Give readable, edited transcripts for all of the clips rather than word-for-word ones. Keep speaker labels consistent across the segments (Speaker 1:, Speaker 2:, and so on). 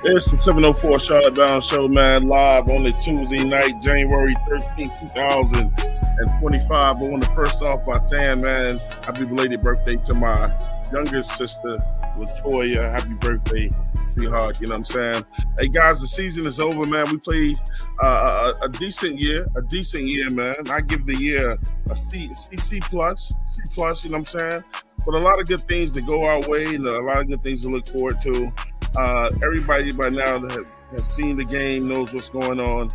Speaker 1: It's the 704 Charlotte Bound Show, man, live on the Tuesday night, January 13th, 2025. I want to first off by saying, man, happy belated birthday to my youngest sister, Latoya. Happy birthday, sweetheart. You know what I'm saying? Hey, guys, the season is over, man. We played a decent year, man. I give the year a C plus, you know what I'm saying? But a lot of good things to go our way and a lot of good things to look forward to. Everybody by now that has seen the game knows what's going on.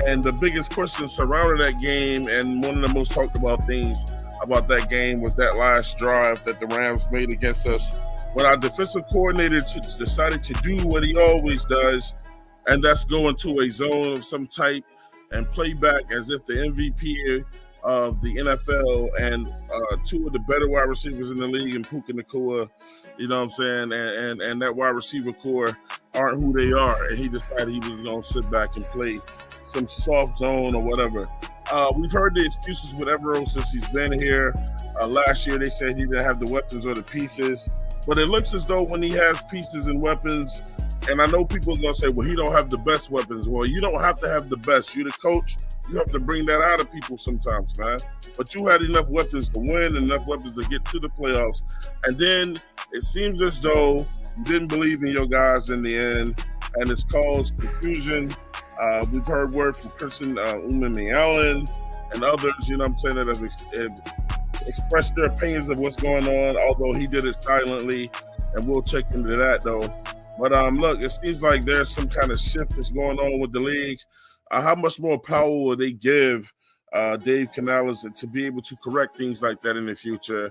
Speaker 1: And the biggest question surrounding that game, and one of the most talked about things about that game, was that last drive that the Rams made against us when our defensive coordinator decided to do what he always does, and that's go into a zone of some type and play back as if the MVP of the NFL and two of the better wide receivers in the league, and Puka Nacua, you know what I'm saying, and that wide receiver core aren't who they are. And he decided he was going to sit back and play some soft zone or whatever. We've heard the excuses with Evero since he's been here. Last year they said he didn't have the weapons or the pieces. But it looks as though when he has pieces and weapons, and I know people are going to say, well, he don't have the best weapons. Well, you don't have to have the best. You're the coach. You have to bring that out of people sometimes, man. But you had enough weapons to win, enough weapons to get to the playoffs. And then it seems as though you didn't believe in your guys in the end, and it's caused confusion. We've heard word from Christian Umami Allen and others, you know what I'm saying, that have expressed their opinions of what's going on, although he did it silently, and we'll check into that, though. But look, it seems like there's some kind of shift that's going on with the league. How much more power will they give Dave Canales to be able to correct things like that in the future?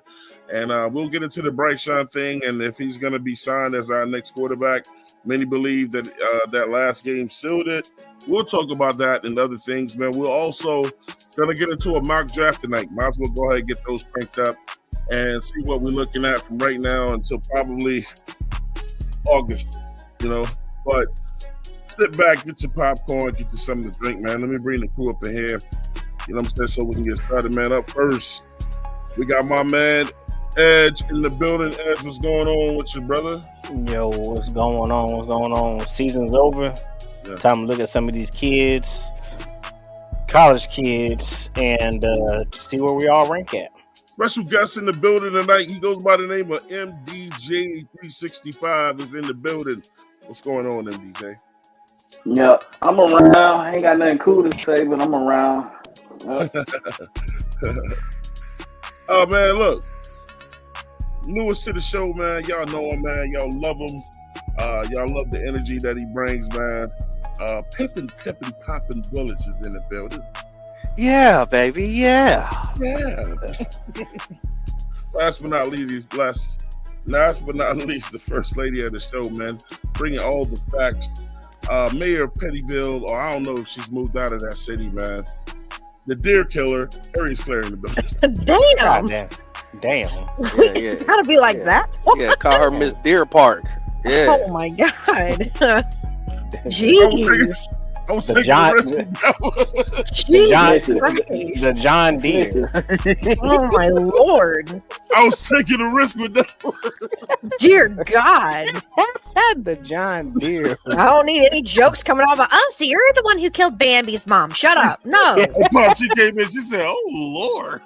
Speaker 1: And we'll get into the Bryce Young thing, and if he's going to be signed as our next quarterback. Many believe that that last game sealed it. We'll talk about that and other things, man. We're also going to get into a mock draft tonight. Might as well go ahead and get those cranked up and see what we're looking at from right now until probably August, you know. But sit back, get your popcorn, get you something to drink, man. Let me bring the crew up in here, you know what I'm saying, so we can get started, man. Up first, we got my man Edge in the building. Edge, what's going on with your brother?
Speaker 2: Yo, what's going on? What's going on? Season's over. Yeah. Time to look at some of these kids, college kids, and see where we all rank at.
Speaker 1: Special guest in the building tonight. He goes by the name of MDJ365 is in the building. What's going on, MDJ?
Speaker 3: Yeah, I'm around. I ain't got nothing cool to say, but I'm around.
Speaker 1: Oh, man, look. Newest to the show, man. Y'all know him, man. Y'all love him. Y'all love the energy that he brings, man. Pippin' Poppin' Bullets is in the building.
Speaker 4: Yeah, baby. Yeah.
Speaker 1: Last but not least, the first lady of the show, man. Bringing all the facts. Mayor of Pettyville, or I don't know if she's moved out of that city, man. The deer killer, Aries Claire in the building.
Speaker 2: Damn.
Speaker 5: It's gotta be like that.
Speaker 4: Yeah, call her Miss Deer Park. Yeah.
Speaker 5: Oh my God. Jeez.
Speaker 1: I was taking the risk with
Speaker 2: the John Deere.
Speaker 5: Oh my Lord.
Speaker 1: I was taking a risk with that.
Speaker 5: Dear God.
Speaker 2: The John Deere.
Speaker 5: I don't need any jokes coming out about, oh, so you're the one who killed Bambi's mom. Shut up. No.
Speaker 1: She came in, she said, oh, Lord.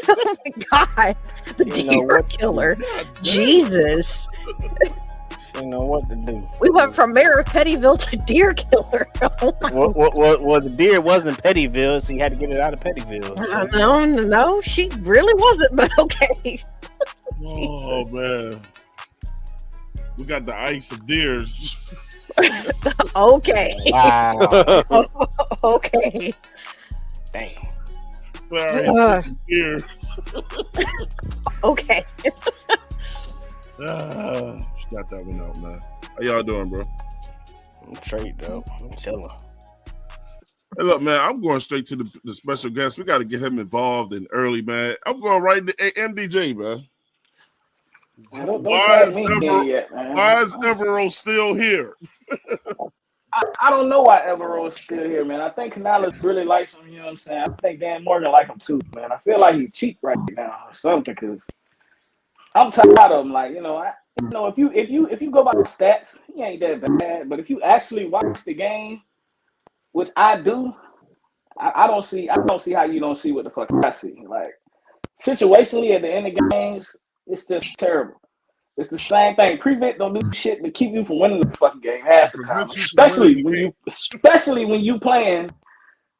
Speaker 5: Oh my God. The deer killer. Jesus.
Speaker 2: She know what to do.
Speaker 5: We went from Mayor of Pettyville to deer killer.
Speaker 2: Well, the deer wasn't Pettyville, so you had to get it out of Pettyville. So.
Speaker 5: No, she really wasn't, but okay.
Speaker 1: Oh, man. We got the ice of deers.
Speaker 5: Okay.
Speaker 2: Wow.
Speaker 5: Okay.
Speaker 2: Damn.
Speaker 1: Deer.
Speaker 5: Okay.
Speaker 1: Got that one out, man. How y'all doing, bro?
Speaker 2: I'm straight, though. I'm chilling.
Speaker 1: Hey, look, man, I'm going straight to the special guest. We got to get him involved in early, man. I'm going right to MDJ, man. Why is Evero still here?
Speaker 3: I don't know why Evero is still here, man. I think Canales really likes him, you know what I'm saying? I think Dan Morgan like him too, man. I feel like he's cheap right now or something, because I'm tired of him. Like, you know, You know, if you go by the stats, he ain't that bad. But if you actually watch the game, which I do, I don't see how you don't see what the fuck I see. Like situationally at the end of games, it's just terrible. It's the same thing. Prevent don't do shit to keep you from winning the fucking game half the time.
Speaker 1: Prevents you from winning the game.
Speaker 3: Especially when you playing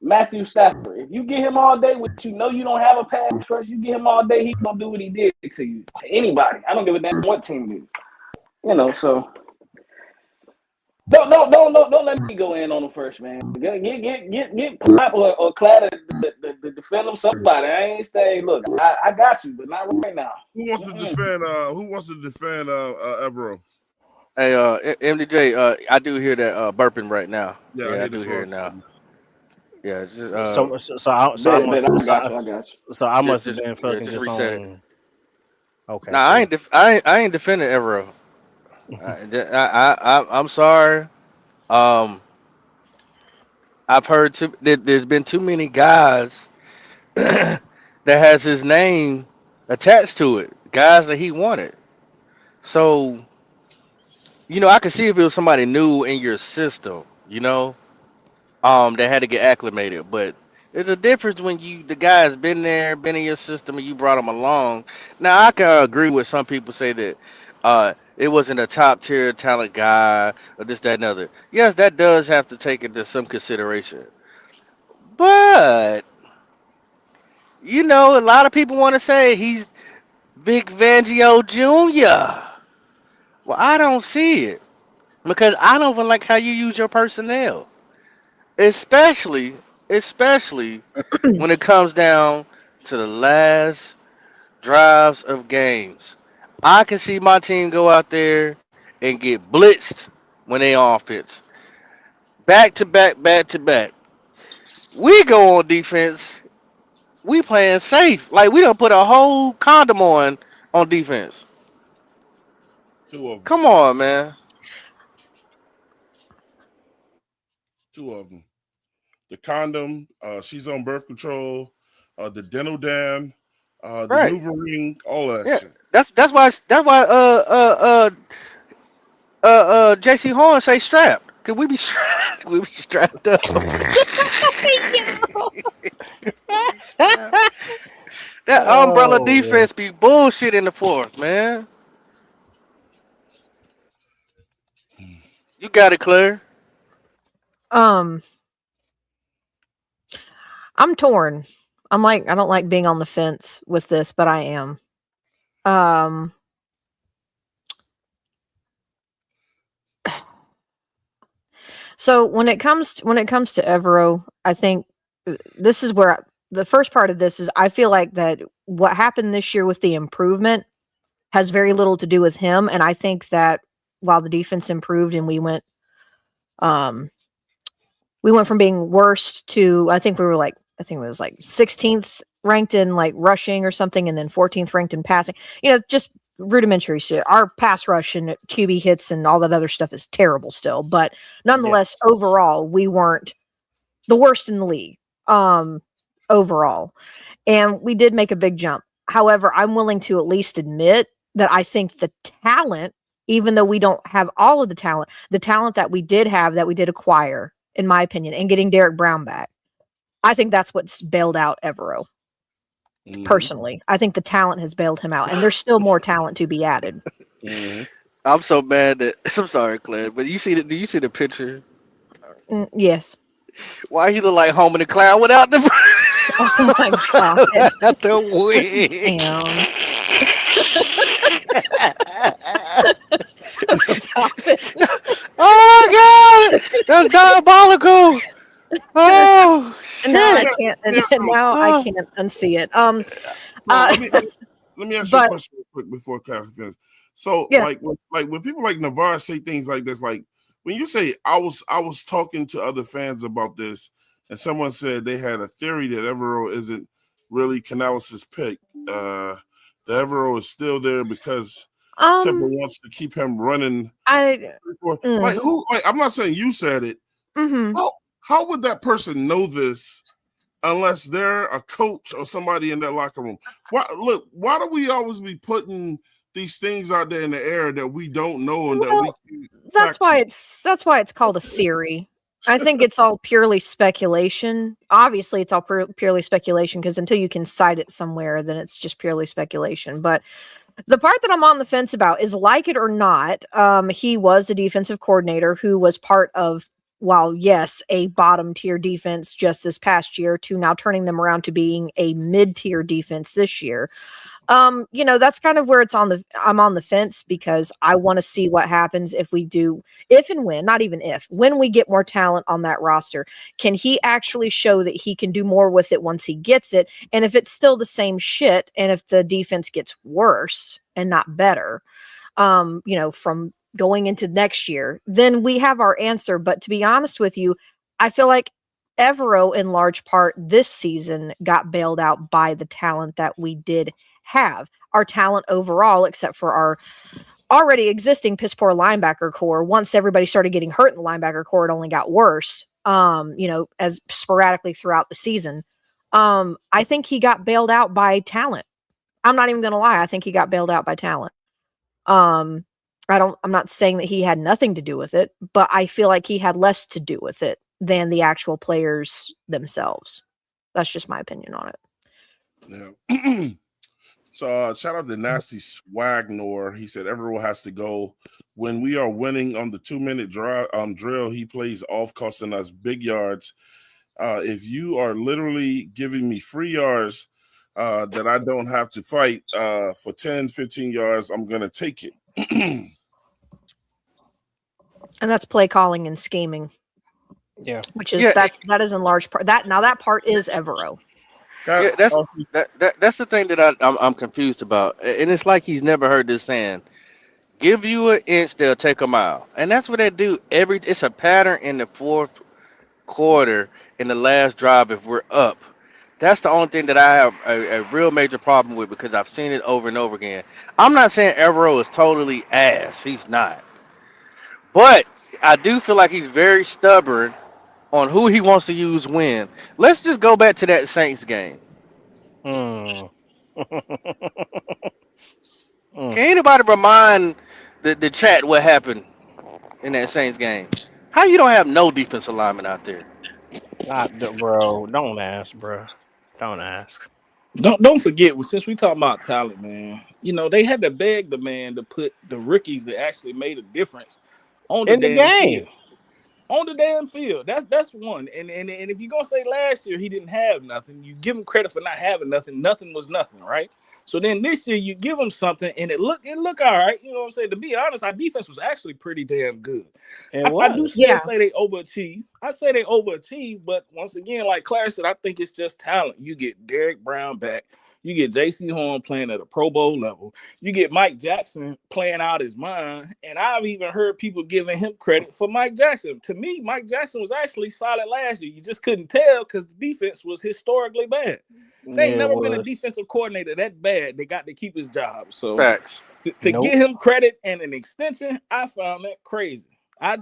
Speaker 3: Matthew Stafford. If you get him all day, which you know you don't have a pass rush, you get him all day, he gonna do what he did to you. To anybody. I don't give a damn what team you. You know, so don't let me go in on him first, man. Get Pop or Clad to defend him somebody. I ain't saying, look, I got you, but not right now.
Speaker 1: Who wants to defend Evero?
Speaker 4: Hey, MDJ, I do hear that burping right now.
Speaker 1: Yeah,
Speaker 4: I do hear it now. Yeah, just,
Speaker 2: I must have been fucking
Speaker 4: just
Speaker 2: just
Speaker 4: reset
Speaker 2: on.
Speaker 4: it.
Speaker 2: Okay.
Speaker 4: Nah, cool. I ain't defending Evero. I'm sorry. I've heard there's been too many guys that has his name attached to it, guys that he wanted. So, I could see if it was somebody new in your system, that had to get acclimated. But there's a difference when the guy's been there, been in your system, and you brought him along. Now, I can agree with some people say that it wasn't a top tier talent guy or this, that, and other. Yes, that does have to take into some consideration. But a lot of people want to say he's Vic Fangio Jr. Well, I don't see it because I don't even like how you use your personnel, especially when it comes down to the last drives of games. I can see my team go out there and get blitzed when they on offense. Back to back, back to back. We go on defense. We playing safe. Like we don't put a whole condom on defense.
Speaker 1: Two of them.
Speaker 4: Come on, man.
Speaker 1: Two of them. The condom. She's on birth control. The dental dam. The
Speaker 4: Right.
Speaker 1: NuvaRing. All that shit.
Speaker 4: That's why JC Horn say strapped. Cause we be strapped. We be strapped up. That umbrella defense be bullshit in the fourth, man. You got it, Claire.
Speaker 5: I'm torn. I don't like being on the fence with this, but I am. So when it comes to Evero, I think this is where the first part of this is I feel like that what happened this year with the improvement has very little to do with him, and I think that while the defense improved and we went from being worst to I think it was like 16th ranked in like rushing or something, and then 14th ranked in passing. Just rudimentary shit. Our pass rush and QB hits and all that other stuff is terrible still, but nonetheless, overall, we weren't the worst in the league. Overall, and we did make a big jump. However, I'm willing to at least admit that I think the talent, even though we don't have all of the talent that we did have, that we did acquire, in my opinion, and getting Derek Brown back, I think that's what's bailed out Evero. Mm-hmm. Personally, I think the talent has bailed him out, and there's still more talent to be added.
Speaker 1: Mm-hmm.
Speaker 4: I'm so mad that I'm sorry, Claire, but do you see the picture?
Speaker 5: Yes.
Speaker 4: Why he look like Home in the Cloud without the
Speaker 5: oh my god,
Speaker 4: without the wig?
Speaker 5: Stop it.
Speaker 4: Oh my god, that's diabolical. Oh shit.
Speaker 5: Now I can't. I can't unsee it.
Speaker 1: Let me ask you a question real quick before Cass finishes. So, like when people like Navarre say things like this, like when you say I was talking to other fans about this, and someone said they had a theory that Evero isn't really Canales' pick. The Evero is still there because Temple wants to keep him running. Like who? Like I'm not saying you said it.
Speaker 5: Mm-hmm.
Speaker 1: How would that person know this unless they're a coach or somebody in that locker room? Why do we always be putting these things out there in the air that we don't know and that we
Speaker 5: Well,
Speaker 1: can
Speaker 5: that's
Speaker 1: fact
Speaker 5: why
Speaker 1: check.
Speaker 5: it's called a theory. I think it's all purely speculation. Obviously, it's all purely speculation because until you can cite it somewhere, then it's just purely speculation. But the part that I'm on the fence about is, like it or not, he was a defensive coordinator who was part of, while yes, a bottom tier defense just this past year, to now turning them around to being a mid tier defense this year. That's kind of where I'm on the fence because I want to see what happens if and when, not even if, when we get more talent on that roster. Can he actually show that he can do more with it once he gets it? And if it's still the same shit, and if the defense gets worse and not better, from going into next year, then we have our answer. But to be honest with you, I feel like Evero, in large part, this season got bailed out by the talent that we did have. Our talent overall, except for our already existing piss poor linebacker core, once everybody started getting hurt in the linebacker core, it only got worse, as sporadically throughout the season. I think he got bailed out by talent. I'm not even going to lie. I think he got bailed out by talent. Um, I'm not saying that he had nothing to do with it, but I feel like he had less to do with it than the actual players themselves. That's just my opinion on it.
Speaker 1: Yeah. So shout out to Nasty Swagnor. He said everyone has to go. When we are winning on the 2-minute drill, he plays off, costing us big yards. If you are literally giving me free yards that I don't have to fight for 10, 15 yards, I'm going to take it.
Speaker 5: And that's play calling and scheming.
Speaker 2: Yeah.
Speaker 5: Which is that is in large part that part is Evero.
Speaker 4: Yeah, that's the thing that I'm confused about, and it's like he's never heard this saying: "Give you an inch, they'll take a mile," and that's what they do. It's a pattern in the fourth quarter, in the last drive. If we're up, that's the only thing that I have a real major problem with because I've seen it over and over again. I'm not saying Evero is totally ass; he's not, but I do feel like he's very stubborn on who he wants to use when. Let's just go back to that Saints game.
Speaker 2: Mm.
Speaker 4: Can anybody remind the chat what happened in that Saints game? How you don't have no defensive lineman out there?
Speaker 2: Bro, don't ask, bro. Don't ask.
Speaker 3: Don't forget, since we talking about talent, man, they had to beg the man to put the rookies that actually made a difference on the
Speaker 2: In the
Speaker 3: damn
Speaker 2: game.
Speaker 3: field. On the damn field. That's one. And if you're gonna say last year he didn't have nothing, you give him credit for not having nothing. Nothing was nothing, right? So then this year you give him something and it look all right. You know what I'm saying? To be honest, our defense was actually pretty damn good. I do still say they overachieve. I say they overachieve, but once again, like Claire said, I think it's just talent. You get Derek Brown back. You get J.C. Horn playing at a Pro Bowl level. You get Mike Jackson playing out his mind. And I've even heard people giving him credit for Mike Jackson. To me, Mike Jackson was actually solid last year. You just couldn't tell because the defense was historically bad. There ain't never been a defensive coordinator that bad. They got to keep his job. So
Speaker 4: Facts.
Speaker 3: to give him credit and an extension, I found that crazy. I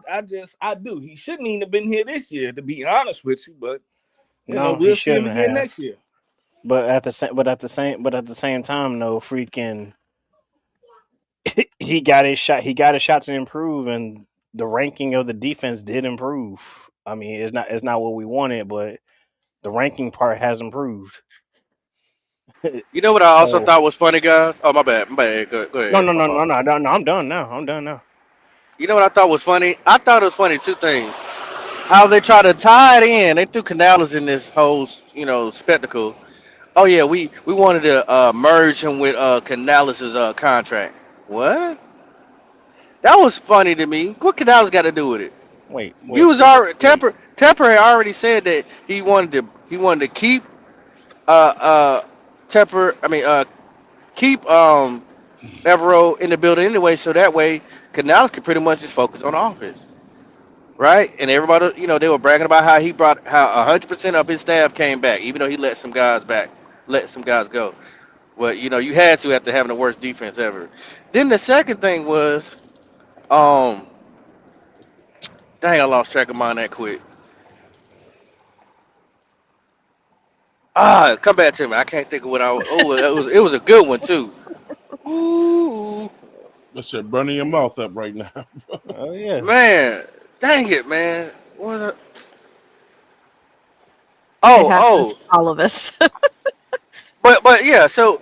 Speaker 3: do. He shouldn't even have been here this year, to be honest with you. But we'll see him again next year.
Speaker 2: But at the same time, though, freaking, he got his shot. He got a shot to improve, and the ranking of the defense did improve. I mean, it's not what we wanted, but the ranking part has improved.
Speaker 4: You know what I also thought was funny, guys? Oh, my bad. Go ahead.
Speaker 2: No. I'm done now.
Speaker 4: You know what I thought was funny? I thought it was funny two things. How they try to tie it in. They threw Canales in this whole, spectacle. Oh yeah, we wanted to merge him with Canales' contract. What? That was funny to me. What Canales got to do with it?
Speaker 2: Wait.
Speaker 4: He was already Tepper had already said that he wanted to keep Tepper. I mean keep Evero in the building anyway, so that way Canales could pretty much just focus on offense. Right? And everybody, they were bragging about how 100% of his staff came back, even though he let some guys go. Well, you had to after having the worst defense ever. Then the second thing was, dang, I lost track of mine that quick. Come back to me. I can't think of what I. Oh, it was a good one too. Ooh.
Speaker 1: That shit burning your mouth up right now.
Speaker 2: Oh yeah.
Speaker 4: Man, dang it, man. What?
Speaker 5: It happens
Speaker 4: Oh.
Speaker 5: to all of us.
Speaker 4: But yeah. So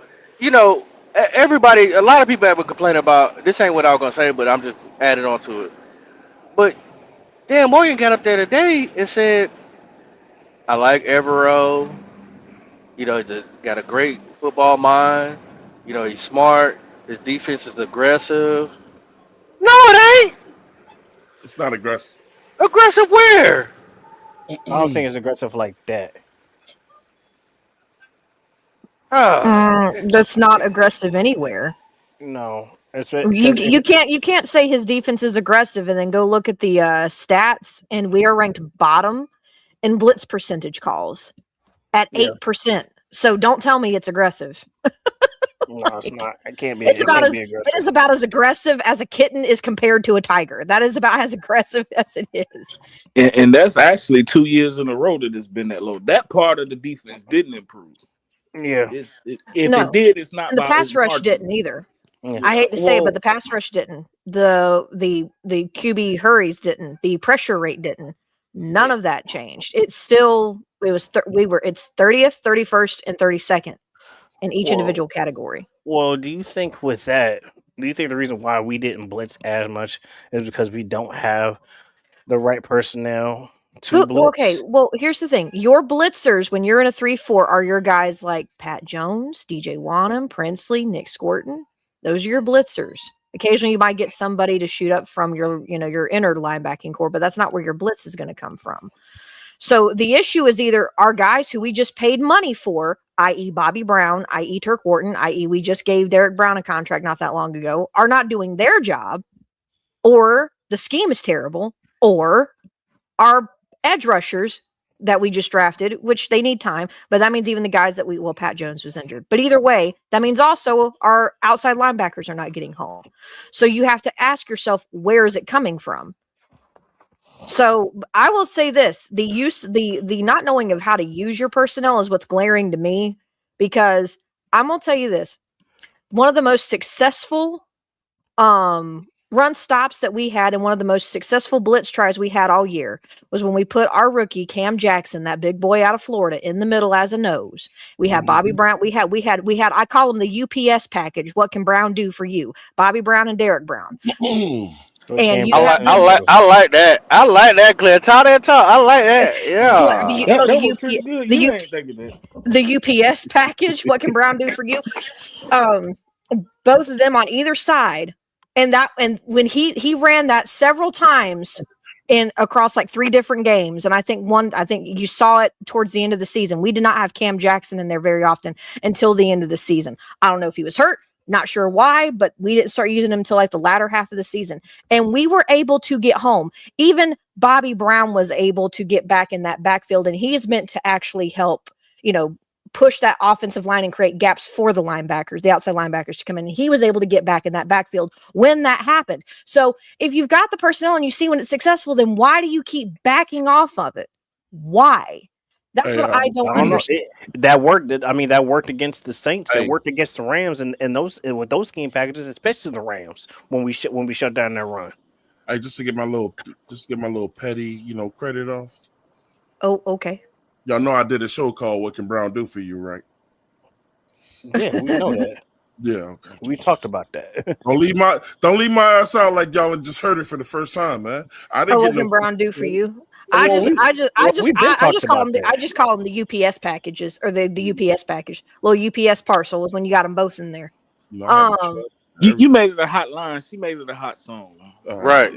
Speaker 4: everybody, a lot of people have been complaining about this. Ain't what I was gonna say, but I'm just adding on to it. But Dan Morgan got up there today and said, "I like Evero. Got a great football mind. He's smart. His defense is aggressive. No, it ain't
Speaker 1: It's not aggressive.
Speaker 4: aggressive. Where?
Speaker 2: I don't think it's aggressive like that.
Speaker 5: That's not aggressive anywhere.
Speaker 2: No, it's
Speaker 5: You can't say his defense is aggressive and then go look at the stats, and we are ranked bottom in blitz percentage calls at 8%. So don't tell me it's aggressive.
Speaker 2: No, it's not. It can't be.
Speaker 5: It is about as aggressive as a kitten is compared to a tiger. That is about as aggressive as it is.
Speaker 6: And that's actually 2 years in a row that it's been that low. That part of the defense didn't improve.
Speaker 2: Yeah.
Speaker 6: If it did, it's not.
Speaker 5: And the pass rush didn't either.
Speaker 2: Yeah.
Speaker 5: I hate to say it, but the pass rush didn't. The QB hurries didn't. The pressure rate didn't. None of that changed. It's 30th, 31st, and 32nd in each individual category.
Speaker 2: Well, do you think with that, do you think the reason why we didn't blitz as much is because we don't have the right personnel to blitz?
Speaker 5: Okay, well, here's the thing. Your blitzers, when you're in a 3-4, are your guys like Pat Jones, DJ Wanham, Princely, Nick Scorton. Those are your blitzers. Occasionally, you might get somebody to shoot up from your inner linebacking core, but that's not where your blitz is going to come from. So the issue is either our guys who we just paid money for, i.e. Bobby Brown, i.e. Turk Wharton, i.e. we just gave Derek Brown a contract not that long ago, are not doing their job, or the scheme is terrible, or our edge rushers that we just drafted, which they need time, but that means even the guys that Pat Jones was injured. But either way, that means also our outside linebackers are not getting home. So you have to ask yourself, where is it coming from? So I will say this, the not knowing of how to use your personnel is what's glaring to me, because I'm going to tell you this. One of the most successful run stops that we had and one of the most successful blitz tries we had all year was when we put our rookie Cam Jackson, that big boy out of Florida, in the middle as a nose. We had Bobby Brown. We had I call him the UPS package. What can Brown do for you? Bobby Brown and Derek Brown. And
Speaker 4: I like that. I like that, Claire. Talk that talk. I like that. Yeah.
Speaker 5: The UPS package. What can Brown do for you? Both of them on either side. And when he ran that several times across like 3 different games, and I think you saw it towards the end of the season. We did not have Cam Jackson in there very often until the end of the season. I don't know if he was hurt, not sure why, but we didn't start using him until like the latter half of the season. And we were able to get home. Even Bobby Brown was able to get back in that backfield, and he is meant to actually help, push that offensive line and create gaps for the linebackers, the outside linebackers to come in. And he was able to get back in that backfield when that happened. So if you've got the personnel and you see when it's successful, then why do you keep backing off of it? Why? That's what I don't understand.
Speaker 2: That worked. That worked against the Saints. That worked against the Rams, and with those scheme packages, especially the Rams when we shut down their run.
Speaker 1: Just to get my little petty, credit off.
Speaker 5: Oh, okay.
Speaker 1: Y'all know I did a show called "What Can Brown Do for You," right?
Speaker 2: Yeah, we know that.
Speaker 1: Yeah, okay.
Speaker 2: We talked about that.
Speaker 1: Don't leave my ass out like y'all just heard it for the first time, man. I didn't
Speaker 5: what
Speaker 1: get
Speaker 5: can Brown do for you?
Speaker 2: I
Speaker 5: just call them the UPS packages, or the UPS package, little UPS parcel when you got them both in there.
Speaker 6: You made it a hot line. She made it a hot song.
Speaker 4: Right.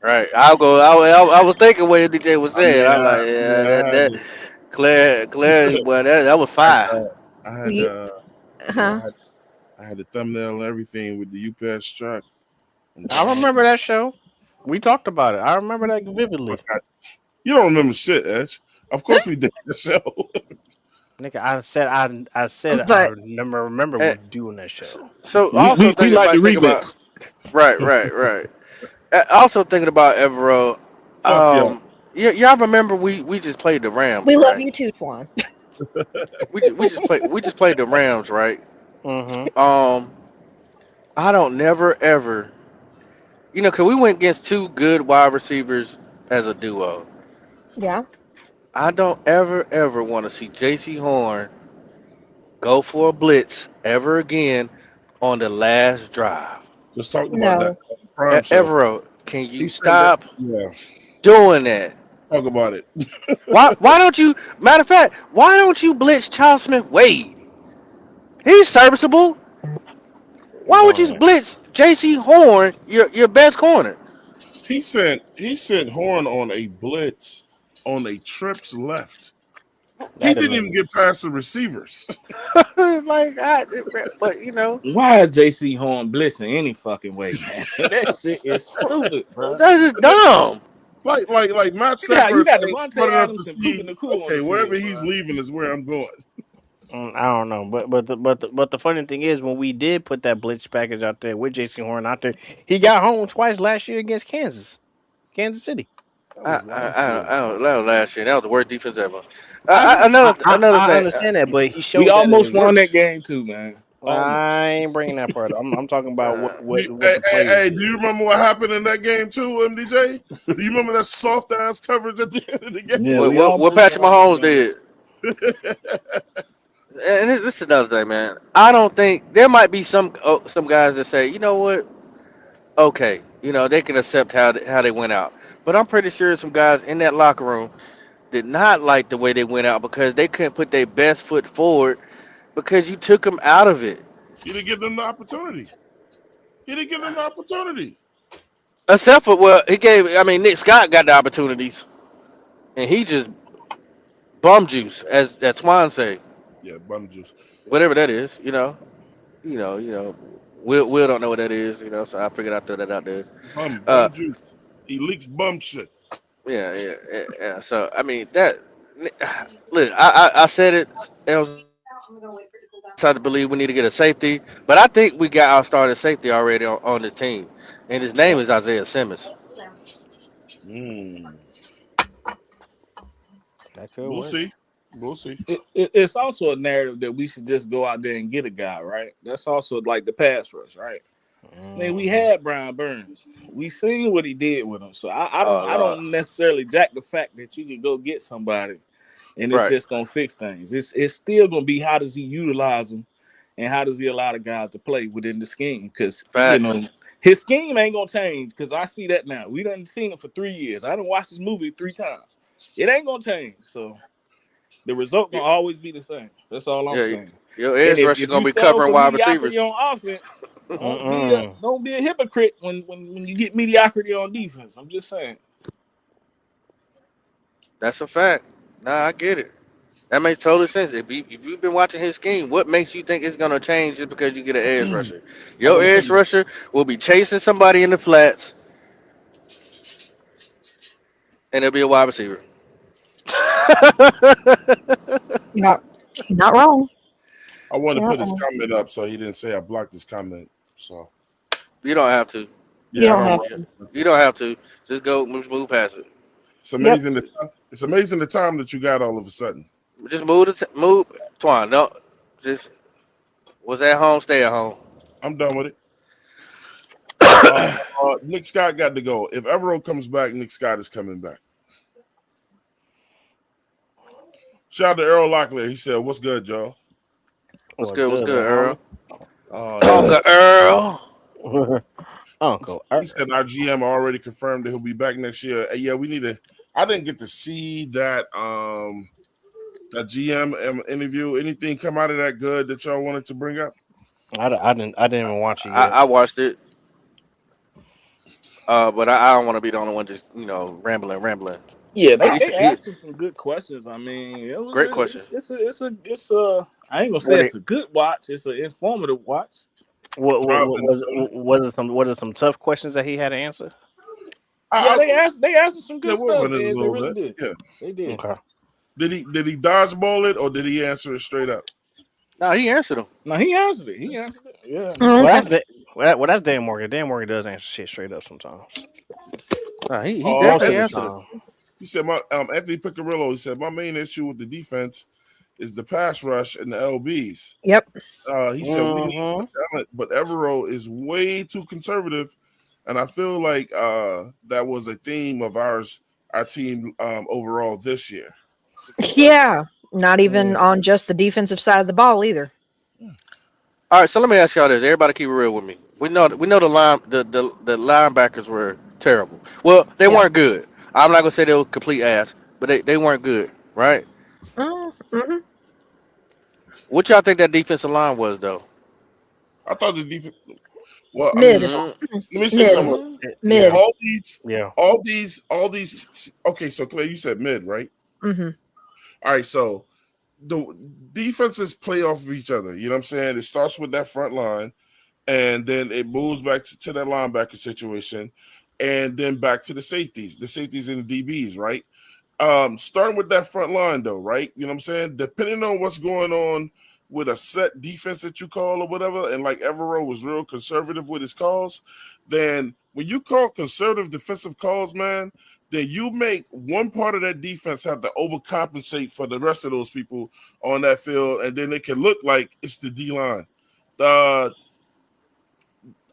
Speaker 4: I was thinking what DJ was saying. I'm like, that Claire, well, that was fire.
Speaker 1: I had the thumbnail and everything with the UPS truck.
Speaker 2: I remember that show. We talked about it. I remember that vividly.
Speaker 1: You don't remember shit, Edge. Of course we did the show.
Speaker 4: Nigga,
Speaker 2: I said I remember doing that show.
Speaker 4: So also
Speaker 6: we like the remix.
Speaker 4: Right. Also thinking about Evero. Y'all remember we just played the Rams.
Speaker 5: We love you too, Twan.
Speaker 4: we just played the Rams, right?
Speaker 2: Mm-hmm.
Speaker 4: I don't never ever, because we went against two good wide receivers as a duo.
Speaker 5: Yeah.
Speaker 4: I don't ever want to see J.C. Horn go for a blitz ever again on the last drive.
Speaker 1: Just talked about that
Speaker 5: No.
Speaker 1: on the Prime show.
Speaker 4: Evero, can
Speaker 1: He
Speaker 4: you
Speaker 1: said that.
Speaker 4: stop
Speaker 1: Yeah,
Speaker 4: doing that?
Speaker 1: talk about it.
Speaker 4: Why don't you? Matter of fact, why don't you blitz Charles Smith Wade? He's serviceable.
Speaker 2: He's
Speaker 4: Why would
Speaker 2: doing
Speaker 4: you
Speaker 2: it.
Speaker 4: blitz J.C. Horn, your best corner?
Speaker 1: He sent Horn on a blitz on a trips left. He
Speaker 2: That
Speaker 1: didn't even
Speaker 2: didn't
Speaker 1: get past the receivers.
Speaker 4: Like, but
Speaker 6: Why is JC Horn blitzing any fucking way, man? That shit is stupid, bro.
Speaker 4: that's just dumb.
Speaker 1: Like Matt
Speaker 6: You
Speaker 1: Stafford
Speaker 6: got
Speaker 1: ain't
Speaker 6: Devontae
Speaker 1: smart enough to
Speaker 6: Adams and Puka
Speaker 1: see.
Speaker 6: Nakua on
Speaker 1: Okay,
Speaker 6: the
Speaker 1: wherever
Speaker 6: field,
Speaker 1: he's
Speaker 6: bro.
Speaker 1: leaving is where I'm going.
Speaker 2: I don't know, but the funny thing is when we did put that blitz package out there with Jason Horn out there, he got home twice last year against Kansas City.
Speaker 1: That was last year.
Speaker 4: That was last year. That was the worst defense ever.
Speaker 1: I didn't.
Speaker 4: Another
Speaker 2: I
Speaker 4: thing.
Speaker 2: understand that, but he
Speaker 6: We
Speaker 2: showed that
Speaker 6: almost
Speaker 2: it
Speaker 6: won that
Speaker 2: works.
Speaker 6: game too, man.
Speaker 2: I
Speaker 6: Almost.
Speaker 2: ain't bringing that part up. I'm talking about
Speaker 4: Uh,
Speaker 2: what the players
Speaker 1: Do
Speaker 2: did.
Speaker 1: you remember what happened in that game too, MDJ? Do you remember that soft ass coverage at the end of the
Speaker 6: Yeah,
Speaker 1: game?
Speaker 4: what
Speaker 6: we
Speaker 4: what what
Speaker 6: almost
Speaker 4: Patrick
Speaker 6: won them
Speaker 4: Mahomes
Speaker 6: games.
Speaker 4: did. And this is another thing, man. I don't think there might be some guys that say, you know what? Okay, they can accept how they went out, but I'm pretty sure some guys in that locker room did not like the way they went out because they couldn't put their best foot forward because you took them out of it.
Speaker 1: He didn't give them the opportunity. He didn't give them the opportunity.
Speaker 4: Except for I mean, Nick Scott got the opportunities and he just bum juice, as that Swan say,
Speaker 1: Yeah, bum juice.
Speaker 4: whatever that is. Will don't know what that is. So I figured I'd throw that out there. Uh,
Speaker 1: Bum juice. He leaks bum shit.
Speaker 4: yeah. So I mean that. Look, I said it. I was decided to believe we need to get a safety, but I think we got our starting safety already on this team, and his name is Isaiah Simmons.
Speaker 1: Mm.
Speaker 2: That could
Speaker 1: We'll
Speaker 2: work.
Speaker 1: see. We'll see.
Speaker 6: It's also a narrative that we should just go out there and get a guy, right? That's also like the pass rush, right? I mean, we had Brian Burns. We seen what he did with him. So I
Speaker 4: Oh
Speaker 6: don't I
Speaker 4: Lord,
Speaker 6: don't necessarily jack the fact that you can go get somebody and it's
Speaker 4: right?
Speaker 6: just gonna fix things. It's still gonna be how does he utilize them and how does he allow the guys to play within the scheme? Because
Speaker 4: Facts.
Speaker 6: his scheme ain't gonna change because I see that now. We done seen it for 3 years. I done watched this movie 3 times. It ain't gonna change. So the result gonna always be the same. That's all I'm
Speaker 4: Yeah,
Speaker 6: saying.
Speaker 4: your
Speaker 6: And
Speaker 4: edge
Speaker 6: if,
Speaker 4: rusher
Speaker 6: if
Speaker 4: gonna
Speaker 6: you
Speaker 4: be
Speaker 6: settle
Speaker 4: covering
Speaker 6: for
Speaker 4: wide
Speaker 6: mediocrity
Speaker 4: receivers.
Speaker 6: on offense,
Speaker 2: Mm-mm.
Speaker 6: don't be a hypocrite when you get mediocrity on defense. I'm just saying.
Speaker 4: That's a fact. Nah, I get it. That makes total sense. If you've been watching his scheme, what makes you think it's gonna change just because you get an edge rusher?
Speaker 1: I
Speaker 4: Your
Speaker 1: want to
Speaker 4: edge
Speaker 1: see.
Speaker 4: rusher will be chasing somebody in the flats, and it'll be a wide receiver.
Speaker 5: You're not wrong.
Speaker 1: I want to
Speaker 5: You're
Speaker 1: put
Speaker 5: not
Speaker 1: his
Speaker 5: wrong.
Speaker 1: comment up so he didn't say I blocked his comment. So
Speaker 4: You don't have to.
Speaker 5: You
Speaker 1: yeah, I
Speaker 5: don't
Speaker 1: don't
Speaker 5: have
Speaker 1: want
Speaker 5: to.
Speaker 4: You don't have to. Just go move past it.
Speaker 1: It's
Speaker 5: Yep.
Speaker 1: amazing it's amazing the time that you got all of a sudden.
Speaker 4: Just move. Twan, no, just was at home. Stay at home.
Speaker 1: I'm done with it. Nick Scott got to go. If Evero comes back, Nick Scott is coming back. Shout out to Errol Locklear. He said, "What's good, Joe?"
Speaker 4: What's
Speaker 2: What's
Speaker 4: good? What's
Speaker 2: good,
Speaker 4: good,
Speaker 2: little
Speaker 4: Earl?
Speaker 1: Yeah.
Speaker 4: Uncle Earl.
Speaker 2: homie? Uncle.
Speaker 1: He said our GM already confirmed that he'll be back next year. Yeah, we need to. I didn't get to see that that GM interview. Anything come out of that good that y'all wanted to bring up?
Speaker 2: I didn't even watch it
Speaker 4: I,
Speaker 2: yet.
Speaker 4: I watched it, but I don't want to be the only one just rambling.
Speaker 6: Yeah,
Speaker 4: But
Speaker 6: they asked him some good questions. I mean,
Speaker 4: great question.
Speaker 6: it's a I ain't gonna say
Speaker 2: What it
Speaker 6: it's a good watch. It's an informative watch.
Speaker 2: what
Speaker 1: Driving.
Speaker 2: was it? Was it some tough questions that he had to answer?
Speaker 6: Yeah,
Speaker 1: I,
Speaker 6: they asked him some
Speaker 1: yeah,
Speaker 6: good
Speaker 1: we'll
Speaker 6: stuff,
Speaker 1: run it a
Speaker 6: Ed. They
Speaker 1: little
Speaker 6: really
Speaker 1: bit.
Speaker 6: did.
Speaker 1: Yeah.
Speaker 6: They did.
Speaker 2: Okay.
Speaker 1: Did he dodgeball it or did he answer it straight up?
Speaker 4: No, he answered him.
Speaker 6: No, he answered it. He answered it. Yeah.
Speaker 5: Oh,
Speaker 2: Well,
Speaker 5: okay.
Speaker 2: that's Dan Morgan. Dan Morgan does answer shit straight up sometimes.
Speaker 4: No, he
Speaker 1: Oh,
Speaker 2: Most of
Speaker 4: definitely
Speaker 2: the
Speaker 4: answered it.
Speaker 2: time.
Speaker 1: he said my Anthony Piccarillo. He said my main issue with the defense is the pass rush and the LBs.
Speaker 5: Yep.
Speaker 1: He said we need more talent, but Evero is way too conservative, and I feel like that was a theme of our team overall this year.
Speaker 5: Yeah. Not even on just the defensive side of the ball either.
Speaker 4: All right, so let me ask y'all this. Everybody keep it real with me. We know the the linebackers were terrible. Well, they
Speaker 5: Yeah.
Speaker 4: weren't good. I'm not gonna say they were complete ass, but they weren't good, right?
Speaker 5: Mm-hmm.
Speaker 4: What y'all think that defensive line was though?
Speaker 1: I thought the defense. Well, I mean,
Speaker 5: Mid.
Speaker 1: so let me say
Speaker 5: Mid.
Speaker 1: something.
Speaker 4: Mm-hmm.
Speaker 5: Mid.
Speaker 1: All these. Okay, so Clay, you said mid, right?
Speaker 5: Mm-hmm.
Speaker 1: All right, so the defenses play off of each other. You know what I'm saying? It starts with that front line, and then it moves back to that linebacker situation, and then back to the safeties and the DBs, right? Starting with that front line though, right? You know what I'm saying? Depending on what's going on with a set defense that you call or whatever, and like Evero was real conservative with his calls, then when you call conservative defensive calls, man, then you make one part of that defense have to overcompensate for the rest of those people on that field, and then it can look like it's the D line.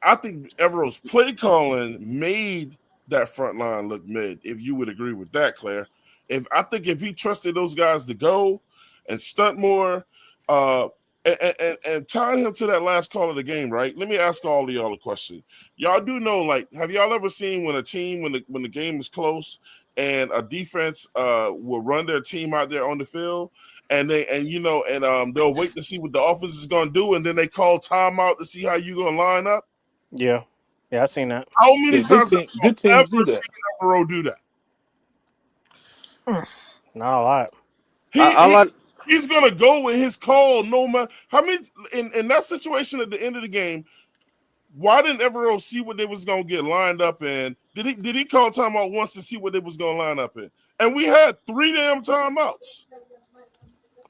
Speaker 1: I think Evero's play calling made that front line look mid. If you would agree with that, Claire, if he trusted those guys to go and stunt more, and tying him to that last call of the game, right? Let me ask all of y'all a question. Y'all do know, like, have y'all ever seen when a team when the game is close and a defense will run their team out there on the field? And they'll wait to see what the offense is going to do, and then they call timeout to see how you're going to line up.
Speaker 2: Yeah, I've seen that.
Speaker 1: How many times have
Speaker 6: good
Speaker 1: you ever
Speaker 6: teams do that?
Speaker 1: seen Evero do that?
Speaker 2: Not a lot.
Speaker 1: He's gonna go with his call no matter how many in that situation at the end of the game. Why didn't Evero see what they was gonna get lined up in? Did he call timeout once to see what they was gonna line up in? And we had 3 damn timeouts.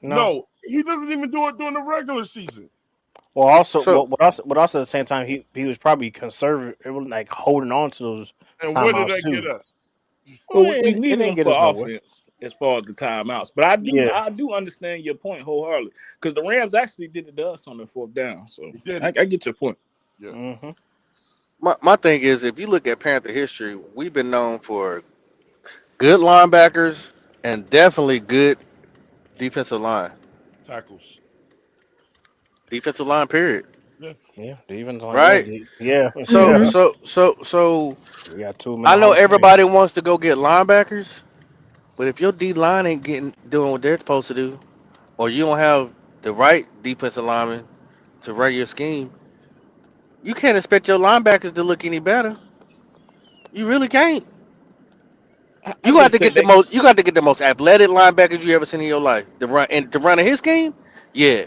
Speaker 1: No, he doesn't even do it during the regular season.
Speaker 2: Well, also, but also at the same time, he was probably conservative, like holding on to those.
Speaker 1: And where did that get us?
Speaker 6: Well,
Speaker 2: Well,
Speaker 6: we
Speaker 2: it
Speaker 6: needed
Speaker 2: didn't
Speaker 6: them
Speaker 2: get us
Speaker 6: for
Speaker 2: nowhere.
Speaker 6: offense as far as the timeouts. But I do understand your point wholeheartedly because the Rams actually did it to us on the 4th down. So I get your point.
Speaker 1: Yeah.
Speaker 2: Mm-hmm.
Speaker 4: My thing is, if you look at Panther history, we've been known for good linebackers and definitely good defensive line.
Speaker 1: Tackles.
Speaker 4: Defensive line, period.
Speaker 2: Yeah, defense line.
Speaker 4: Right.
Speaker 2: Yeah.
Speaker 4: So
Speaker 2: We got 2
Speaker 4: I
Speaker 2: minutes.
Speaker 4: know everybody wants to go get linebackers, but if your D line ain't doing what they're supposed to do, or you don't have the right defensive lineman to run your scheme, you can't expect your linebackers to look any better. You really can't. You got to get the most. You got to get the most athletic linebackers you ever seen in your life to run in his scheme. Yeah,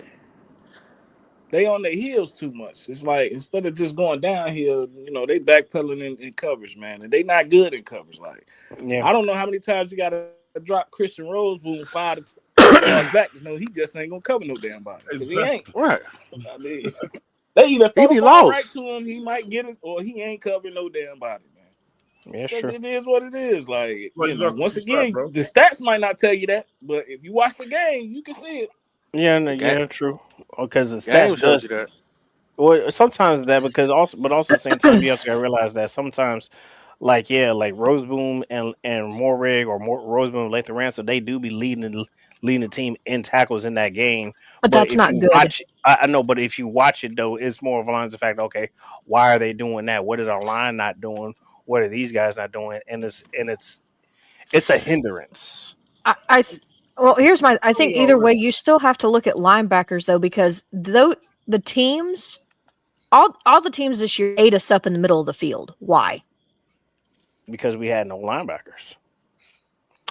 Speaker 6: they on their heels too much. It's like instead of just going downhill, they backpedaling in coverage, man, and they not good in coverage. Like, I don't know how many times you got to drop Christian Roseboom 5 to 10 yards back. He just ain't gonna cover no damn body because he ain't.
Speaker 4: Right.
Speaker 6: I mean, they either throw the ball
Speaker 4: lost.
Speaker 6: right to him, he might get it, or he ain't covering no damn body, man.
Speaker 2: Yeah, sure.
Speaker 6: It is what it is. Like, once again,
Speaker 1: bro.
Speaker 6: the stats might not tell you that, but if you watch the game, you can see it.
Speaker 2: Yeah, true. Because the
Speaker 4: Game
Speaker 2: stats
Speaker 4: shows
Speaker 2: does.
Speaker 4: you that.
Speaker 2: Well, sometimes that but also at the same time, you also gotta realize that sometimes, like Roseboom and Morrig or Roseboom, Lathan Ransom, they do be leading the team in tackles in that game.
Speaker 5: But that's
Speaker 2: if
Speaker 5: not
Speaker 2: you
Speaker 5: good.
Speaker 2: Watch it, I know, but if you watch it though, it's more of a lines of fact. Okay, why are they doing that? What is our line not doing? What are these guys not doing? And it's a hindrance.
Speaker 5: Well, here's I think either way, you still have to look at linebackers though, because the teams, all the teams this year ate us up in the middle of the field. Why?
Speaker 2: Because we had no linebackers.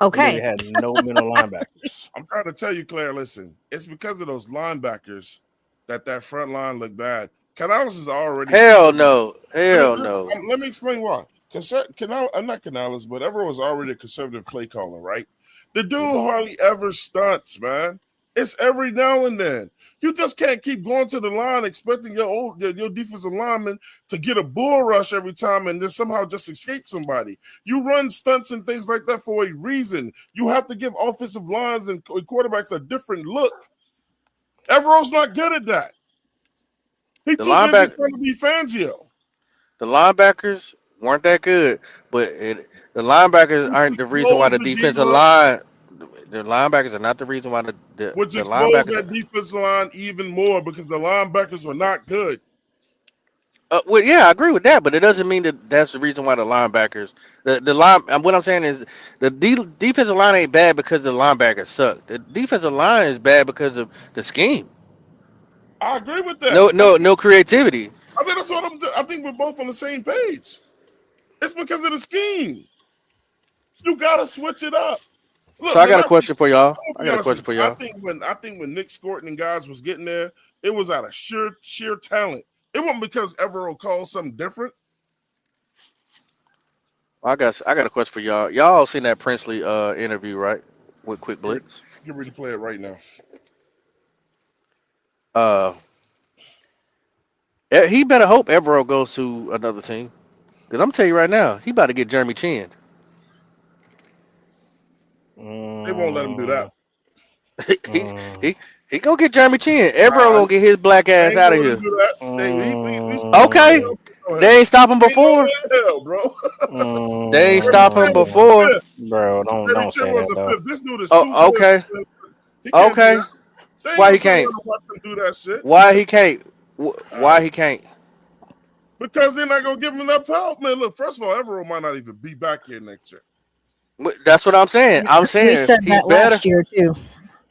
Speaker 5: Okay.
Speaker 2: We had no middle linebackers.
Speaker 1: I'm trying to tell you, Claire, listen, it's because of those linebackers that front line looked bad. Canales is already
Speaker 4: Hell no. No.
Speaker 1: Let me explain why. I'm not Canales, but everyone was already a conservative play caller, right? The dude hardly ever stunts, man. It's every now and then. You just can't keep going to the line expecting your defensive lineman to get a bull rush every time and then somehow just escape somebody. You run stunts and things like that for a reason. You have to give offensive lines and quarterbacks a different look. Evero's not good at that. He's
Speaker 4: The
Speaker 1: too busy
Speaker 4: linebacker,
Speaker 1: trying to be Fangio.
Speaker 4: the linebackers weren't that good, but the linebackers
Speaker 1: Which
Speaker 4: aren't the reason why
Speaker 1: exposed
Speaker 4: the
Speaker 1: the
Speaker 4: defensive
Speaker 1: D-line,
Speaker 4: line. The linebackers are not the reason why
Speaker 1: which
Speaker 4: the
Speaker 1: exposed
Speaker 4: linebackers.
Speaker 1: that defensive line even more because the linebackers were not good.
Speaker 4: Well, yeah, I agree with that, but it doesn't mean that that's the reason why the linebackers, the line. What I'm saying is the defensive line ain't bad because the linebackers suck. The defensive line is bad because of the scheme.
Speaker 1: I agree with that.
Speaker 4: No, no, no creativity.
Speaker 1: I think that's what I think we're both on the same page. It's because of the scheme. You gotta switch it up.
Speaker 4: So
Speaker 1: Look,
Speaker 4: I
Speaker 1: when
Speaker 4: got a
Speaker 1: I'm
Speaker 4: question for y'all.
Speaker 1: gonna
Speaker 4: I
Speaker 1: be
Speaker 4: got a
Speaker 1: honest
Speaker 4: question
Speaker 1: with
Speaker 4: for
Speaker 1: you, I
Speaker 4: y'all.
Speaker 1: think when Nick Scorton and guys was getting there, it was out of sheer talent. It wasn't because Evero called something different.
Speaker 4: I got a question for y'all. Y'all seen that Princely interview, right? With Quick Blitz.
Speaker 1: Get ready to play it right now.
Speaker 4: Uh, he better hope Evero goes to another team. Cause I'm tell you right now, he about to get Jeremy Chin.
Speaker 1: They won't let him do that.
Speaker 4: he he he gonna get Jeremy Chin. Evero
Speaker 1: Nah,
Speaker 4: gonna get his black
Speaker 1: they
Speaker 4: ass
Speaker 1: ain't
Speaker 4: out of
Speaker 1: gonna let him
Speaker 4: here.
Speaker 1: do that. These
Speaker 4: Okay, they ain't stop him
Speaker 1: ain't no
Speaker 4: before.
Speaker 1: way in hell, bro.
Speaker 4: They ain't
Speaker 1: Jeremy
Speaker 4: stop him
Speaker 1: Chin was
Speaker 2: Mm,
Speaker 1: a
Speaker 4: before.
Speaker 1: fifth.
Speaker 2: bro,
Speaker 1: Jeremy
Speaker 2: don't
Speaker 1: Chin
Speaker 2: say
Speaker 1: was
Speaker 2: that
Speaker 1: a
Speaker 2: though.
Speaker 1: fifth. This dude is too
Speaker 4: Oh,
Speaker 1: good.
Speaker 4: okay,
Speaker 1: He can't do
Speaker 4: okay.
Speaker 1: that. They ain't
Speaker 4: Why
Speaker 1: gonna
Speaker 4: he
Speaker 1: sit around
Speaker 4: can't?
Speaker 1: and watch him do that shit.
Speaker 4: Why he can't? Why he can't?
Speaker 1: Because they're not gonna give him enough help, man. Look, first of all, Evero might not even be back here next year.
Speaker 4: That's what I'm saying. I'm
Speaker 5: We
Speaker 4: saying
Speaker 5: said
Speaker 4: he
Speaker 5: that
Speaker 4: better.
Speaker 5: last year too.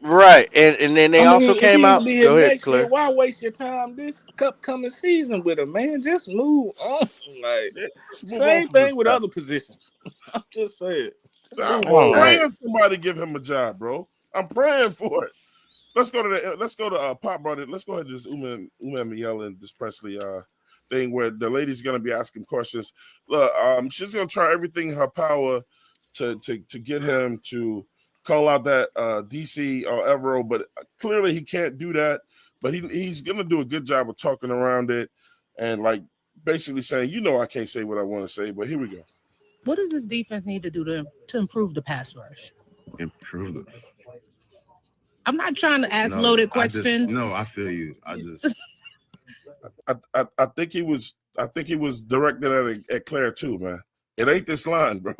Speaker 4: Right, and then they
Speaker 6: I
Speaker 4: also
Speaker 6: mean, if
Speaker 4: came
Speaker 6: he
Speaker 4: out.
Speaker 6: will be here
Speaker 4: Go ahead,
Speaker 6: next year,
Speaker 4: Claire.
Speaker 6: why waste your time this upcoming season with him, man? Just move on. Like
Speaker 1: Let's move on
Speaker 6: same
Speaker 1: from this
Speaker 6: thing with
Speaker 1: guy.
Speaker 6: other positions. I'm just saying, just
Speaker 1: I'm
Speaker 6: move
Speaker 2: I don't
Speaker 6: on.
Speaker 2: know.
Speaker 1: praying somebody give him a job, bro. I'm praying for it. Let's go to Pop brought it. Let's go ahead to this Uma Miele, this Presley thing where the lady's gonna be asking questions. Look, she's gonna try everything in her power to get him to call out that DC or Evero, but clearly he can't do that. But he's gonna do a good job of talking around it and like basically saying, I can't say what I want to say, but here we go.
Speaker 7: What does this defense need to do to improve the pass rush?
Speaker 8: Improve it.
Speaker 7: I'm not trying to ask loaded questions.
Speaker 8: I feel you.
Speaker 1: I think he was directed at Claire too, man. It ain't this line, bro.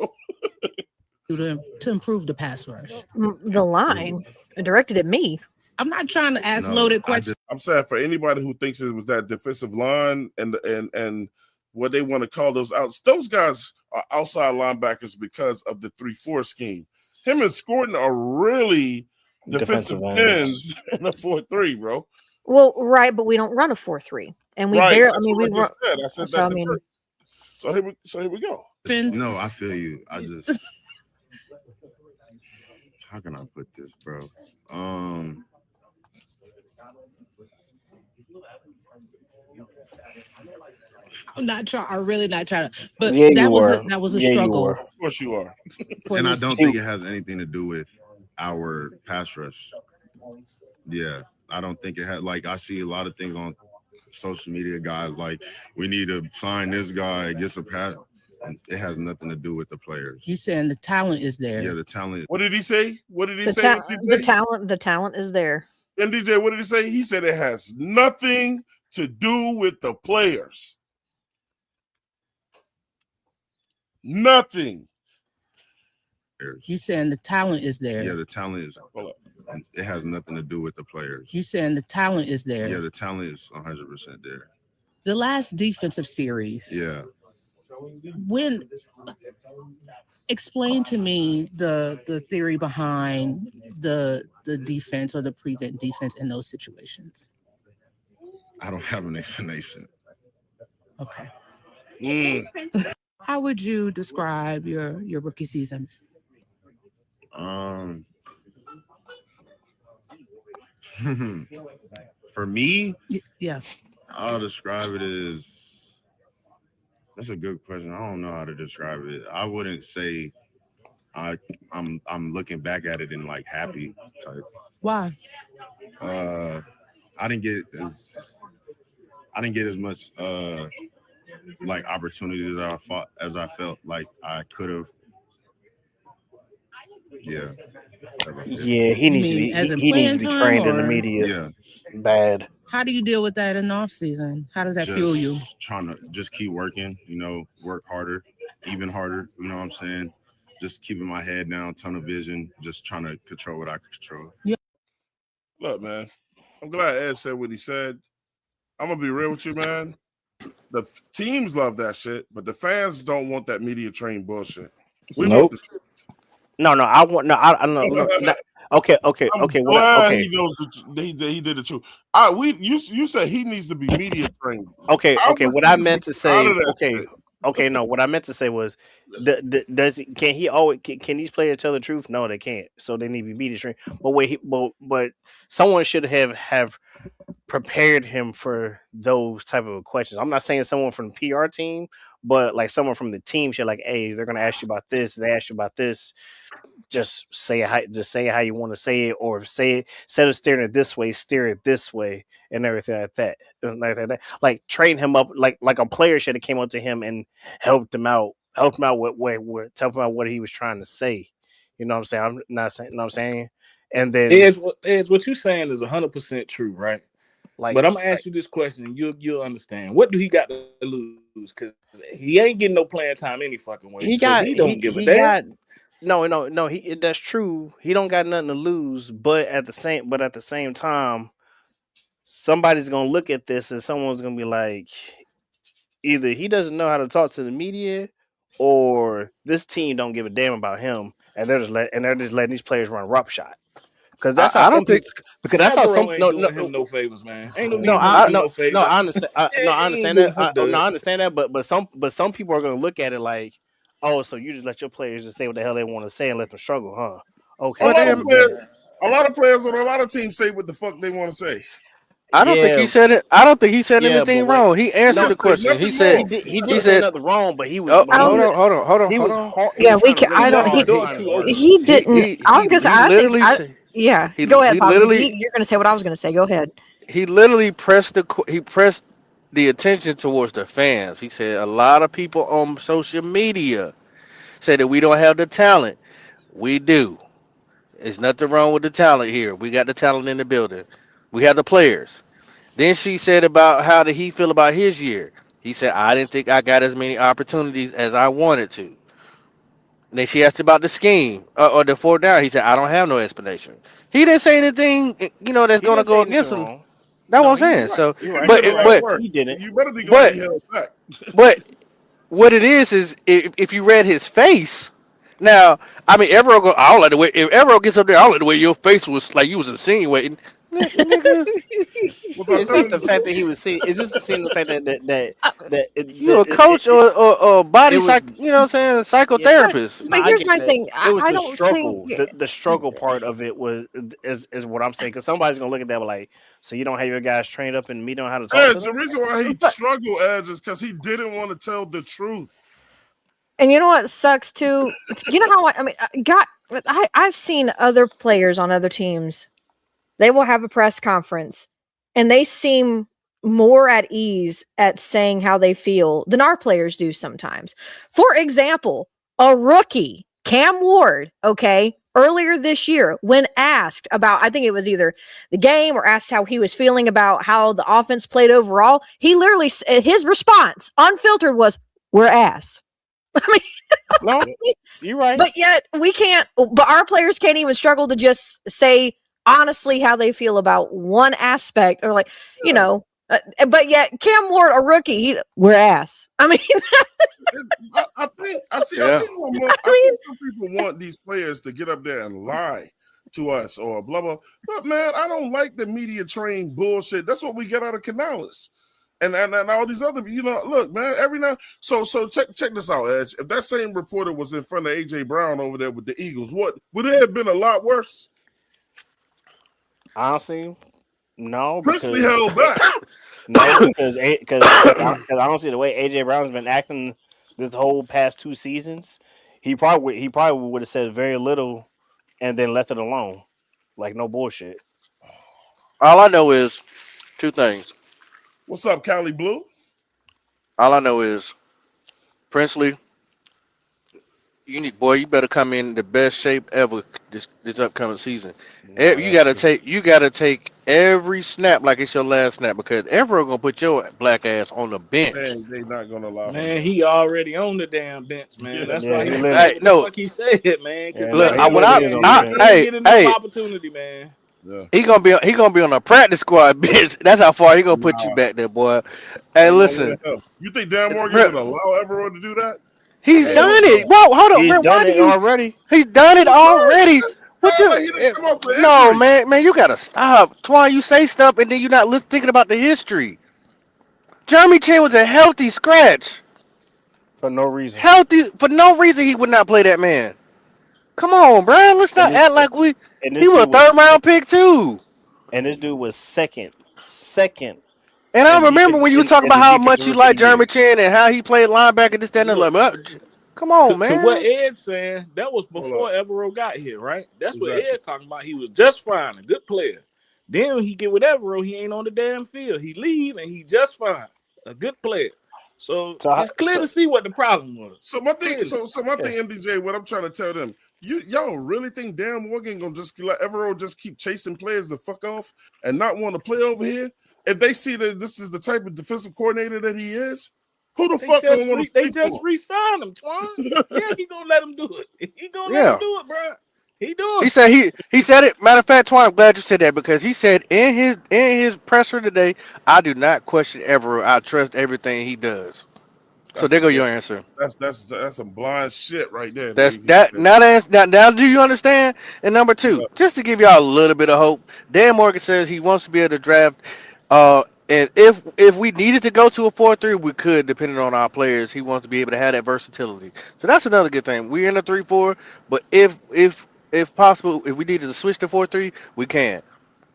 Speaker 7: to improve the pass rush.
Speaker 5: The line directed at me.
Speaker 7: I'm not trying to ask loaded questions.
Speaker 1: I'm saying for anybody who thinks it was that defensive line and what they want to call those outs, those guys are outside linebackers because of the 3-4 scheme. Him and Scorton are really defensive ends in a 4-3, bro.
Speaker 5: Well, right, but we don't run a 4-3, and we
Speaker 1: Right.
Speaker 5: barely.
Speaker 1: That's what I just said. I said that.
Speaker 5: mean,
Speaker 1: so here we go.
Speaker 8: No, I feel you. How can I put this, bro?
Speaker 7: I'm not trying. I'm really not trying to. But
Speaker 2: Yeah,
Speaker 7: that
Speaker 2: you
Speaker 7: was
Speaker 2: were.
Speaker 7: that was a
Speaker 2: Yeah, you
Speaker 7: struggle.
Speaker 2: were.
Speaker 1: Of course you are.
Speaker 8: And I don't think it has anything to do with our pass rush. Yeah, I don't think it had. Like I see a lot of things on social media, guys like we need to sign this guy, get some pass. It has nothing to do with the players.
Speaker 7: You saying the talent is there?
Speaker 8: Yeah, the talent.
Speaker 1: What did he say? What did he say?
Speaker 5: The talent is there.
Speaker 1: MDJ, what did he say? He said it has nothing to do with the players. Nothing.
Speaker 7: You saying the talent is there?
Speaker 8: Yeah, the talent is. It has nothing to do with the players.
Speaker 7: You saying the talent is there?
Speaker 8: Yeah, the talent is 100% there.
Speaker 7: The last defensive series.
Speaker 8: Yeah.
Speaker 7: Explain to me the theory behind the defense or the prevent defense in those situations.
Speaker 8: I don't have an explanation.
Speaker 7: Okay. How would you describe your rookie season?
Speaker 8: For me,
Speaker 7: yeah,
Speaker 8: I'll describe it as. That's a good question. I don't know how to describe it. I wouldn't say I'm looking back at it and like happy type.
Speaker 7: Why?
Speaker 8: Uh, I didn't get as much like opportunities as I felt like I could have. Yeah,
Speaker 2: Yeah, he
Speaker 7: You
Speaker 2: needs to
Speaker 7: mean
Speaker 2: be
Speaker 7: as in
Speaker 2: he needs to
Speaker 7: playing
Speaker 2: be
Speaker 7: time,
Speaker 2: trained in the
Speaker 7: or
Speaker 2: media.
Speaker 8: yeah.
Speaker 2: Bad.
Speaker 7: how do you deal with that in the off season? How does that fuel you?
Speaker 8: Just trying to just keep working. Work harder, even harder. You know what I'm saying? Just keeping my head down, tunnel vision, just trying to control what I can control.
Speaker 7: Yeah.
Speaker 1: Look, man, I'm glad Ed said what he said. I'm gonna be real with you, man. The teams love that shit, but the fans don't want that media train bullshit. We want
Speaker 2: Nope.
Speaker 1: the truth.
Speaker 2: No, I want no. I no, no, no. Okay.
Speaker 1: I'm
Speaker 2: What?
Speaker 1: glad
Speaker 2: Okay.
Speaker 1: he knows he did the truth. You said he needs to be media trained.
Speaker 2: Okay.
Speaker 1: I
Speaker 2: Okay.
Speaker 1: was
Speaker 2: What I
Speaker 1: easy
Speaker 2: meant to
Speaker 1: out
Speaker 2: say.
Speaker 1: of that
Speaker 2: Okay.
Speaker 1: shit.
Speaker 2: Okay. No. What I meant to say was, does can he always can these players tell the truth? No, they can't. So they need to be media trained. But but someone should have prepared him for those type of questions. I'm not saying someone from the PR team, but like someone from the team should like, hey, they're gonna ask you about this. They ask you about this. Just say how you want to say it, or say it instead of steering it this way, steer it this way, and everything like that. And like train him up, like a player should have came up to him and helped him out help him out what he was trying to say. You know what I'm saying? I'm not saying, you know what I'm saying. And then
Speaker 6: Edge, what you saying is 100% true, right?
Speaker 2: like
Speaker 6: But I'm gonna ask you this question, and you'll understand. What do he got to lose? Because he ain't getting no playing time any fucking way,
Speaker 2: he
Speaker 6: so
Speaker 2: got
Speaker 6: he don't give a
Speaker 2: he
Speaker 6: damn.
Speaker 2: got no he that's true. He don't got nothing to lose, but at the same time, somebody's gonna look at this and someone's gonna be like, either he doesn't know how to talk to the media, or this team don't give a damn about him, and they're just letting these players run roughshod. Because that's how
Speaker 4: I don't
Speaker 2: some
Speaker 4: think
Speaker 2: people. Because that's how some
Speaker 6: Evero ain't doing him no favors, man. Ain't no
Speaker 2: no
Speaker 6: need him
Speaker 2: I
Speaker 6: to
Speaker 4: I
Speaker 6: do no favors.
Speaker 2: I understand. I
Speaker 6: He ain't
Speaker 2: understand
Speaker 6: doing
Speaker 2: that.
Speaker 6: Hump
Speaker 2: No,
Speaker 6: Dub.
Speaker 2: I understand that. But some people are gonna look at it like, oh, so you just let your players just say what the hell they want to say and let them struggle, huh?
Speaker 1: A
Speaker 2: Okay,
Speaker 4: well
Speaker 1: lot of
Speaker 2: cool,
Speaker 4: then
Speaker 1: players,
Speaker 2: bet.
Speaker 1: on a lot of teams say what the fuck they want to say.
Speaker 4: I don't think
Speaker 2: Yeah,
Speaker 4: he said it. I don't think he said
Speaker 2: yeah, but
Speaker 4: anything
Speaker 2: wait,
Speaker 4: wrong. He
Speaker 1: He
Speaker 4: answered
Speaker 2: no,
Speaker 1: didn't
Speaker 4: the
Speaker 1: say
Speaker 4: question. He
Speaker 1: nothing
Speaker 4: said
Speaker 1: wrong.
Speaker 2: he
Speaker 4: he
Speaker 2: didn't say
Speaker 4: said
Speaker 2: nothing wrong, but
Speaker 4: oh
Speaker 5: Um,
Speaker 2: he was
Speaker 4: hold on.
Speaker 2: hard. He
Speaker 5: yeah,
Speaker 2: was
Speaker 5: we
Speaker 2: trying to
Speaker 5: can.
Speaker 2: really
Speaker 5: I
Speaker 6: He
Speaker 5: don't.
Speaker 6: left the
Speaker 2: hard.
Speaker 6: door
Speaker 2: Trying to
Speaker 6: too
Speaker 2: work.
Speaker 6: open.
Speaker 5: He didn't. I was gonna say.
Speaker 4: He
Speaker 5: I think.
Speaker 4: literally said
Speaker 5: Yeah. Go ahead,
Speaker 4: he
Speaker 5: Pop, because
Speaker 4: literally
Speaker 5: you're gonna say what I was gonna say. Go ahead.
Speaker 4: he pressed the attention towards the fans. He said a lot of people on social media say that we don't have the talent. We do. There's nothing wrong with the talent here. We got the talent in the building. We have the players. Then she said about how did he feel about his year. He said I didn't think I got as many opportunities as I wanted to. And then she asked about the scheme or the fourth down. He said I don't have no explanation. He didn't say anything, that's
Speaker 2: He
Speaker 4: gonna
Speaker 2: didn't
Speaker 4: go
Speaker 2: say anything
Speaker 4: against him.
Speaker 2: wrong.
Speaker 4: That's what
Speaker 2: No,
Speaker 4: I'm saying.
Speaker 2: you're right.
Speaker 4: So,
Speaker 2: You're
Speaker 1: He
Speaker 2: right.
Speaker 1: did
Speaker 4: but
Speaker 1: a
Speaker 2: You're
Speaker 4: it,
Speaker 2: right.
Speaker 1: lot
Speaker 4: but
Speaker 2: He
Speaker 1: worse.
Speaker 2: didn't.
Speaker 1: You better be glad
Speaker 4: but
Speaker 1: he held back.
Speaker 4: but what it is if you read his face. Now, I mean, Evero go. I don't like the way if Evero gets up there. I don't like the way your face was like you was insinuating, nigga.
Speaker 1: Was I
Speaker 2: It's not
Speaker 1: telling
Speaker 2: the
Speaker 1: the
Speaker 2: fact that
Speaker 1: truth?
Speaker 2: he was seeing. It's just seeing the fact
Speaker 5: Uh,
Speaker 4: You a coach or
Speaker 2: it
Speaker 4: body
Speaker 2: was.
Speaker 4: psych? You know what I'm saying?
Speaker 2: Yeah,
Speaker 5: but
Speaker 4: Psychotherapist.
Speaker 2: no,
Speaker 5: but
Speaker 2: I
Speaker 5: here's
Speaker 2: get
Speaker 5: my
Speaker 2: that.
Speaker 5: thing.
Speaker 2: It
Speaker 5: I,
Speaker 2: was
Speaker 5: I
Speaker 2: the
Speaker 5: don't think.
Speaker 2: struggle. The struggle part of it was is what I'm saying. Because somebody's gonna look at that like, so you don't have your guys trained up and me know how to talk to
Speaker 1: Edge, the
Speaker 2: them.
Speaker 1: reason why he
Speaker 5: But
Speaker 1: struggled, Edge, is because he didn't want to tell the truth.
Speaker 5: and you know what sucks too. You know how I mean, God, I've seen other players on other teams. They will have a press conference, and they seem more at ease at saying how they feel than our players do sometimes. For example, a rookie, Cam Ward, okay, earlier this year, when asked about, I think it was either the game or asked how he was feeling about how the offense played overall, he literally, his response, unfiltered, was, "We're ass." I
Speaker 2: No,
Speaker 5: mean,
Speaker 2: you're right.
Speaker 5: but yet we can't, but our players can't even struggle to just say honestly how they feel about one aspect or like, you
Speaker 1: Yeah.
Speaker 5: know, but yet Cam Ward, a rookie, we're ass. I mean,
Speaker 1: I think I see.
Speaker 4: Yeah.
Speaker 5: I
Speaker 1: I
Speaker 5: mean,
Speaker 1: think some people want these players to get up there and lie to us or blah blah. But man, I don't like the media train bullshit. That's what we get out of Canales. And all these other, look, man, every now so check this out, Edge. If that same reporter was in front of AJ Brown over there with the Eagles, what would it have been a lot worse?
Speaker 2: Honestly, no,
Speaker 1: Princely
Speaker 2: because
Speaker 1: held back.
Speaker 2: no, because I don't see the way AJ Brown's been acting this whole past 2 seasons. he probably would have said very little and then left it alone, like no bullshit.
Speaker 4: All I know is two things.
Speaker 1: What's up, Cali Blue?
Speaker 4: All I know is Princely, you better come in the best shape ever this upcoming season.
Speaker 2: No,
Speaker 4: You
Speaker 2: that's
Speaker 4: gotta
Speaker 2: true.
Speaker 4: take every snap like it's your last snap because Evero gonna put your black ass on the bench.
Speaker 1: They not gonna allow him
Speaker 6: Man,
Speaker 1: that.
Speaker 6: he already on the damn bench, man.
Speaker 1: Yeah,
Speaker 6: That's
Speaker 2: Yeah,
Speaker 6: why
Speaker 2: he
Speaker 6: he
Speaker 2: literally.
Speaker 6: said
Speaker 4: Hey,
Speaker 6: what the
Speaker 4: no,
Speaker 6: fuck he said, man. Because
Speaker 2: Yeah,
Speaker 1: yeah,
Speaker 2: no,
Speaker 6: man,
Speaker 2: he
Speaker 1: he
Speaker 4: when
Speaker 1: on
Speaker 2: literally
Speaker 1: the
Speaker 2: is on the bench.
Speaker 6: he ain't
Speaker 4: hey
Speaker 6: getting enough
Speaker 4: hey
Speaker 6: opportunity, man.
Speaker 1: yeah.
Speaker 4: he gonna be on the practice squad bench. That's how far he gonna put you
Speaker 1: Nah,
Speaker 4: back there, boy. Hey,
Speaker 1: ain't no way in
Speaker 4: listen,
Speaker 1: hell. You think Dan Morgan
Speaker 4: bro,
Speaker 1: would allow Evero to do that?
Speaker 4: he's done
Speaker 1: Hell
Speaker 4: it.
Speaker 1: no.
Speaker 4: Whoa, hold on,
Speaker 2: He's
Speaker 4: bro. Why
Speaker 2: done
Speaker 4: do
Speaker 2: it
Speaker 4: you?
Speaker 2: already.
Speaker 4: He's done it
Speaker 1: For sure.
Speaker 4: already. What
Speaker 1: Nah, like
Speaker 4: you?
Speaker 1: he didn't come off the
Speaker 4: No,
Speaker 1: injury.
Speaker 4: man, you gotta stop. Twan, you say stuff and then you're not thinking about the history. Jeremy Chin was a healthy scratch.
Speaker 2: For no reason.
Speaker 4: Healthy for no reason he would not play that man. Come on, bro. Let's
Speaker 2: And
Speaker 4: not
Speaker 2: this
Speaker 4: act like we.
Speaker 2: and this
Speaker 4: He was a
Speaker 2: dude
Speaker 4: third
Speaker 2: was
Speaker 4: round
Speaker 2: second.
Speaker 4: pick too.
Speaker 2: And this dude was second
Speaker 4: And I remember when you were talking
Speaker 2: in
Speaker 4: about
Speaker 2: the
Speaker 4: how
Speaker 2: defensive
Speaker 4: much you
Speaker 2: rookie of
Speaker 4: like
Speaker 2: the year.
Speaker 4: Jeremy Chin and how he played linebacker this, that, and the
Speaker 6: Look,
Speaker 4: other. Come on,
Speaker 6: to what
Speaker 4: man.
Speaker 6: Ed's saying, that was
Speaker 1: Hold up.
Speaker 6: before Evero got here, right? That's what
Speaker 1: Exactly.
Speaker 6: Ed's talking about. He was just fine, a good player. Then when he get with Evero, he ain't on the damn field. He leave and he just fine, a good player. So
Speaker 2: So,
Speaker 6: it's clear to see what the problem was.
Speaker 1: So my thing,
Speaker 6: Clearly.
Speaker 1: my
Speaker 2: yeah.
Speaker 1: thing, MDJ, what I'm trying to tell them, y'all really think Dan Morgan gonna just let Evero just keep chasing players the fuck off and not want to play over here? If they see that this is the type of defensive coordinator that he is, who the fuck gonna want to
Speaker 6: They
Speaker 1: play
Speaker 6: just
Speaker 1: for
Speaker 6: re-signed him, Twan.
Speaker 1: him?
Speaker 6: Yeah, he gonna let him do it. He gonna let him
Speaker 4: Yeah.
Speaker 6: do it, bro. He doing
Speaker 4: He
Speaker 6: it.
Speaker 4: said he said it. Matter of fact, Twan, I'm glad you said that because he said in his presser today, I do not question Everett. I trust everything he does. So
Speaker 1: that's
Speaker 4: there
Speaker 1: a
Speaker 4: go your answer.
Speaker 1: that's some blind shit right there.
Speaker 4: That's
Speaker 1: He
Speaker 4: that.
Speaker 1: said.
Speaker 4: Now do you understand? And number two,
Speaker 1: Yeah,
Speaker 4: just to give y'all a little bit of hope, Dan Morgan says he wants to be able to draft. And if we needed to go to a 4-3, we could, depending on our players. He wants to be able to have that versatility. So that's another good thing. We're in a 3-4, but if possible, if we needed to switch to 4-3, we can.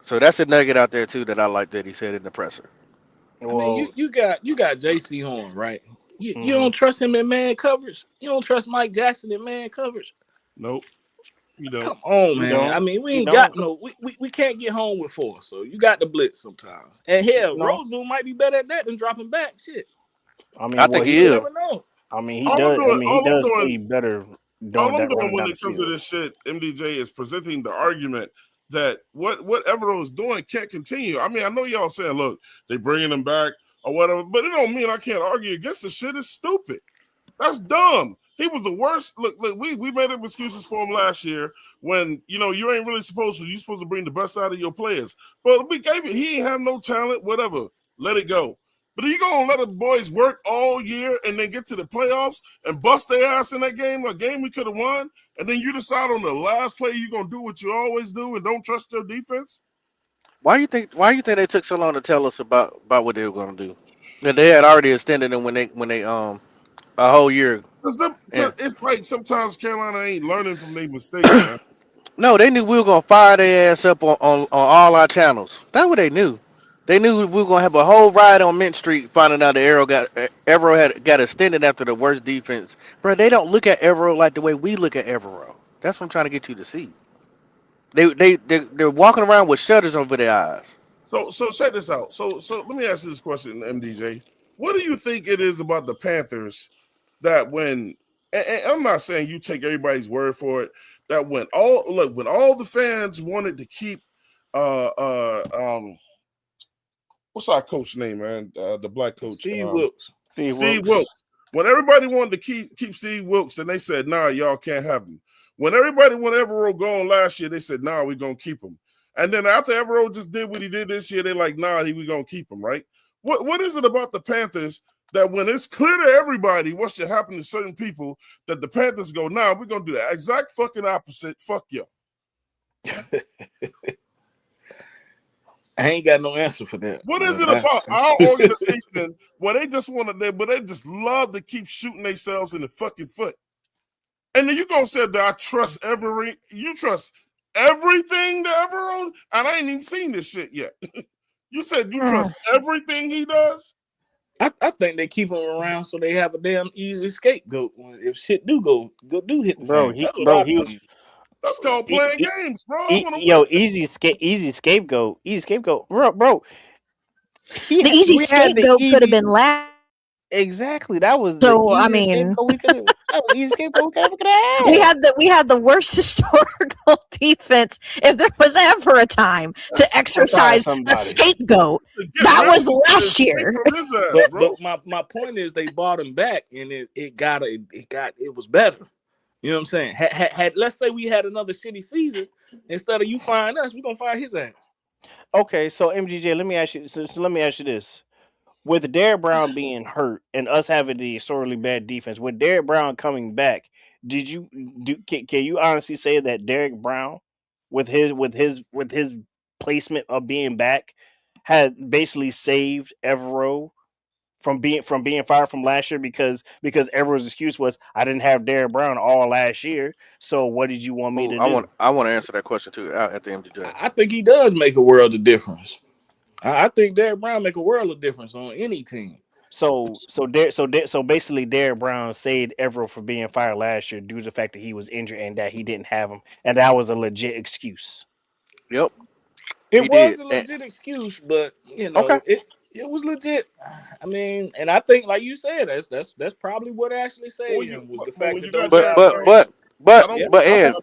Speaker 4: So that's a nugget out there too that I like that he said in the presser.
Speaker 6: I mean,
Speaker 2: Well,
Speaker 6: you got J.C. Horn, right? You
Speaker 2: mhm.
Speaker 6: don't trust him in man coverage. You don't trust Mike Jackson in man coverage.
Speaker 1: nope, you don't.
Speaker 6: Come on,
Speaker 2: You
Speaker 6: man. I
Speaker 2: don't.
Speaker 6: mean, we
Speaker 2: You
Speaker 6: ain't got
Speaker 2: don't.
Speaker 6: no. We can't get home with four, so you got the blitz sometimes. And hell,
Speaker 2: No.
Speaker 6: Roseboom might be better at that than dropping back. Shit,
Speaker 2: I
Speaker 4: I
Speaker 2: mean, well,
Speaker 4: think
Speaker 2: he
Speaker 4: he
Speaker 6: you
Speaker 2: does.
Speaker 4: is.
Speaker 6: never know.
Speaker 2: I mean, he
Speaker 1: All I'm
Speaker 2: does. I
Speaker 1: doing,
Speaker 2: mean, he
Speaker 1: all I'm
Speaker 2: does
Speaker 1: doing
Speaker 2: play better
Speaker 1: all
Speaker 2: doing
Speaker 1: I'm
Speaker 2: that
Speaker 1: doing
Speaker 2: running
Speaker 1: when
Speaker 2: down
Speaker 1: it
Speaker 2: the
Speaker 1: comes to
Speaker 2: field.
Speaker 1: this shit, MDJ, is presenting the argument that what Evero is doing can't continue. I mean, I know y'all saying, look, they bringing him back or whatever, but it don't mean I can't argue against the shit. It's stupid. That's dumb. He was the worst. Look, we made up excuses for him last year when you ain't really supposed to. You're supposed to bring the best out of your players. But we gave it. He ain't have no talent. Whatever. Let it go. But are you gonna let the boys work all year and then get to the playoffs and bust their ass in that game, a game we could have won, and then you decide on the last play you're gonna do what you always do and don't trust your defense?
Speaker 4: Why you think they took so long to tell us about what they were going to do? That they had already extended them when they a whole year.
Speaker 1: Because
Speaker 4: And
Speaker 1: it's like sometimes Carolina ain't learning from their mistakes, man.
Speaker 4: no, they knew we were gonna fire their ass up on all our channels. That's what they knew. They knew we were gonna have a whole ride on Mint Street, finding out the Evero had got extended after the worst defense. Bro, they don't look at Evero like the way we look at Evero. That's what I'm trying to get you to see. They're walking around with shutters over their eyes.
Speaker 1: So check this out. So let me ask you this question, MDJ. What do you think it is about the Panthers that and I'm not saying you take everybody's word for it, that when all the fans wanted to keep uh uh um what's our coach name, man? The black coach.
Speaker 6: Steve Wilkes.
Speaker 2: Steve
Speaker 1: Steve
Speaker 2: Wilkes.
Speaker 1: Wilkes. When everybody wanted to keep Steve Wilkes, and they said, nah, y'all can't have him. When everybody wanted Evero gone last year, they said, nah, we're gonna keep him. And then after Evero just did what he did this year, they're like, nah, we gonna keep him, right? What is it about the Panthers that when it's clear to everybody what should happen to certain people, that the Panthers go, nah, we're gonna do the exact fucking opposite. Fuck y'all.
Speaker 6: I ain't got no answer for that.
Speaker 1: What is it about our organization where they just they just love to keep shooting themselves in the fucking foot? And then you gonna say that I trust you trust everything that Evero, and I ain't even seen this shit yet. You said you trust everything he does?
Speaker 6: I think they keep him around so they have a damn easy scapegoat if shit do hit the
Speaker 2: Bro.
Speaker 6: fan. That's what I
Speaker 2: He was
Speaker 6: believe.
Speaker 1: That's called playing games, bro. I want to
Speaker 2: yo
Speaker 1: win.
Speaker 2: easy scapegoat, bro.
Speaker 5: The easy
Speaker 2: We had the
Speaker 5: scapegoat could have
Speaker 2: easy
Speaker 5: been last.
Speaker 2: exactly. That was the
Speaker 5: So I
Speaker 2: easiest
Speaker 5: mean,
Speaker 2: scapegoat we could have. That was the easiest scapegoat we could have had.
Speaker 5: we had the worst historical defense if there was ever a time to
Speaker 1: That's
Speaker 5: exercise a
Speaker 2: somebody.
Speaker 5: scapegoat.
Speaker 1: to get
Speaker 5: That
Speaker 1: rid
Speaker 5: was
Speaker 1: of
Speaker 5: last
Speaker 1: this
Speaker 5: year.
Speaker 1: from his ass, bro.
Speaker 6: But my point is they bought him back and it was better. You know what I'm saying? Had let's say we had another shitty season, instead of you firing us, we're gonna fire his ass.
Speaker 2: Okay, so MGJ, let me ask you. Let me ask you this: with Derrick Brown being hurt and us having the sorely bad defense, with Derrick Brown coming back, can you honestly say that Derrick Brown, with his placement of being back, had basically saved Evero from being fired from last year because Everett's excuse was I didn't have Derrick Brown all last year. So what did you want me
Speaker 4: Oh,
Speaker 2: to do?
Speaker 4: I want to answer that question too at the MJ.
Speaker 6: I think he does make a world of difference. I think Derrick Brown make a world of difference on any team.
Speaker 2: So basically, Derrick Brown saved Everett from being fired last year due to the fact that he was injured and that he didn't have him, and that was a legit excuse.
Speaker 4: Yep,
Speaker 6: It
Speaker 4: he did.
Speaker 6: was a
Speaker 4: And,
Speaker 6: legit excuse, but
Speaker 2: Okay.
Speaker 6: it was legit. I mean, and I think, like you said, that's probably what actually saved him was the
Speaker 1: but
Speaker 6: fact
Speaker 1: when
Speaker 6: that
Speaker 1: you got
Speaker 6: those
Speaker 4: but
Speaker 1: that,
Speaker 6: guys
Speaker 4: but
Speaker 6: got
Speaker 1: bro,
Speaker 6: injured.
Speaker 1: I don't.
Speaker 2: Yeah.
Speaker 4: but
Speaker 1: I
Speaker 4: Ed,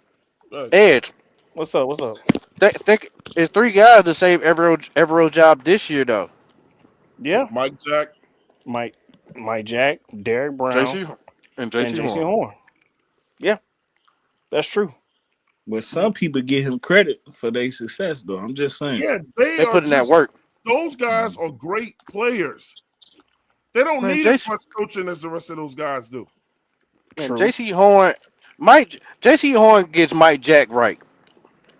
Speaker 1: don't
Speaker 4: Ed,
Speaker 2: What's up? What's up?
Speaker 4: think it's three guys to save Evero job this year though.
Speaker 2: Yeah.
Speaker 1: Mike Jack.
Speaker 2: Mike Mike Jack, Derrick Brown,
Speaker 4: JC and
Speaker 2: and
Speaker 4: JC
Speaker 2: Jason
Speaker 4: Horn.
Speaker 2: Horn. Yeah, that's true.
Speaker 6: But some people give him credit for their success, though. I'm just saying.
Speaker 1: Yeah, they
Speaker 4: They
Speaker 1: are
Speaker 4: put in that
Speaker 1: just.
Speaker 4: work.
Speaker 1: Those guys are great players. They don't
Speaker 4: Man,
Speaker 1: need as much coaching as the rest of those guys do.
Speaker 2: True.
Speaker 4: JC Horn, JC Horn gets Mike Jack right.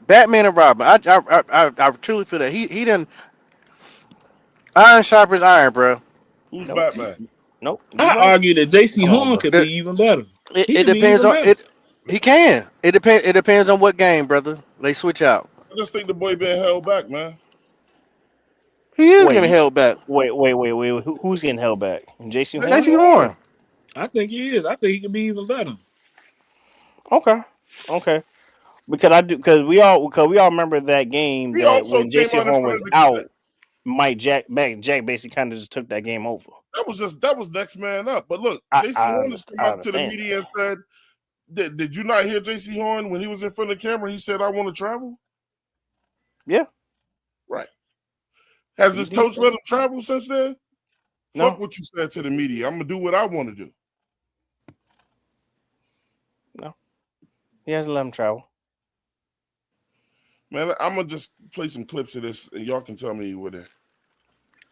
Speaker 4: Batman and Robin. I truly feel that he done iron sharpens iron, bro.
Speaker 1: Who's
Speaker 2: Nope.
Speaker 1: Batman?
Speaker 2: Nope. You
Speaker 6: I
Speaker 2: right.
Speaker 6: argue that J.C.
Speaker 2: Come on,
Speaker 6: Horn
Speaker 2: bro.
Speaker 6: could be even better. He
Speaker 4: It
Speaker 6: could be
Speaker 4: depends
Speaker 6: even
Speaker 4: on
Speaker 6: better.
Speaker 4: it. He can. It depends on what game, brother. They switch out.
Speaker 1: I just think the boy being held back, man.
Speaker 4: He is getting
Speaker 2: Wait,
Speaker 4: held back.
Speaker 2: wait. Who's getting held back? Jason
Speaker 1: JC
Speaker 2: Horn?
Speaker 4: JC
Speaker 1: Horn.
Speaker 4: Horn.
Speaker 6: I think he is. I think he could be even better.
Speaker 2: Okay. Okay. Because we all remember that game
Speaker 1: He
Speaker 2: that
Speaker 1: also
Speaker 2: when
Speaker 1: came
Speaker 2: JC
Speaker 1: out in
Speaker 2: Horn
Speaker 1: front
Speaker 2: was
Speaker 1: of the.
Speaker 2: out, Jack basically kind of just took that game over.
Speaker 1: That was next man up. But look, JC Horn has come
Speaker 2: I
Speaker 1: out to the
Speaker 2: understand
Speaker 1: media and said, did you not hear JC Horn when he was in front of the camera? He said, I want to travel.
Speaker 2: Yeah.
Speaker 1: Right. Has
Speaker 2: He
Speaker 1: this
Speaker 2: did
Speaker 1: coach
Speaker 2: say
Speaker 1: let
Speaker 2: that.
Speaker 1: him travel since then?
Speaker 2: No.
Speaker 1: Fuck what you said to the media. I'm gonna do what I want to do.
Speaker 2: No. He hasn't let him travel.
Speaker 1: Man, I'm gonna just play some clips of this, and y'all can tell me what the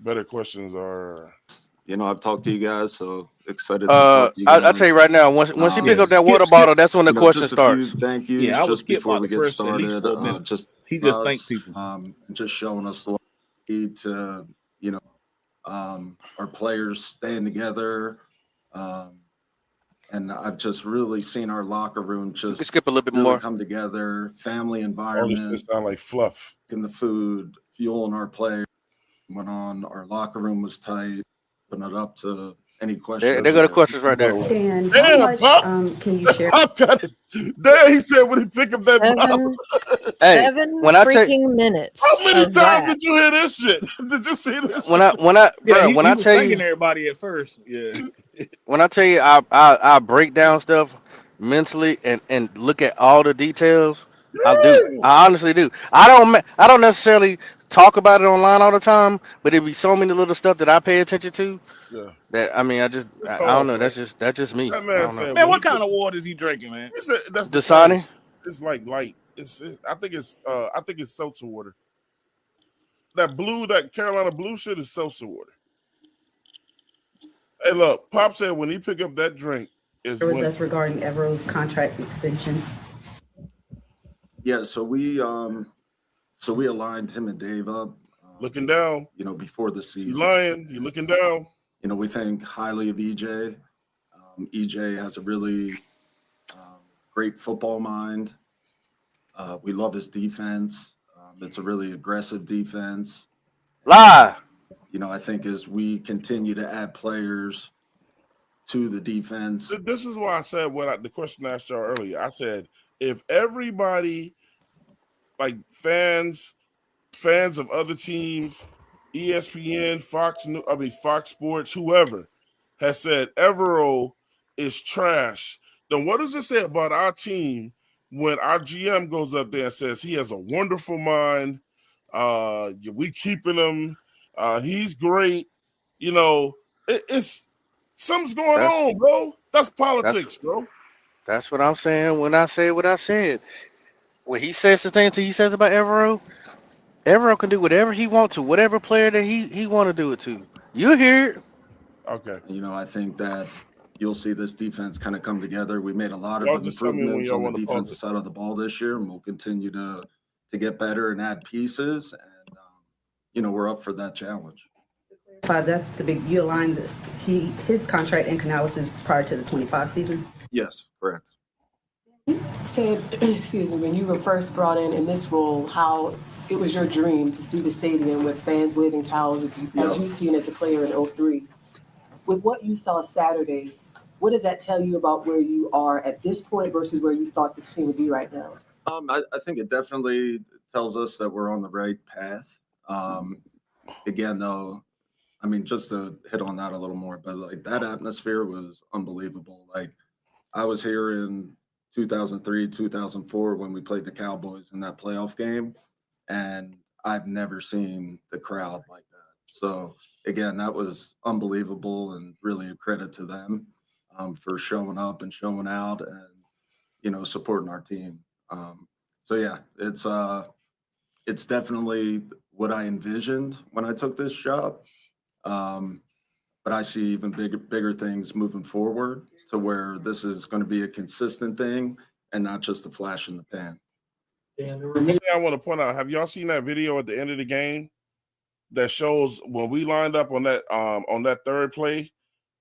Speaker 1: better questions are.
Speaker 9: You know, I've talked to you guys, so excited to talk to you guys.
Speaker 4: I'll tell you right now. Once you pick up that water bottle, that's when the question
Speaker 9: just a
Speaker 4: starts.
Speaker 9: few thank yous
Speaker 6: Yeah, I was
Speaker 9: just
Speaker 6: skip
Speaker 9: before
Speaker 6: about
Speaker 9: we
Speaker 6: the
Speaker 9: get
Speaker 6: first at least
Speaker 9: started.
Speaker 6: 4 minutes.
Speaker 9: Just
Speaker 6: He just
Speaker 9: us,
Speaker 6: thanked people.
Speaker 9: just showing us the need to, our players staying together. And I've just really seen our locker room
Speaker 4: You can
Speaker 9: just
Speaker 4: skip a little bit
Speaker 9: really
Speaker 4: more.
Speaker 9: come together, family
Speaker 1: All this
Speaker 9: environment,
Speaker 1: shit sound like fluff.
Speaker 9: and the food, fueling our players. Went on, our locker room was tight. Open it up to any questions.
Speaker 4: There go the questions right there.
Speaker 10: Dan, how
Speaker 1: Damn,
Speaker 10: much
Speaker 1: Pop.
Speaker 10: can you share?
Speaker 1: Pop got it. Damn, he said when he picked up that bottle.
Speaker 4: Hey,
Speaker 5: Seven
Speaker 4: when I tell
Speaker 5: freaking minutes
Speaker 1: How many
Speaker 5: of
Speaker 1: times
Speaker 5: that.
Speaker 1: did you hear this shit? Did you see this?
Speaker 4: when I
Speaker 6: Yeah,
Speaker 4: bro,
Speaker 6: he
Speaker 4: when I
Speaker 6: was
Speaker 4: tell
Speaker 6: thanking
Speaker 4: you
Speaker 6: everybody at first. Yeah.
Speaker 4: when I tell you I break down stuff mentally and look at all the details, I do.
Speaker 1: Yeah.
Speaker 4: I honestly do. I don't necessarily talk about it online all the time, but it'd be so many little stuff that I pay attention to
Speaker 1: Yeah.
Speaker 4: that I mean I
Speaker 1: Good
Speaker 4: don't
Speaker 1: call,
Speaker 4: know.
Speaker 1: bro.
Speaker 4: That's just me.
Speaker 1: That
Speaker 4: I
Speaker 1: man
Speaker 4: don't know.
Speaker 1: said
Speaker 6: Man,
Speaker 1: when he
Speaker 6: what
Speaker 1: put,
Speaker 6: kind of water is he drinking, man?
Speaker 1: he said that's the same.
Speaker 4: Dasani?
Speaker 1: It's like light. It's I think it's seltzer water. That Carolina blue shit is seltzer water. Hey, look, Pop said when he pick up that drink is
Speaker 10: With
Speaker 1: when
Speaker 10: us regarding Evero's contract extension.
Speaker 9: Yeah, so we aligned him and Dave up.
Speaker 1: Looking down.
Speaker 9: Before the season.
Speaker 1: You lying. You looking down.
Speaker 9: We think highly of EJ. EJ has a really great football mind. We love his defense. It's a really aggressive defense.
Speaker 4: Lie.
Speaker 9: I think as we continue to add players to the defense.
Speaker 1: This is why I said the question I asked y'all earlier. I said, if everybody, like fans of other teams, ESPN, Fox Sports, whoever, has said Evero is trash, then what does it say about our team when our GM goes up there and says he has a wonderful mind? We keeping him. He's great. It's something's going on, bro. That's politics, bro.
Speaker 4: That's what I'm saying when I say what I said. When he says the things that he says about Evero can do whatever he wants to, whatever player that he want to do it to. You hear it.
Speaker 1: Okay.
Speaker 9: I think that you'll see this defense kind of come together. We made a lot of
Speaker 1: Y'all just tell me when
Speaker 9: improvements
Speaker 1: y'all
Speaker 9: on the
Speaker 1: want to pause
Speaker 9: defensive
Speaker 1: it.
Speaker 9: side of the ball this year, and we'll continue to get better and add pieces. And we're up for that challenge.
Speaker 10: That's the big. You aligned his contract and Canales' prior to the 25 season.
Speaker 9: Yes, correct.
Speaker 11: Said, excuse me, when you were first brought in this role, how it was your dream to see the stadium with fans waving towels as you'd seen as a player in 03. With what you saw Saturday, what does that tell you about where you are at this point versus where you thought the team would be right now?
Speaker 9: I think it definitely tells us that we're on the right path. Again, though, just to hit on that a little more, but like that atmosphere was unbelievable. Like I was here in 2003, 2004 when we played the Cowboys in that playoff game, and I've never seen the crowd like that. So again, that was unbelievable and really a credit to them for showing up and showing out and supporting our team. So yeah, it's definitely what I envisioned when I took this job. But I see even bigger things moving forward to where this is going to be a consistent thing and not just a flash in the pan.
Speaker 1: One thing I want to point out, have y'all seen that video at the end of the game that shows when we lined up on that third play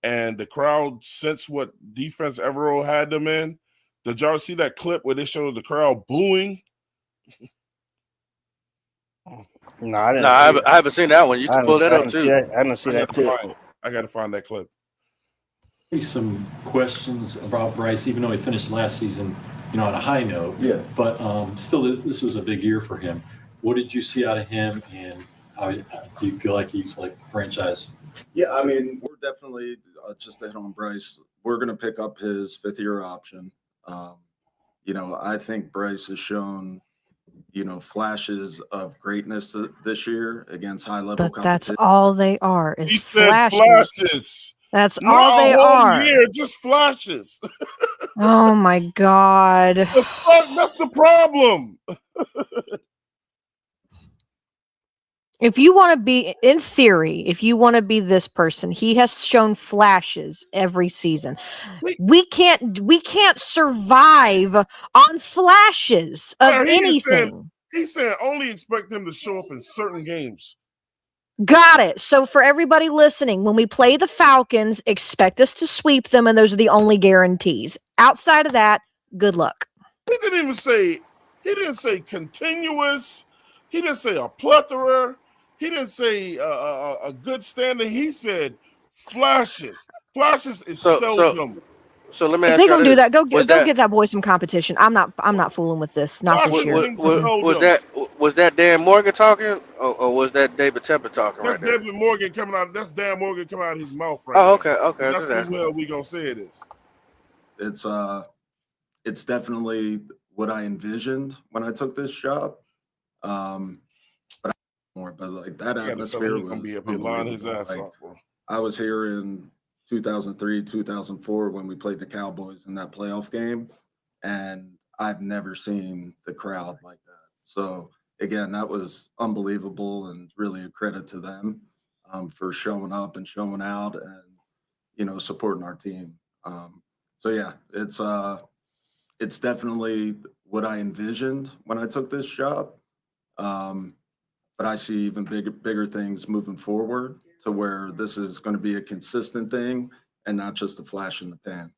Speaker 1: and the crowd sensed what defense Evero had them in? Did y'all see that clip where they showed the crowd booing?
Speaker 2: No, I
Speaker 4: haven't seen that one. You can pull that up too.
Speaker 2: I didn't see that clip.
Speaker 1: I got to find that clip.
Speaker 12: Maybe some questions about Bryce, even though he finished last season, on a high note.
Speaker 9: Yeah.
Speaker 12: But still, this was a big year for him. What did you see out of him, and how do you feel like he's like the franchise?
Speaker 9: Yeah, we're definitely just to hit on Bryce. We're going to pick up his fifth-year option. I think Bryce has shown flashes of greatness this year against high-level competition.
Speaker 5: But that's all they are is
Speaker 1: He said
Speaker 5: flashes. That's
Speaker 1: Not
Speaker 5: all they
Speaker 1: a whole
Speaker 5: are.
Speaker 1: year, just flashes.
Speaker 5: Oh my God.
Speaker 1: That's the problem.
Speaker 5: If you want to be, in theory, if you want to be this person, he has shown flashes every season. We can't survive on flashes of anything.
Speaker 1: He said only expect him to show up in certain games.
Speaker 5: Got it. So for everybody listening, when we play the Falcons, expect us to sweep them, and those are the only guarantees. Outside of that, good luck.
Speaker 1: He didn't say continuous. He didn't say a plethora. He didn't say a good standing. He said flashes. Flashes is seldom.
Speaker 4: So let me
Speaker 5: if
Speaker 4: ask
Speaker 5: they
Speaker 4: you
Speaker 5: gonna do
Speaker 4: this.
Speaker 5: that, go get that boy some competition. I'm not fooling with this. Not this year.
Speaker 4: Was that Dan Morgan talking, or was that David Tepper talking?
Speaker 1: That's
Speaker 4: right there?
Speaker 1: David Morgan coming out. That's Dan Morgan coming out of his mouth right now.
Speaker 4: Okay.
Speaker 1: That's the way we gonna say it is.
Speaker 9: It's definitely what I envisioned when I took this job. But like that atmosphere was
Speaker 1: line his ass
Speaker 9: like,
Speaker 1: off, bro.
Speaker 9: I was here in 2003, 2004 when we played the Cowboys in that playoff game, and I've never seen the crowd like that. So again, that was unbelievable and really a credit to them for showing up and showing out and supporting our team. So yeah, it's definitely what I envisioned when I took this job. But I see even bigger things moving forward to where this is going to be a consistent thing and not just a flash in the pan.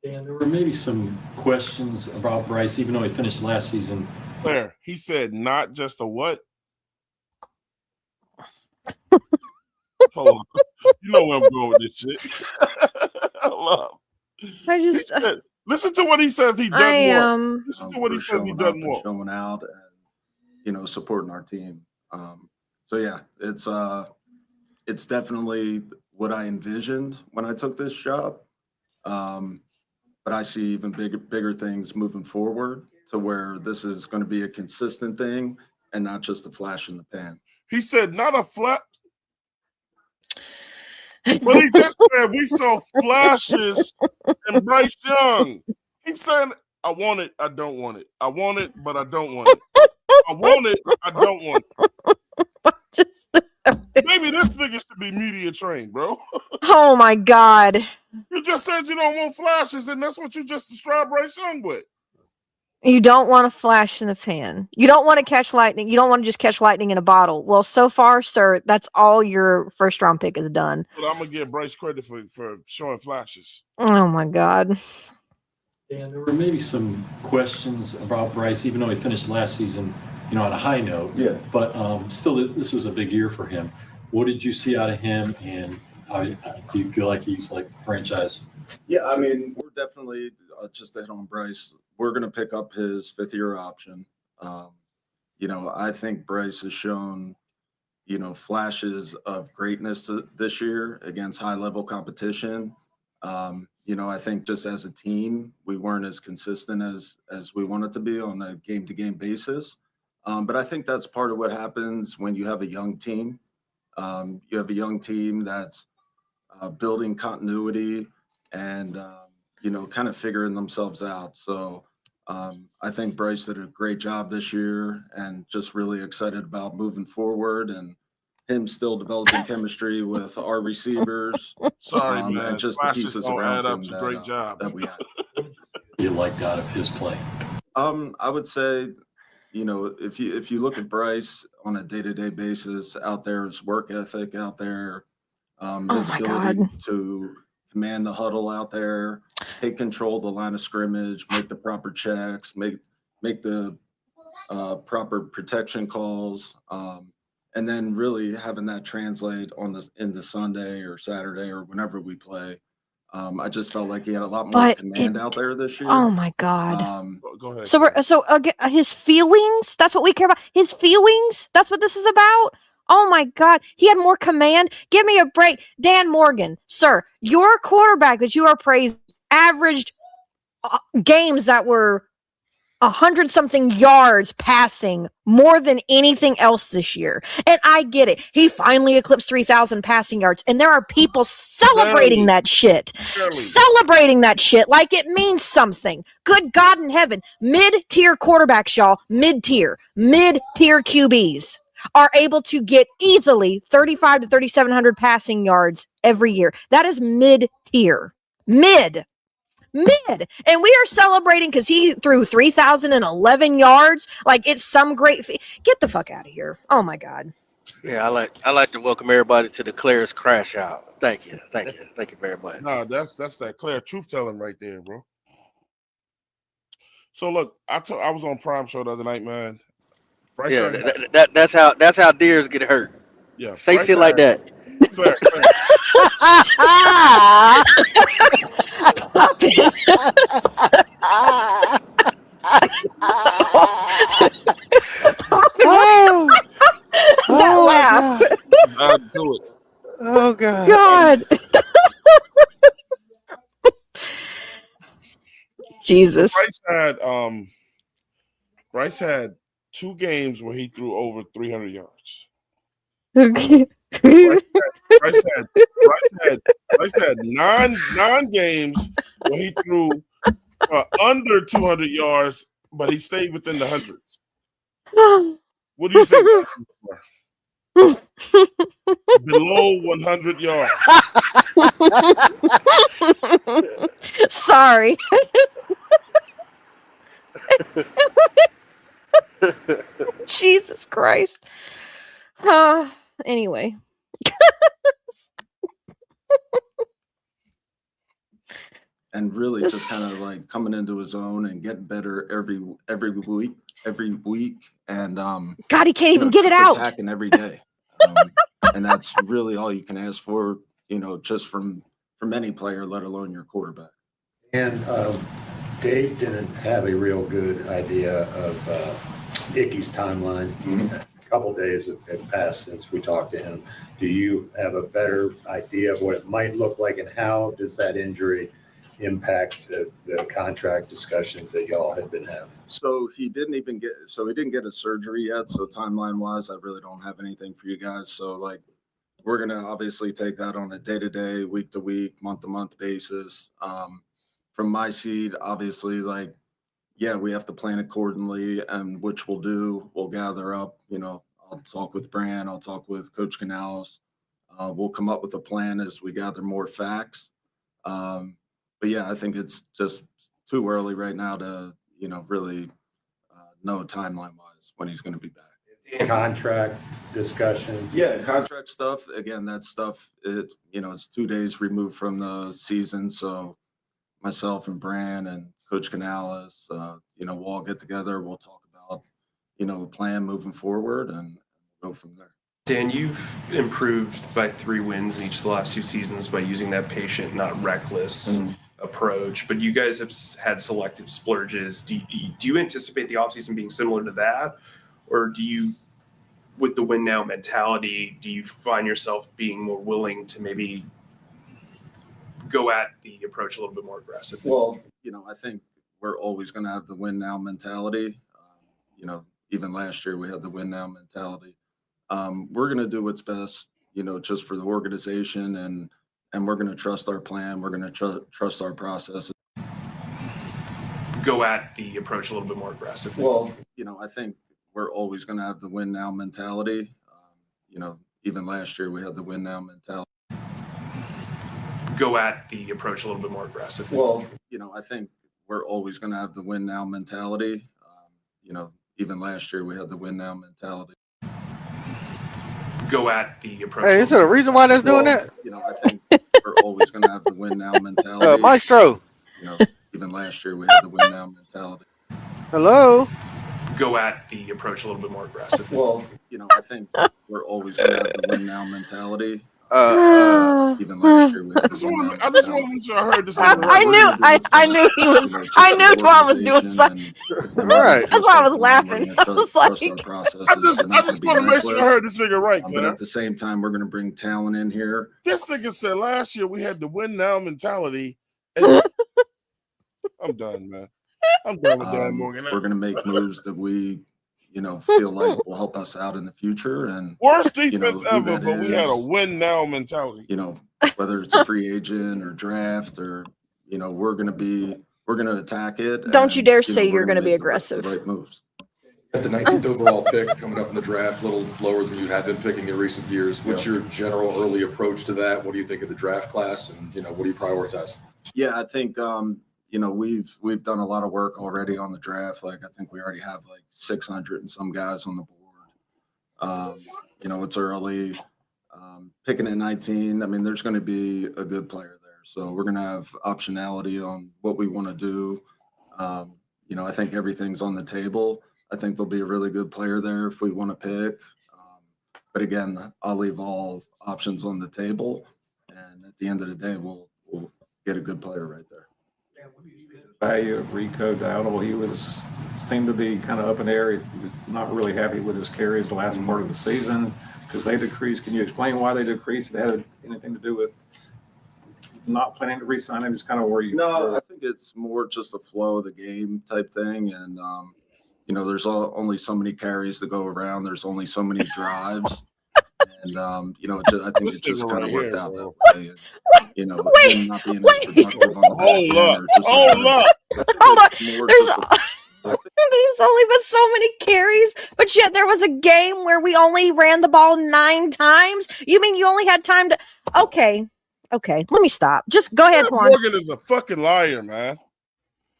Speaker 12: And there were maybe some questions about Bryce, even though he finished last season.
Speaker 1: Claire, he said not just a what? Hold on. You know where I'm going with this shit. Hold up.
Speaker 5: I just
Speaker 1: listen to what he says he done more. Listen to what he says he
Speaker 9: showing
Speaker 1: done
Speaker 9: up
Speaker 1: more.
Speaker 9: and showing out and supporting our team. So yeah, it's definitely what I envisioned when I took this job. But I see even bigger things moving forward to where this is going to be a consistent thing and not just a flash in the pan.
Speaker 1: He said not a flat. But he just said we saw flashes in Bryce Young. He's saying, I want it, I don't want it. I want it, but I don't want it. I want it, I don't want it. Maybe this nigga should be media trained, bro.
Speaker 5: Oh my God.
Speaker 1: You just said you don't want flashes, and that's what you just described Bryce Young with.
Speaker 5: You don't want a flash in the pan. You don't want to catch lightning. You don't want to just catch lightning in a bottle. Well, so far, sir, that's all your first round pick has done.
Speaker 1: But I'm gonna give Bryce credit for showing flashes.
Speaker 5: Oh my God.
Speaker 12: And there were maybe some questions about Bryce, even though he finished last season, on a high note.
Speaker 9: Yeah.
Speaker 12: But still, this was a big year for him. What did you see out of him, and do you feel like he's like franchise?
Speaker 9: Yeah, I mean, we're definitely just to hit on Bryce. We're going to pick up his 5th-year option. I think Bryce has shown, flashes of greatness this year against high-level competition. I think just as a team, we weren't as consistent as we wanted to be on a game-to-game basis. But I think that's part of what happens when you have a young team. You have a young team that's building continuity and, kind of figuring themselves out. So I think Bryce did a great job this year and just really excited about moving forward and him still developing chemistry with our receivers.
Speaker 1: Sorry, man.
Speaker 9: And just
Speaker 1: flashes
Speaker 9: the pieces
Speaker 1: don't
Speaker 9: around
Speaker 1: add
Speaker 9: him
Speaker 1: up to great job.
Speaker 9: that we had.
Speaker 12: You liked out of his play?
Speaker 9: I would say, if you look at Bryce on a day-to-day basis out there, his work ethic out there, his ability to command the huddle out there, take control of the line of scrimmage, make the proper checks, make the proper protection calls, and then really having that translate into Sunday or Saturday or whenever we play. I just felt like he had a lot more command out there this year.
Speaker 5: Oh my God.
Speaker 1: Go ahead.
Speaker 5: So his feelings, that's what we care about. His feelings, that's what this is about. Oh my God. He had more command. Give me a break. Dan Morgan, sir, your quarterback that you are praised averaged games that were 100-something yards passing more than anything else this year. And I get it. He finally eclipsed 3,000 passing yards. And there are people celebrating that shit. Celebrating that shit like it means something. Good God in heaven. Mid-tier quarterbacks, y'all. Mid-tier QBs are able to get easily 3,500 to 3,700 passing yards every year. That is mid-tier. Mid. And we are celebrating because he threw 3,011 yards. Like it's some great get the fuck out of here. Oh my God.
Speaker 4: Yeah, I like to welcome everybody to the Claire's Crash Out. Thank you very much.
Speaker 1: No, that's that Claire truth telling right there, bro. So look, I was on Prime Show the other night, man. Bryce
Speaker 4: yeah, that's how deers get hurt.
Speaker 1: Yeah,
Speaker 4: say shit like that.
Speaker 1: Claire.
Speaker 5: That laugh.
Speaker 1: I'd do it.
Speaker 4: Oh God.
Speaker 5: God. Jesus.
Speaker 1: So Bryce had 2 games where he threw over 300 yards. Bryce had nine games where he threw under 200 yards, but he stayed within the hundreds. What do you think? Below 100 yards.
Speaker 5: Sorry. Jesus Christ. Anyway.
Speaker 9: And really just kind of like coming into his own and getting better every week. And
Speaker 5: God, he can't even get it out.
Speaker 9: Attacking every day. and that's really all you can ask for, just from any player, let alone your quarterback.
Speaker 13: And Dave didn't have a real good idea of Icky's timeline. A couple of days have passed since we talked to him. Do you have a better idea of what it might look like, and how does that injury impact the contract discussions that y'all had been having?
Speaker 9: So he didn't get a surgery yet. So timeline wise, I really don't have anything for you guys. So we're going to obviously take that on a day-to-day, week-to-week, month-to-month basis. From my seat, obviously, we have to plan accordingly, and which we'll do. We'll gather up, I'll talk with Bran, I'll talk with Coach Canales. We'll come up with a plan as we gather more facts. But yeah, I think it's just too early right now to, really know timeline-wise when he's going to be back.
Speaker 13: Contract discussions.
Speaker 9: Yeah, contract stuff. Again, that stuff, it's 2 days removed from the season. So myself and Bran and Coach Canales, we'll all get together. We'll talk about, a plan moving forward and go from there.
Speaker 14: Dan, you've improved by 3 wins in each of the last 2 seasons by using that patient, not reckless approach. But you guys have had selective splurges. Do you anticipate the offseason being similar to that? Or do you, with the win now mentality, do you find yourself being more willing to maybe go at the approach a little bit more aggressively?
Speaker 9: Well, I think we're always going to have the win now mentality. Even last year we had the win now mentality. We're going to do what's best, just for the organization, and we're going to trust our plan. We're going to trust our process.
Speaker 14: Go at the approach a little bit more aggressively.
Speaker 9: Well, I think we're always going to have the win now mentality. Even last year we had the win now mentality.
Speaker 14: Go at the approach a little bit more aggressively.
Speaker 9: Well, I think we're always going to have the win now mentality. Even last year we had the win now mentality.
Speaker 14: Go at the approach.
Speaker 4: Hey, is there a reason why that's doing that?
Speaker 9: I think we're always going to have the win now mentality.
Speaker 4: Maestro.
Speaker 9: Even last year we had the win now mentality.
Speaker 4: Hello.
Speaker 14: Go at the approach a little bit more aggressively.
Speaker 9: Well, I think we're always going to have the win now mentality. Even last year, I just want to make sure I heard this.
Speaker 5: I knew he was. I knew Tom was doing something.
Speaker 4: Right.
Speaker 5: That's why I was laughing. I was like,
Speaker 1: I just want to make sure I heard this nigga right.
Speaker 9: But at the same time, we're going to bring talent in here.
Speaker 1: This nigga said last year we had the win now mentality. I'm done, man. I'm done with Dan Morgan.
Speaker 9: We're going to make moves that we, feel like will help us out in the future. And
Speaker 1: worst defense ever, but we had a win now mentality.
Speaker 9: Whether it's a free agent or draft or, we're going to attack it.
Speaker 5: Don't you dare say you're going to be aggressive.
Speaker 9: The right moves.
Speaker 15: At the 19th overall pick coming up in the draft, a little lower than you have been picking in recent years. What's your general early approach to that? What do you think of the draft class, and what do you prioritize?
Speaker 9: Yeah, I think we've done a lot of work already on the draft. I think we already have 600 and some guys on the board. It's early. Picking at 19, I mean, there's going to be a good player there. So we're going to have optionality on what we want to do. I think everything's on the table. I think there'll be a really good player there if we want to pick. But again, I'll leave all options on the table. And at the end of the day, we'll get a good player right there.
Speaker 16: Value of Rico Dowdle, he seemed to be kind of up in the air. He was not really happy with his carries the last part of the season because they decreased. Can you explain why they decreased? It had anything to do with not planning to re-sign him? Just kind of where you.
Speaker 9: No, I think it's more just the flow of the game type thing, and there's only so many carries to go around. There's only so many drives. And I think it just kind of worked out that way. And,
Speaker 5: wait,
Speaker 9: not being as productive on the
Speaker 5: hold up. There's only been so many carries, but yet there was a game where we only ran the ball 9 times. You mean you only had time to? Okay, let me stop. Just go ahead, Juan.
Speaker 1: Morgan is a fucking liar, man.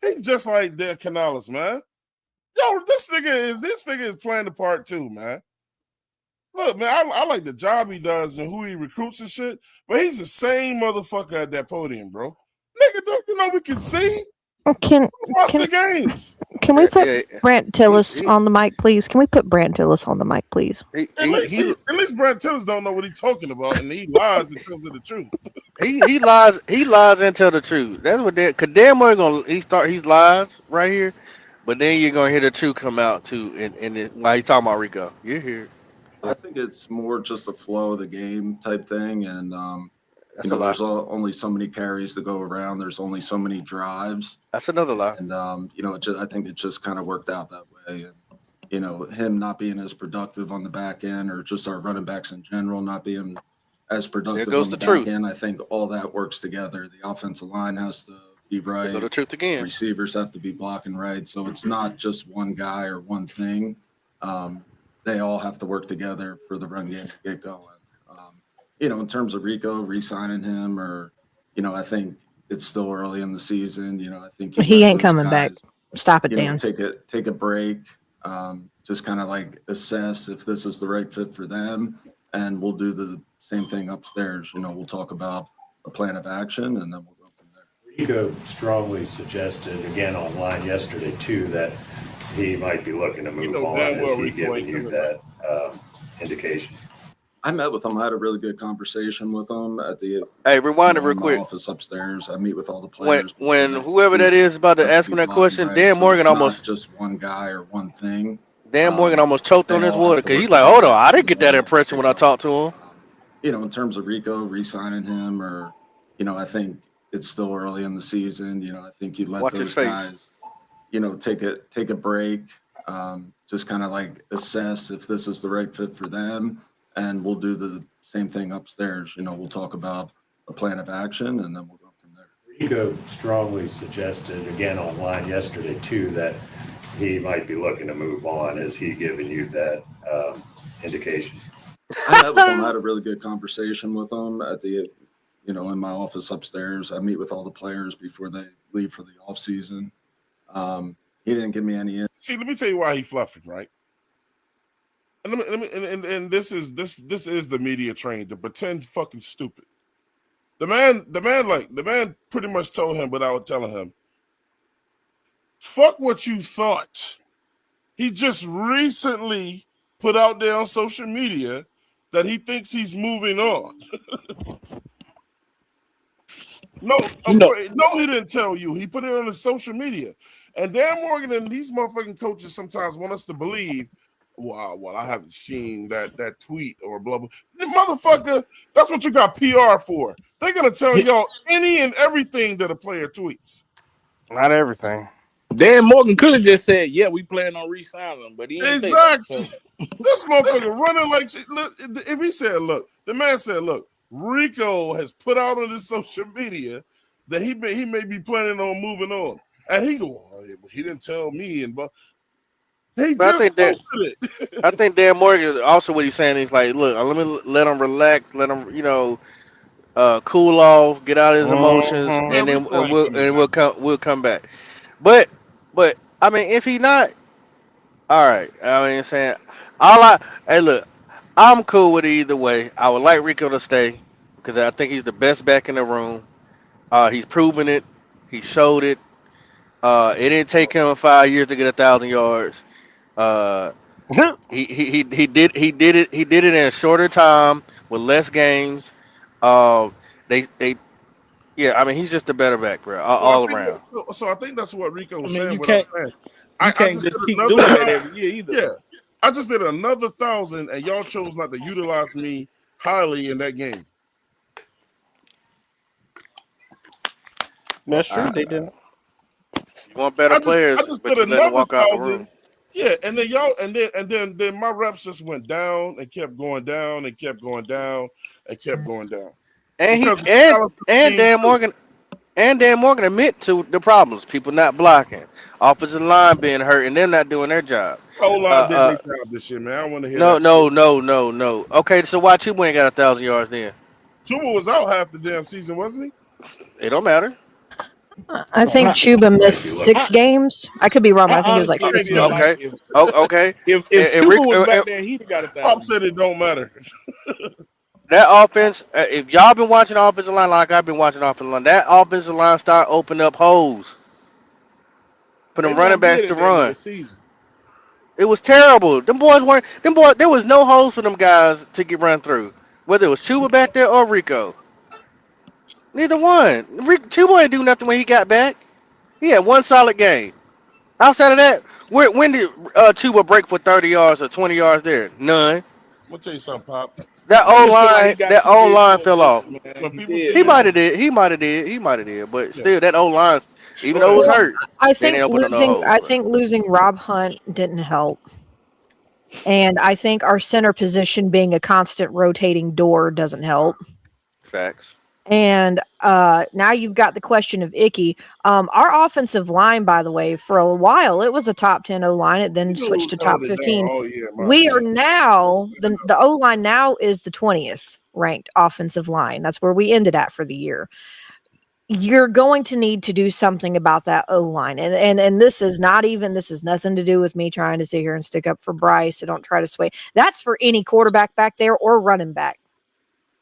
Speaker 1: He's just like Dan Canales, man. Yo, this nigga is playing the part too, man. Look, man, I like the job he does and who he recruits and shit, but he's the same motherfucker at that podium, bro. Nigga, don't you know we can see?
Speaker 5: Watch
Speaker 1: the games.
Speaker 5: Can we put
Speaker 4: Yeah,
Speaker 5: Brant
Speaker 4: he,
Speaker 5: Tillis
Speaker 4: he,
Speaker 5: on the mic, please? Can we put Brant Tillis on the mic, please?
Speaker 1: At least Brad Tillers don't know what he's talking about, and he lies and tells the truth.
Speaker 4: he lies and tell the truth. That's what that. Cause Dan Moore gonna he's lies right here, but then you're gonna hear the truth come out too. While he's talking about Rico, you're here.
Speaker 9: I think it's more just a flow of the game type thing, and
Speaker 4: That's a lie.
Speaker 9: there's only so many carries to go around. There's only so many drives.
Speaker 4: That's another lie.
Speaker 9: And I think it just kind of worked out that way. And him not being as productive on the back end, or just our running backs in general not being as productive
Speaker 4: goes
Speaker 9: on the
Speaker 4: the
Speaker 9: back
Speaker 4: truth.
Speaker 9: end. I think all that works together. The offensive line has to be right.
Speaker 4: Go the truth again.
Speaker 9: Receivers have to be blocking right. So it's not just one guy or one thing. They all have to work together for the run game to get going. In terms of Rico re-signing him, or I think it's still early in the season. I think
Speaker 5: He ain't coming back. Stop it, Dan.
Speaker 9: Take a break. Just kind of like assess if this is the right fit for them, and we'll do the same thing upstairs. We'll talk about a plan of action, and then we'll go from there.
Speaker 13: Rico strongly suggested again online yesterday too that he might be looking to move on. Has he given you that indication?
Speaker 9: I met with him. I had a really good conversation with him at the
Speaker 4: rewind it real quick.
Speaker 9: Office upstairs. I meet with all the players.
Speaker 4: When whoever that is about to ask me that question, Dan Morgan almost
Speaker 9: just one guy or one thing.
Speaker 4: Dan Morgan almost choked on his water because he's like, hold on, I didn't get that impression when I talked to him.
Speaker 9: In terms of Rico re-signing him, or I think it's still early in the season. I think you let those guys, take a break, just kind of like assess if this is the right fit for them. And we'll do the same thing upstairs. We'll talk about a plan of action, and then we'll go from there.
Speaker 13: Rico strongly suggested again online yesterday too that he might be looking to move on. Has he given you that indication?
Speaker 9: I met with him. I had a really good conversation with him at the, in my office upstairs. I meet with all the players before they leave for the off season. He didn't give me any.
Speaker 1: See, let me tell you why he fluffing, right? And this is the media trained to pretend fucking stupid. The man pretty much told him without telling him, fuck what you thought. He just recently put out there on social media that he thinks he's moving on. No, he didn't tell you. He put it on his social media. And Dan Morgan and these motherfucking coaches sometimes want us to believe, wow, well, I haven't seen that tweet or blah, blah. Motherfucker, that's what you got PR for. They're going to tell y'all any and everything that a player tweets.
Speaker 2: Not everything.
Speaker 6: Dan Morgan could have just said, yeah, we plan on re-signing him, but he ain't
Speaker 1: exactly.
Speaker 6: So.
Speaker 1: This motherfucker running like shit. Look, if he said, look, the man said, look, Rico has put out on his social media that he may be planning on moving on. And he go, oh, he didn't tell me. But I
Speaker 4: think Dan Morgan also what he's saying is like, look, let him relax, let him, cool off, get out his emotions, and then we'll come back. But I mean, if he not, all right. I mean, saying hey, look, I'm cool with it either way. I would like Rico to stay because I think he's the best back in the room. He's proven it. He showed it. It didn't take him 5 years to get 1,000 yards. He did it in a shorter time with less games. I mean he's just a better back, bro, all around.
Speaker 1: So I think that's what Rico was saying.
Speaker 6: You can't just keep doing that every year either.
Speaker 1: Yeah, I just did another 1,000, and y'all chose not to utilize me highly in that game.
Speaker 2: That's true. They didn't.
Speaker 4: You want better players, but you let them walk out the room.
Speaker 1: Yeah, and then y'all, and then my reps just went down and kept going down and kept going down and kept going down.
Speaker 4: And Dan Morgan admit to the problems. People not blocking, offensive line being hurt, and them not doing their job.
Speaker 1: Whole line did their job this year, man. I want to hear.
Speaker 4: No. Okay, so why Chuba ain't got 1,000 yards then?
Speaker 1: Chuba was out half the damn season, wasn't he?
Speaker 4: It don't matter.
Speaker 5: I think Chuba missed 6 games. I could be wrong. But I think it was like 6 games.
Speaker 4: Okay. Okay.
Speaker 6: If Chuba was back there, he'd have got 1,000.
Speaker 1: Pop said it don't matter.
Speaker 4: That offense, if y'all been watching the offensive line like I've been watching the offensive line, that offensive line start opening up holes. for
Speaker 6: They
Speaker 4: them running
Speaker 6: weren't
Speaker 4: backs
Speaker 6: good
Speaker 4: to
Speaker 6: at the end of
Speaker 4: run.
Speaker 6: the season.
Speaker 4: It was terrible. Them boys weren't. Them boys. There was no holes for them guys to get run through. Whether it was Chuba back there or Rico. Neither one. Chuba ain't do nothing when he got back. He had one solid game. Outside of that, when did Chuba break for 30 yards or 20 yards there? None.
Speaker 1: I'm gonna tell you something, Pop.
Speaker 4: That
Speaker 6: I
Speaker 4: O
Speaker 6: just feel like he
Speaker 4: line,
Speaker 6: got
Speaker 4: that
Speaker 6: too
Speaker 4: O
Speaker 6: big
Speaker 4: line
Speaker 6: for a
Speaker 4: fell off.
Speaker 6: mission, man.
Speaker 1: When
Speaker 6: He
Speaker 1: people
Speaker 6: did,
Speaker 1: see
Speaker 4: He
Speaker 6: man.
Speaker 4: might have
Speaker 1: niggas,
Speaker 4: did. He might have did. He might have did. But
Speaker 1: yeah,
Speaker 4: still, that O line, even
Speaker 1: go
Speaker 4: though it
Speaker 1: ahead.
Speaker 4: was
Speaker 5: Well,
Speaker 4: hurt,
Speaker 5: I
Speaker 4: they didn't
Speaker 5: think
Speaker 4: open up no holes.
Speaker 5: I think losing Rob Hunt didn't help. And I think our center position being a constant rotating door doesn't help.
Speaker 4: Facts.
Speaker 5: And now you've got the question of Icky. Our offensive line, by the way, for a while it was a top 10 O line. It then switched to top
Speaker 1: Held it down
Speaker 5: 15.
Speaker 1: all year, in my
Speaker 5: We are
Speaker 1: opinion.
Speaker 5: now the O line now is the 20th ranked offensive line. That's where we ended at for the year. You're going to need to do something about that O line, and this is nothing to do with me trying to sit here and stick up for Bryce. So don't try to sway. That's for any quarterback back there or running back.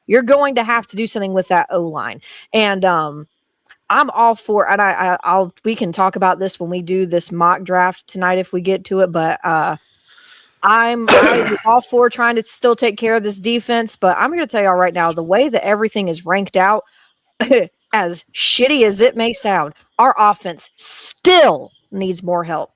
Speaker 5: You're going to have to do something with that O line, and I'm all for. And we can talk about this when we do this mock draft tonight if we get to it. But I was all for trying to still take care of this defense. But I'm going to tell y'all right now, the way that everything is ranked out, as shitty as it may sound, our offense still needs more help.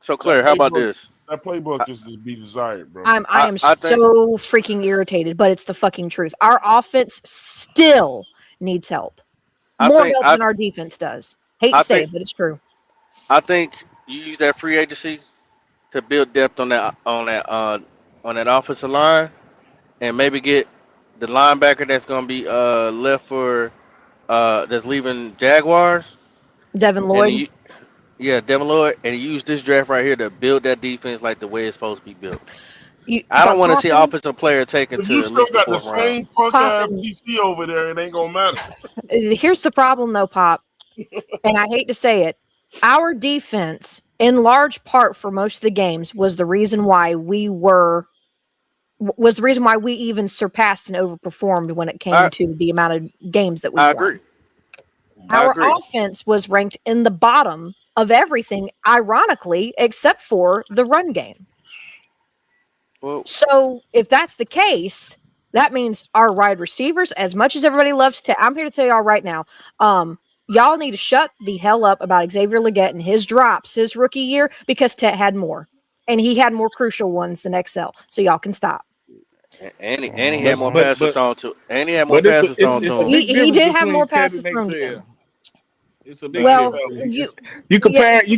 Speaker 4: So Claire, how about this?
Speaker 1: That playbook is to be desired, bro.
Speaker 5: I am
Speaker 4: I think
Speaker 5: so freaking irritated, but it's the fucking truth. Our offense still needs help. More help than our defense does. Hate to say it, but it's true.
Speaker 4: I think you use that free agency to build depth on that offensive line, and maybe get the linebacker that's gonna be left for that's leaving Jaguars,
Speaker 5: Devin
Speaker 4: and
Speaker 5: Lloyd.
Speaker 4: Devin Lloyd, and use this draft right here to build that defense like the way it's supposed to be built. I
Speaker 5: but
Speaker 4: don't want to see
Speaker 5: Poppin,
Speaker 4: offensive player taken
Speaker 1: If
Speaker 4: to
Speaker 1: you
Speaker 4: at
Speaker 1: still
Speaker 4: least the
Speaker 1: got the
Speaker 4: fourth round.
Speaker 1: same punk ass
Speaker 5: Poppin,
Speaker 1: DC over there, it ain't gonna matter.
Speaker 5: here's the problem though, Pop, and I hate to say it. Our defense, in large part for most of the games, was the reason why we even surpassed and overperformed when it came to the amount of games that we won.
Speaker 4: Agree.
Speaker 5: Our offense was ranked in the bottom of everything, ironically, except for the run game.
Speaker 4: Well,
Speaker 5: so if that's the case, that means our wide receivers, as much as everybody loves to, I'm here to tell y'all right now, y'all need to shut the hell up about Xavier Legette and his drops his rookie year, because Tet had more. And he had more crucial ones than XL. So y'all can stop.
Speaker 4: And he had more passes thrown to. And he had more
Speaker 6: But
Speaker 4: passes thrown to
Speaker 6: it's a
Speaker 4: him.
Speaker 6: big
Speaker 5: He
Speaker 6: difference
Speaker 5: did have
Speaker 6: between
Speaker 5: more
Speaker 6: Ted
Speaker 5: passes
Speaker 6: and
Speaker 5: thrown to
Speaker 6: XL.
Speaker 5: him.
Speaker 6: It's a big
Speaker 5: Well,
Speaker 6: difference. You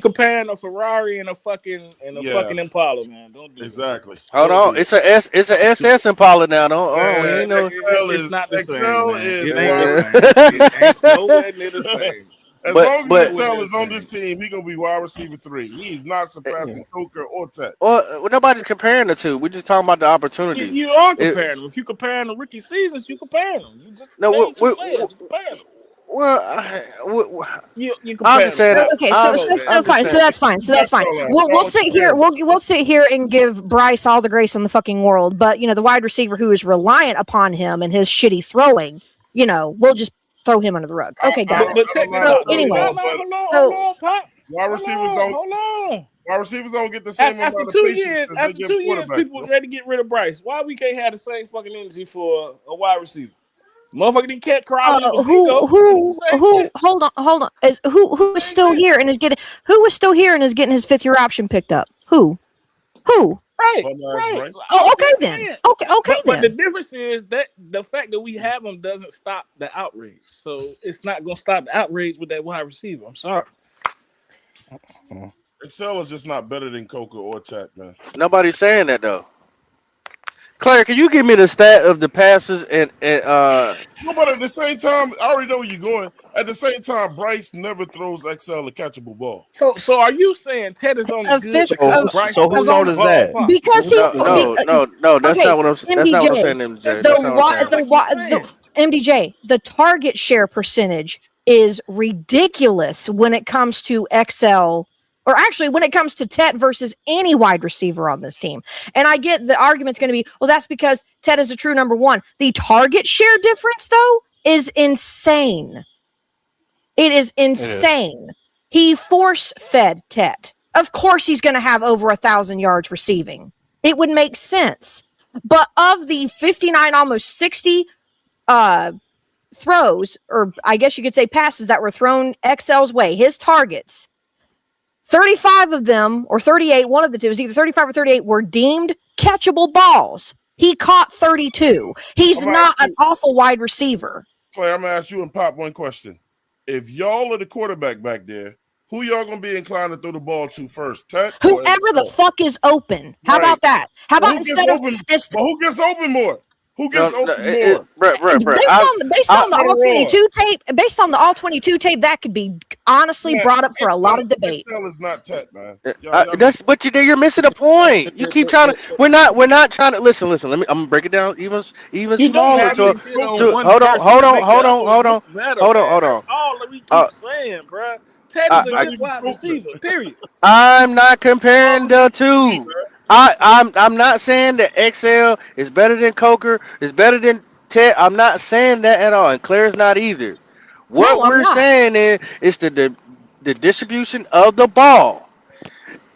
Speaker 6: comparing a Ferrari and a fucking Impala, man. Don't do
Speaker 1: exactly.
Speaker 4: Hold on, it's a SS Impala now. Don't we ain't no.
Speaker 6: It's not the same, man.
Speaker 1: is
Speaker 6: It ain't the
Speaker 1: wide
Speaker 6: same. It ain't nowhere near the same.
Speaker 1: As long as XL is on this team, he's gonna be wide receiver 3. He's not surpassing Coker or Tet.
Speaker 4: Well, nobody's comparing the two. We're just talking about the opportunities.
Speaker 6: You are comparing them. If you comparing the rookie seasons, you comparing them. You just name two players. You compare them. You compare them.
Speaker 5: Okay, so fine. So that's fine. So that's fine. We'll sit here. We'll sit here and give Bryce all the grace in the fucking world. But the wide receiver who is reliant upon him and his shitty throwing, we'll just throw him under the rug. Okay, got it.
Speaker 6: But check this
Speaker 5: So
Speaker 6: out.
Speaker 5: anyway,
Speaker 6: Hold on, Pop.
Speaker 1: Wide receivers don't.
Speaker 6: Hold on.
Speaker 1: Wide receivers don't get the same amount of patience as
Speaker 6: After
Speaker 1: they give
Speaker 6: 2 years,
Speaker 1: quarterbacks.
Speaker 6: people was ready to get rid of Bryce. Why we can't have the same fucking energy for a wide receiver? Motherfucker didn't catch Crowley.
Speaker 5: Hold on. Who is still here and is getting his 5th year option picked up? Who?
Speaker 6: Right.
Speaker 5: Oh, okay then. Okay
Speaker 6: but
Speaker 5: then.
Speaker 6: the difference is that the fact that we have him doesn't stop the outrage. So it's not gonna stop the outrage with that wide receiver. I'm sorry.
Speaker 1: XL is just not better than Coker or Tet, man.
Speaker 4: Nobody's saying that though. Claire, can you give me the stat of the passes and
Speaker 1: No, but at the same time, I already know where you're going. At the same time, Bryce never throws XL a catchable ball.
Speaker 6: So are you saying Ted is only good because Bryce?
Speaker 2: So whose fault is that?
Speaker 5: Because
Speaker 4: no, that's not what I'm saying, MJ. That's not what I'm saying.
Speaker 5: MDJ, the target share percentage is ridiculous when it comes to XL. Or actually, when it comes to Tet versus any wide receiver on this team. And I get the argument's going to be, well, that's because Tet is a true number one. The target share difference, though, is insane. It is insane. He force-fed Tet. Of course he's going to have over 1,000 yards receiving. It would make sense. But of the 59, almost 60 throws, or I guess you could say passes that were thrown XL's way, his targets, 35 of them, or 38, one of the two, it was either 35 or 38, were deemed catchable balls. He caught 32. He's not an awful wide receiver.
Speaker 1: Claire, I'm going to ask you and Pop one question. If y'all are the quarterback back there, who y'all going to be inclined to throw the ball to first? Tet?
Speaker 5: Whoever the fuck is open. How about that? How about instead of...
Speaker 1: But who gets open more? Who gets open more?
Speaker 5: Based on the all 22 tape, based on the all 22 tape, that could be honestly brought up for a lot of debate.
Speaker 1: XL is not Tet, man.
Speaker 4: But you're missing the point. You keep trying to. We're not trying to listen. I'm gonna break it down even smaller. Hold on.
Speaker 6: That's all that we keep saying, bro. Ted is a good wide receiver. Period.
Speaker 4: I'm not comparing the two. I'm not saying that XL is better than Coker, is better than Ted. I'm not saying that at all, and Claire's not either. What we're saying is the distribution of the ball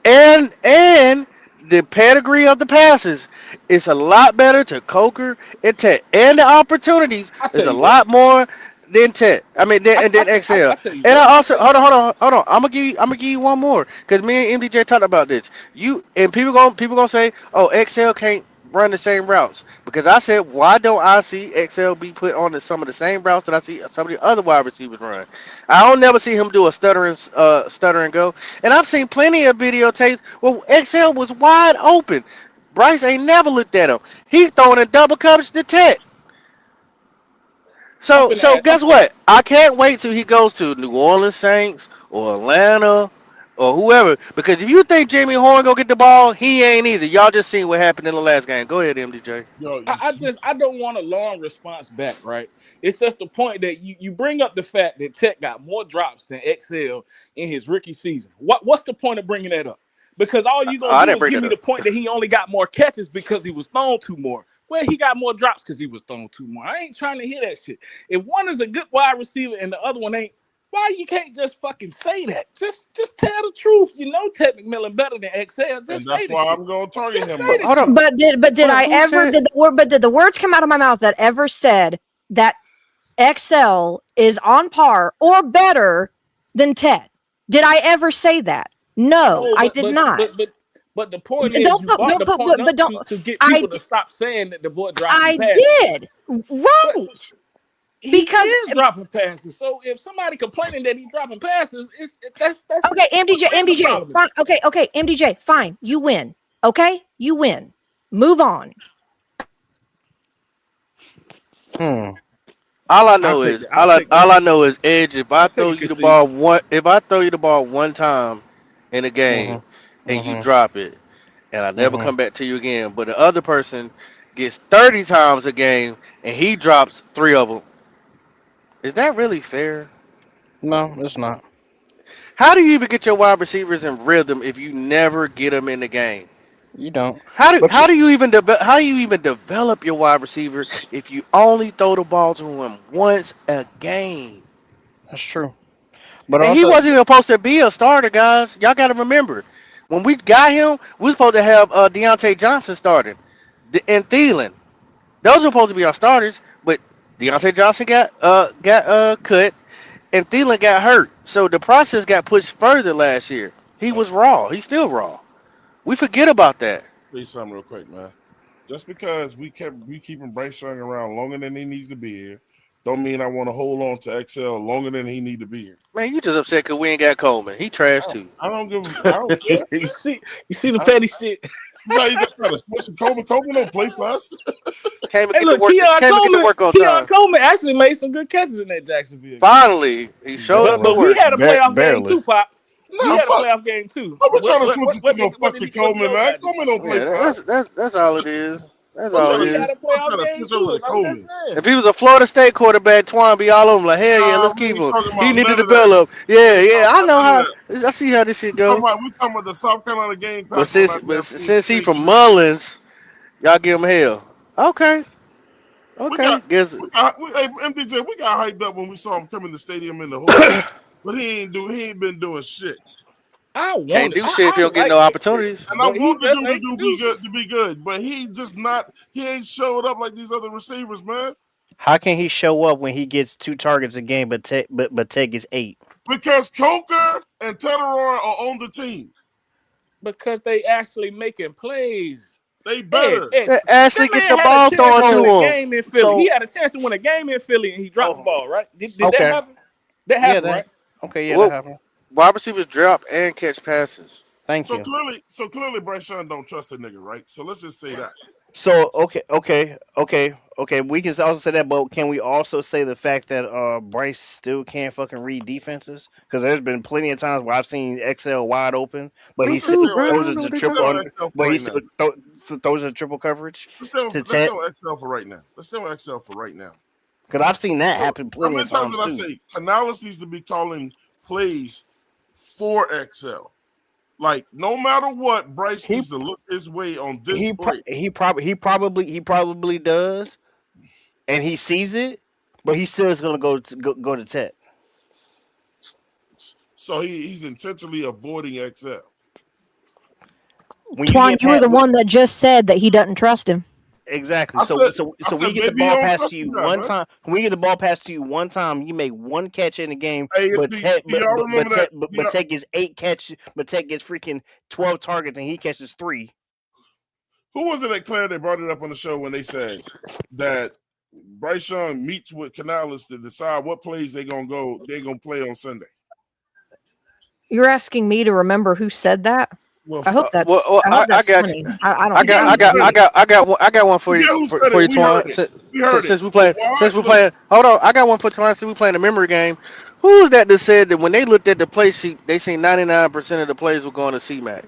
Speaker 4: and the pedigree of the passes is a lot better to Coker and Ted, and the opportunities is a lot more than Ted. I mean, than XL. And I also hold on. I'm gonna give you one more because me and MDJ talked about this. You and people gonna say, oh, XL can't run the same routes because I said, why don't I see XL be put on some of the same routes that I see some of the other wide receivers run? I don't never see him do a stutter and go. And I've seen plenty of videotapes where XL was wide open. Bryce ain't never looked at him. He's throwing in double coverage to Tet. So guess what? I can't wait till he goes to New Orleans Saints or Atlanta or whoever. Because if you think Jamie Horn gonna get the ball, he ain't either. Y'all just seen what happened in the last game. Go ahead, MDJ.
Speaker 6: I don't want a long response back, right? It's just the point that you bring up the fact that Tech got more drops than XL in his rookie season. What's the point of bringing that up? Because all you gonna do is give me the point that he only got more catches because he was thrown to more. Well, he got more drops because he was thrown to more. I ain't trying to hear that shit. If one is a good wide receiver and the other one ain't, why you can't just fucking say that? Just tell the truth. You know Ted McMillan better than XL.
Speaker 1: And that's why I'm gonna target him.
Speaker 4: Hold on.
Speaker 5: But did the words come out of my mouth that ever said that XL is on par or better than Ted? Did I ever say that? No, I did not.
Speaker 6: But the point is, you brought the point up to get people to stop saying that the boy dropping passes.
Speaker 5: I did, right?
Speaker 6: Because he is dropping passes. So if somebody complaining that he's dropping passes, that's
Speaker 5: okay. MDJ, fine. Okay, MDJ, fine. You win. Okay, you win. Move on.
Speaker 4: All I know is Edge. If I throw you the ball one time in a game and you drop it, and I never come back to you again, but the other person gets 30 times a game and he drops 3 of them, is that really fair?
Speaker 2: No, it's not.
Speaker 4: How do you even get your wide receivers in rhythm if you never get them in the game?
Speaker 2: You don't.
Speaker 4: How do you even develop your wide receiver if you only throw the ball to him once a game?
Speaker 2: That's true.
Speaker 4: But he wasn't even supposed to be a starter, guys. Y'all got to remember, when we got him, we were supposed to have Deontay Johnson starting and Thielen. Those were supposed to be our starters, but Deontay Johnson got cut and Thielen got hurt. So the process got pushed further last year. He was raw. He's still raw. We forget about that.
Speaker 1: Say something real quick, man. Just because we keeping Bryce Young around longer than he needs to be here, don't mean I want to hold on to XL longer than he need to be here.
Speaker 4: Man, you just upset because we ain't got Coleman. He trash too.
Speaker 1: I don't care.
Speaker 6: you see the petty shit.
Speaker 1: So you just gotta switch to Coleman. Coleman don't play for us.
Speaker 4: Can't get to work on
Speaker 6: Keon Coleman actually made some good catches in that Jacksonville.
Speaker 4: Finally, he showed.
Speaker 6: But we had a playoff game too, Pop. We had a playoff game too.
Speaker 1: I'm trying to switch to no fucking Coleman, man. Coleman don't play for us.
Speaker 4: That's all it is. That's all it is.
Speaker 6: If
Speaker 4: he was a Florida State quarterback, Twan be all over him like, hell yeah, let's keep him. He need to develop. Yeah, I know how. I see how this shit goes.
Speaker 1: We talking about the South Carolina game.
Speaker 4: But since he from Mullins, y'all give him hell. Okay. Hey,
Speaker 1: MDJ, we got hyped up when we saw him come in the stadium in the hood. but he ain't been doing shit.
Speaker 4: Can't do shit if you don't get no opportunities.
Speaker 1: And I want the dude to be good, but he ain't showed up like these other receivers, man.
Speaker 2: How can he show up when he gets 2 targets a game, but Ted gets 8?
Speaker 1: Because Coker and Teteroy are on the team.
Speaker 6: Because they actually making plays.
Speaker 1: They better.
Speaker 4: They actually get the ball thrown to him.
Speaker 6: Game in Philly. He had a chance to win a game in Philly, and he dropped the ball. Right? Did that happen? That happened, right?
Speaker 2: Okay, that happened.
Speaker 4: Wide receivers drop and catch passes.
Speaker 2: Thank you.
Speaker 1: So clearly, Bryce Young don't trust the nigga, right? So let's just say that.
Speaker 2: So okay. We can also say that, but can we also say the fact that Bryce still can't fucking read defenses? Because there's been plenty of times where I've seen XL wide open, but he still throws it to triple. But he still throws it to triple coverage.
Speaker 1: Let's stay on XL for right now.
Speaker 2: Because I've seen that happen plenty of times
Speaker 1: too. I say Canales needs to be calling plays for XL. Like no matter what, Bryce needs to look his way on this play.
Speaker 2: He probably does, and he sees it, but he still is going to go to Ted.
Speaker 1: So he's intentionally avoiding XL.
Speaker 5: Twan, you were the one that just said that he doesn't trust him.
Speaker 2: Exactly. So we get the ball passed to you one time. When we get the ball passed to you one time, you make one catch in the game. But Ted gets 8 catches. But Ted gets freaking 12 targets and he catches 3.
Speaker 1: Who was it at Claire that brought it up on the show when they said that Bryce Young meets with Canales to decide what plays they're gonna play on Sunday?
Speaker 5: You're asking me to remember who said that?
Speaker 1: Well,
Speaker 5: I hope that's.
Speaker 4: I got
Speaker 5: funny.
Speaker 4: you.
Speaker 5: I
Speaker 4: got one for you, Twan. Since we playing, hold on. I got one for Twan. Since we playing a memory game. Who was that said that when they looked at the play sheet, they seen 99% of the plays were going to C-Mac?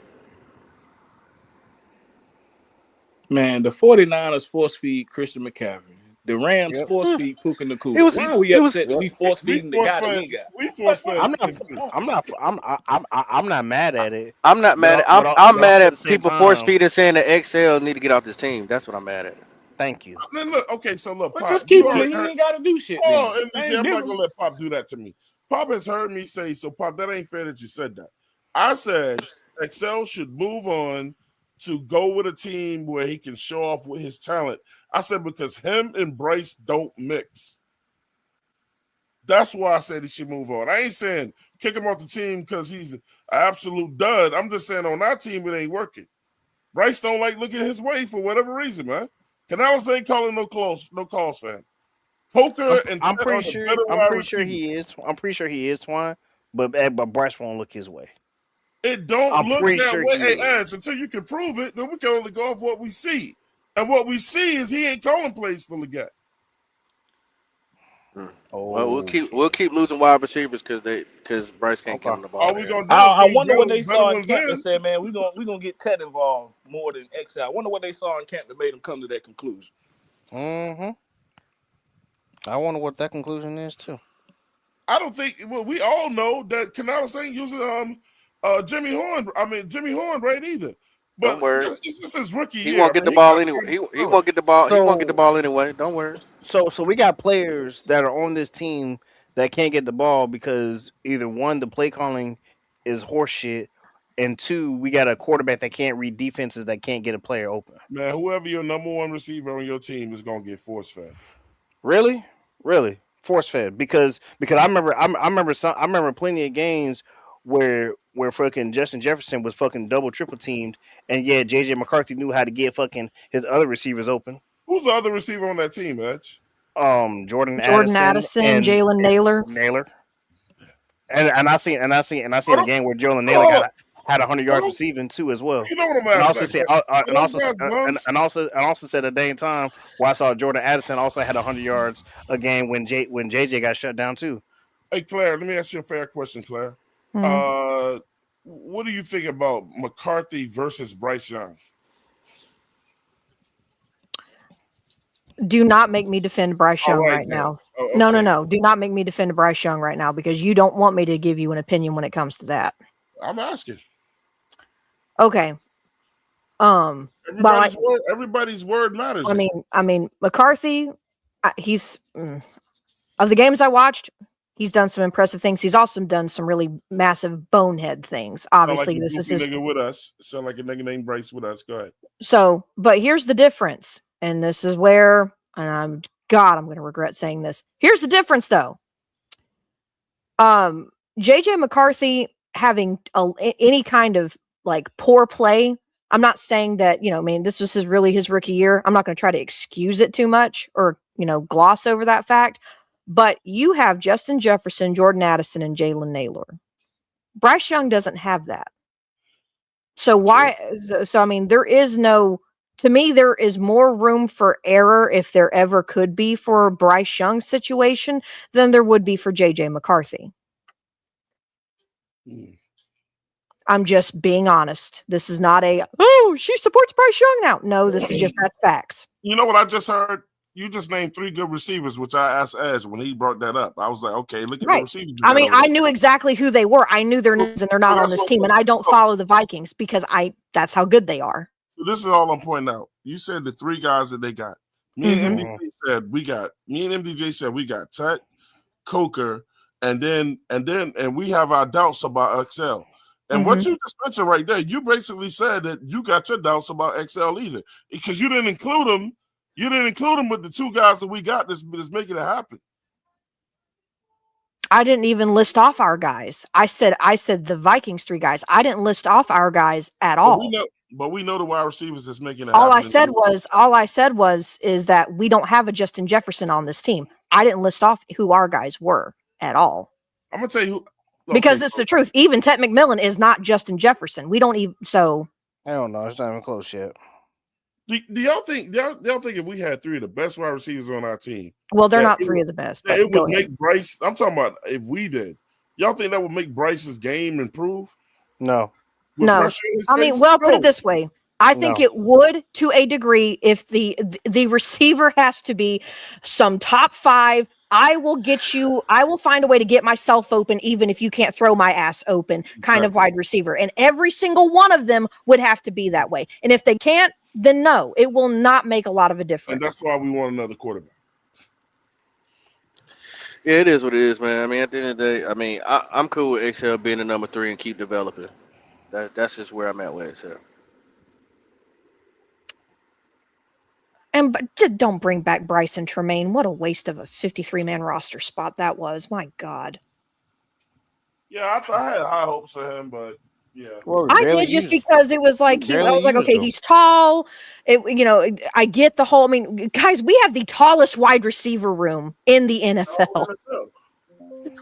Speaker 6: Man, the 49ers force feed Christian McCaffrey. The Rams force feed Puka Nakua. Why are we upset that we force feeding the guy that we got?
Speaker 1: We force feed.
Speaker 2: I'm not mad at it.
Speaker 4: I'm not mad at. I'm mad at people force feeding saying that XL need to get off this team. That's what I'm mad at.
Speaker 2: Thank you.
Speaker 1: Then look, okay, so look,
Speaker 6: But
Speaker 1: Pop,
Speaker 6: just keep him. He ain't got to do shit.
Speaker 1: Oh, I'm not gonna let Pop do that to me. Pop has heard me say, so Pop, that ain't fair that you said that. I said XL should move on to go with a team where he can show off with his talent. I said because him and Bryce don't mix. That's why I said he should move on. I ain't saying kick him off the team because he's an absolute dud. I'm just saying on our team it ain't working. Bryce don't like looking his way for whatever reason, man. Canales ain't calling no calls for him. Poker and
Speaker 2: I'm pretty sure he is. I'm pretty sure he is, Twan. But Bryce won't look his way.
Speaker 1: It don't look that way. Hey, Ants, until you can prove it, then we can only go off what we see. And what we see is he ain't calling plays for the guy.
Speaker 4: Well, we'll keep losing wide receivers because Bryce can't get on the ball.
Speaker 1: All we gonna do
Speaker 6: I wonder what they saw in camp that said, man, we gonna get Ted involved more than XL. I wonder what they saw in camp that made him come to that conclusion.
Speaker 2: I wonder what that conclusion is too.
Speaker 1: I don't think. Well, we all know that Canales ain't using Jimmy Horn. Jimmy Horn, right? Either. But
Speaker 4: don't worry.
Speaker 1: It's just his rookie
Speaker 4: year.
Speaker 1: He
Speaker 4: won't get the ball anyway. He won't get the ball. He won't get the ball anyway. Don't worry.
Speaker 2: So we got players that are on this team that can't get the ball because either one, the play calling is horseshit, and 2, we got a quarterback that can't read defenses that can't get a player open.
Speaker 1: Man, whoever your number 1 receiver on your team is gonna get force fed.
Speaker 2: Really? Force fed because I remember plenty of games where fucking Justin Jefferson was fucking double triple teamed, and yeah, JJ McCarthy knew how to get fucking his other receivers open.
Speaker 1: Who's the other receiver on that team, Edge?
Speaker 5: Jordan Addison, Jalen Naylor.
Speaker 2: And I seen a game where Jalen Naylor had 100 yards receiving too as well.
Speaker 1: You know what I'm asking?
Speaker 2: And also said a day and time where I saw Jordan Addison also had 100 yards a game when JJ got shut down too.
Speaker 1: Hey Claire, let me ask you a fair question, Claire.
Speaker 5: Mm-hmm.
Speaker 1: What do you think about McCarthy versus Bryce Young?
Speaker 5: Do not make me defend Bryce Young right now.
Speaker 1: Oh, okay.
Speaker 5: No. Do not make me defend Bryce Young right now because you don't want me to give you an opinion when it comes to that.
Speaker 1: I'm asking.
Speaker 5: Okay.
Speaker 1: Everybody's word matters.
Speaker 5: I mean, McCarthy. He's of the games I watched, He's done some impressive things. He's also done some really massive bonehead things. Obviously,
Speaker 1: like
Speaker 5: this is
Speaker 1: his
Speaker 5: his
Speaker 1: nigga with us. Sound like a nigga named Bryce with us. Go ahead.
Speaker 5: So, but here's the difference, and this is where, and I'm going to regret saying this. Here's the difference, though. JJ McCarthy having any kind of like poor play. I'm not saying that, I mean, this was his rookie year. I'm not going to try to excuse it too much or, gloss over that fact. But you have Justin Jefferson, Jordan Addison, and Jalen Naylor. Bryce Young doesn't have that. So why? So I mean, there is no. To me, there is more room for error, if there ever could be, for a Bryce Young situation than there would be for JJ McCarthy. I'm just being honest. This is not she supports Bryce Young now. No, this is just that's facts.
Speaker 1: You know what I just heard? You just named 3 good receivers, which I asked Edge when he brought that up. I was like, okay, look at the receivers.
Speaker 5: I mean, I knew exactly who they were. I knew their names, and they're not on this team. And I don't follow the Vikings because that's how good they are.
Speaker 1: So this is all I'm pointing out. You said the 3 guys that they got. Me and MDJ said we got Tut, Coker, and we have our doubts about XL. And what you just mentioned right there, you basically said that you got your doubts about XL either, because you didn't include them. You didn't include them with the 2 guys that we got that's making it happen.
Speaker 5: I didn't even list off our guys. I said the Vikings 3 guys. I didn't list off our guys at all.
Speaker 1: But we know the wide receivers that's making it
Speaker 5: all
Speaker 1: happen.
Speaker 5: All I said is that we don't have a Justin Jefferson on this team. I didn't list off who our guys were at all.
Speaker 1: I'm gonna tell you who.
Speaker 5: Because it's the truth. Even Ted McMillan is not Justin Jefferson. We don't even
Speaker 2: I don't know. It's not even close yet.
Speaker 1: Do y'all think if we had 3 of the best wide receivers on our team?
Speaker 5: Well, they're not 3 of the best. But
Speaker 1: it would make Bryce. I'm talking about if we did. Y'all think that would make Bryce's game improve?
Speaker 2: No.
Speaker 5: No. I mean, put it this way. I think it would to a degree if the receiver has to be some top 5. I will find a way to get myself open, even if you can't throw my ass open, kind of wide receiver. And every single one of them would have to be that way. And if they can't, then no, it will not make a lot of a difference.
Speaker 1: And that's why we want another quarterback.
Speaker 4: Yeah, it is what it is, man. I mean, at the end of the day, I mean, I'm cool with XL being the number 3 and keep developing. That's just where I'm at with XL.
Speaker 5: But just don't bring back Bryson Tremaine. What a waste of a 53-man roster spot that was. My God.
Speaker 1: Yeah, I had high hopes of him, but yeah.
Speaker 5: Well, I did just because it was like I was like, okay, he's tall. I get the whole. I mean, guys, we have the tallest wide receiver room in the NFL.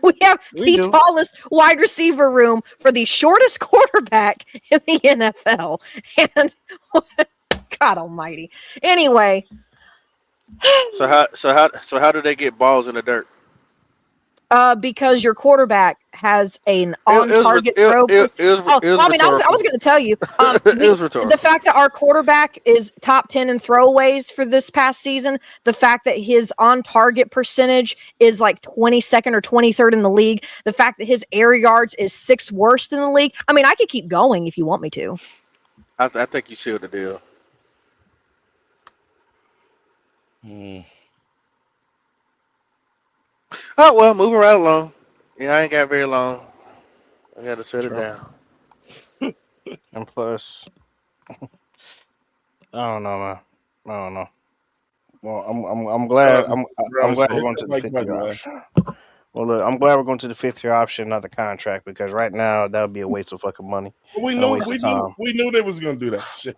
Speaker 5: We have the tallest wide receiver room for the shortest quarterback in the NFL, and God Almighty. Anyway,
Speaker 4: so how do they get balls in the dirt?
Speaker 5: Because your quarterback has an on-target throw. I was going to tell you. The fact that our quarterback is top 10 in throwaways for this past season, the fact that his on-target percentage is like 22nd or 23rd in the league, the fact that his air yards is 6th worst in the league. I mean, I could keep going if you want me to.
Speaker 4: I think you sealed the deal. Oh, well, moving right along. Yeah, I ain't got very long. I got to set it down.
Speaker 2: And plus, I don't know, man. I don't know. Well, I'm glad. I'm glad we're going to the 5th-year option. Well, look, I'm glad we're going to the 5th-year option, not the contract, because right now that would be a waste of fucking money.
Speaker 1: We knew they was going to do that shit.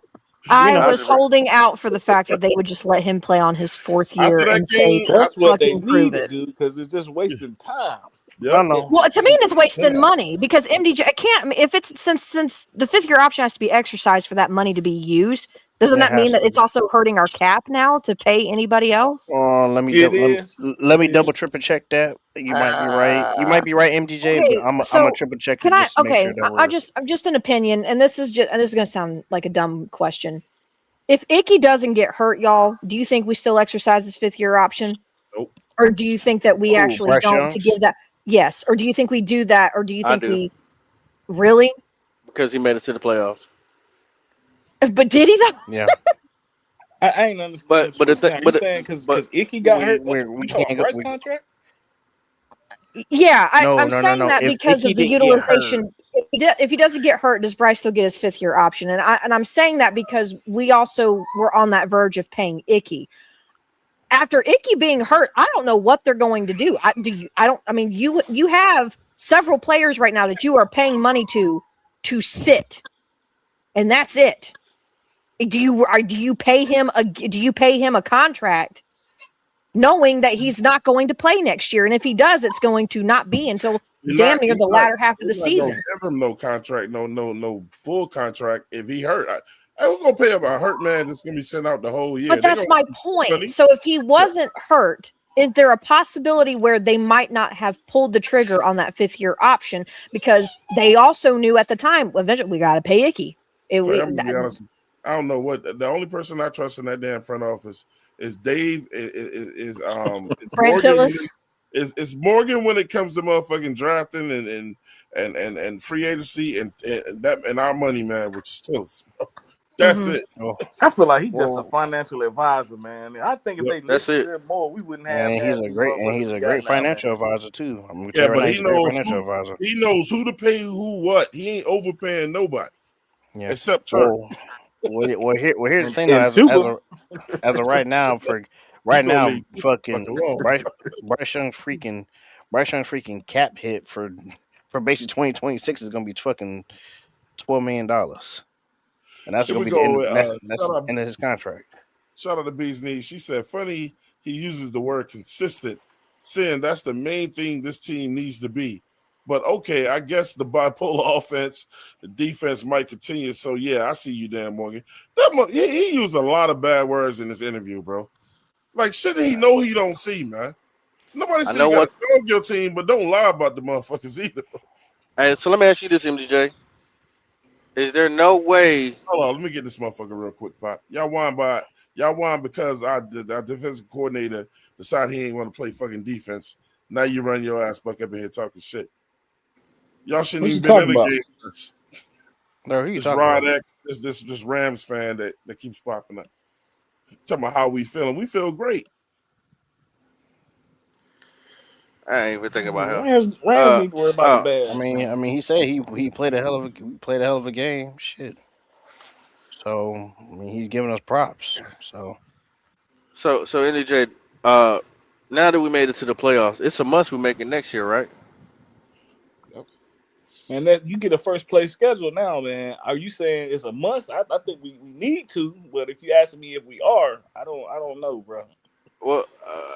Speaker 5: I was holding out for the fact that they would just let him play on his 4th year and say,
Speaker 6: that's what they
Speaker 5: need
Speaker 6: to do, because it's just wasting time.
Speaker 1: Yep.
Speaker 2: I know.
Speaker 5: Well, to me, it's wasting money because MDJ can't. If it's since the 5th-year option has to be exercised for that money to be used, doesn't that mean that it's also hurting our cap now to pay anybody else?
Speaker 2: Let me double triple check that. You might be right. You might be right, MDJ.
Speaker 5: Okay,
Speaker 2: but I'm gonna triple check. I'm
Speaker 5: just an opinion, and this is going to sound like a dumb question. If Icky doesn't get hurt, y'all, do you think we still exercise this 5th-year option?
Speaker 1: Nope.
Speaker 5: Or do you think that we actually
Speaker 2: Bryce
Speaker 5: don't
Speaker 2: Jones?
Speaker 5: to give that? Yes. Or do you think we do that? Or do you think we really?
Speaker 4: Because he made it to the playoffs.
Speaker 5: But did he though?
Speaker 2: Yeah.
Speaker 6: I ain't understand. But saying because Icky got hurt. We can't Bryce contract.
Speaker 5: Yeah, I'm
Speaker 2: No.
Speaker 5: saying that
Speaker 2: If
Speaker 5: because
Speaker 2: Icky
Speaker 5: of the
Speaker 2: didn't get hurt,
Speaker 5: utilization. If he doesn't get hurt, does Bryce still get his 5th-year option? And I'm saying that because we also were on that verge of paying Icky. After Icky being hurt, I don't know what they're going to do. You have several players right now that you are paying money to sit, and that's it. Do you pay him a contract knowing that he's not going to play next year? And if he does, it's going to not be until damn near the latter half of the season.
Speaker 1: Give him no contract, no full contract if he hurt. I was gonna pay him a hurt man that's gonna be sent out the whole year.
Speaker 5: But that's my point. So if he wasn't hurt, is there a possibility where they might not have pulled the trigger on that 5th-year option because they also knew at the time eventually we got to pay Icky?
Speaker 1: I'm gonna be honest. I don't know what the only person I trust in that damn front office is Dave. Is Morgan. Is Morgan when it comes to motherfucking drafting and free agency and our money, man, which is still that's it.
Speaker 2: Oh.
Speaker 6: I feel like he's just a financial advisor, man. I think if they listened more, we wouldn't have.
Speaker 2: And he's a great financial advisor too.
Speaker 1: But he knows who to pay who what. He ain't overpaying nobody.
Speaker 2: Yeah.
Speaker 1: Except Turk.
Speaker 2: Well, here's the thing though, as of right now, fucking Bryce Young's freaking cap hit for basically 2026 is gonna be fucking $12 million. And that's going to be the end of his contract.
Speaker 1: Shout out to Bee's Knees. She said, funny he uses the word consistent, saying that's the main thing this team needs to be. But okay, I guess the bipolar offense, the defense might continue. So yeah, I see you, Dan Morgan. He used a lot of bad words in this interview, bro. Like shit he know he don't see, man. Nobody said you got to dog your team, but don't lie about the motherfuckers either.
Speaker 4: Hey, so let me ask you this, MDJ. Is there no way?
Speaker 1: Hold on, let me get this motherfucker real quick, Pop. Y'all won because our defensive coordinator decided he ain't want to play fucking defense. Now you run your ass back up in here talking shit. Y'all shouldn't even been in the game.
Speaker 2: No,
Speaker 1: this Rod X, this Rams fan that keeps popping up. Talking about how we feeling. We feel great.
Speaker 4: I ain't even thinking about him.
Speaker 6: Rams need to worry about the bad.
Speaker 2: I mean, he said he played a hell of a game. Shit. So I mean, he's giving us props. So
Speaker 4: NJ, now that we made it to the playoffs, it's a must we make it next year, right?
Speaker 6: And that you get a first place schedule now, man. Are you saying it's a must? I think we need to, but if you ask me if we are, I don't know, bro.
Speaker 4: Well,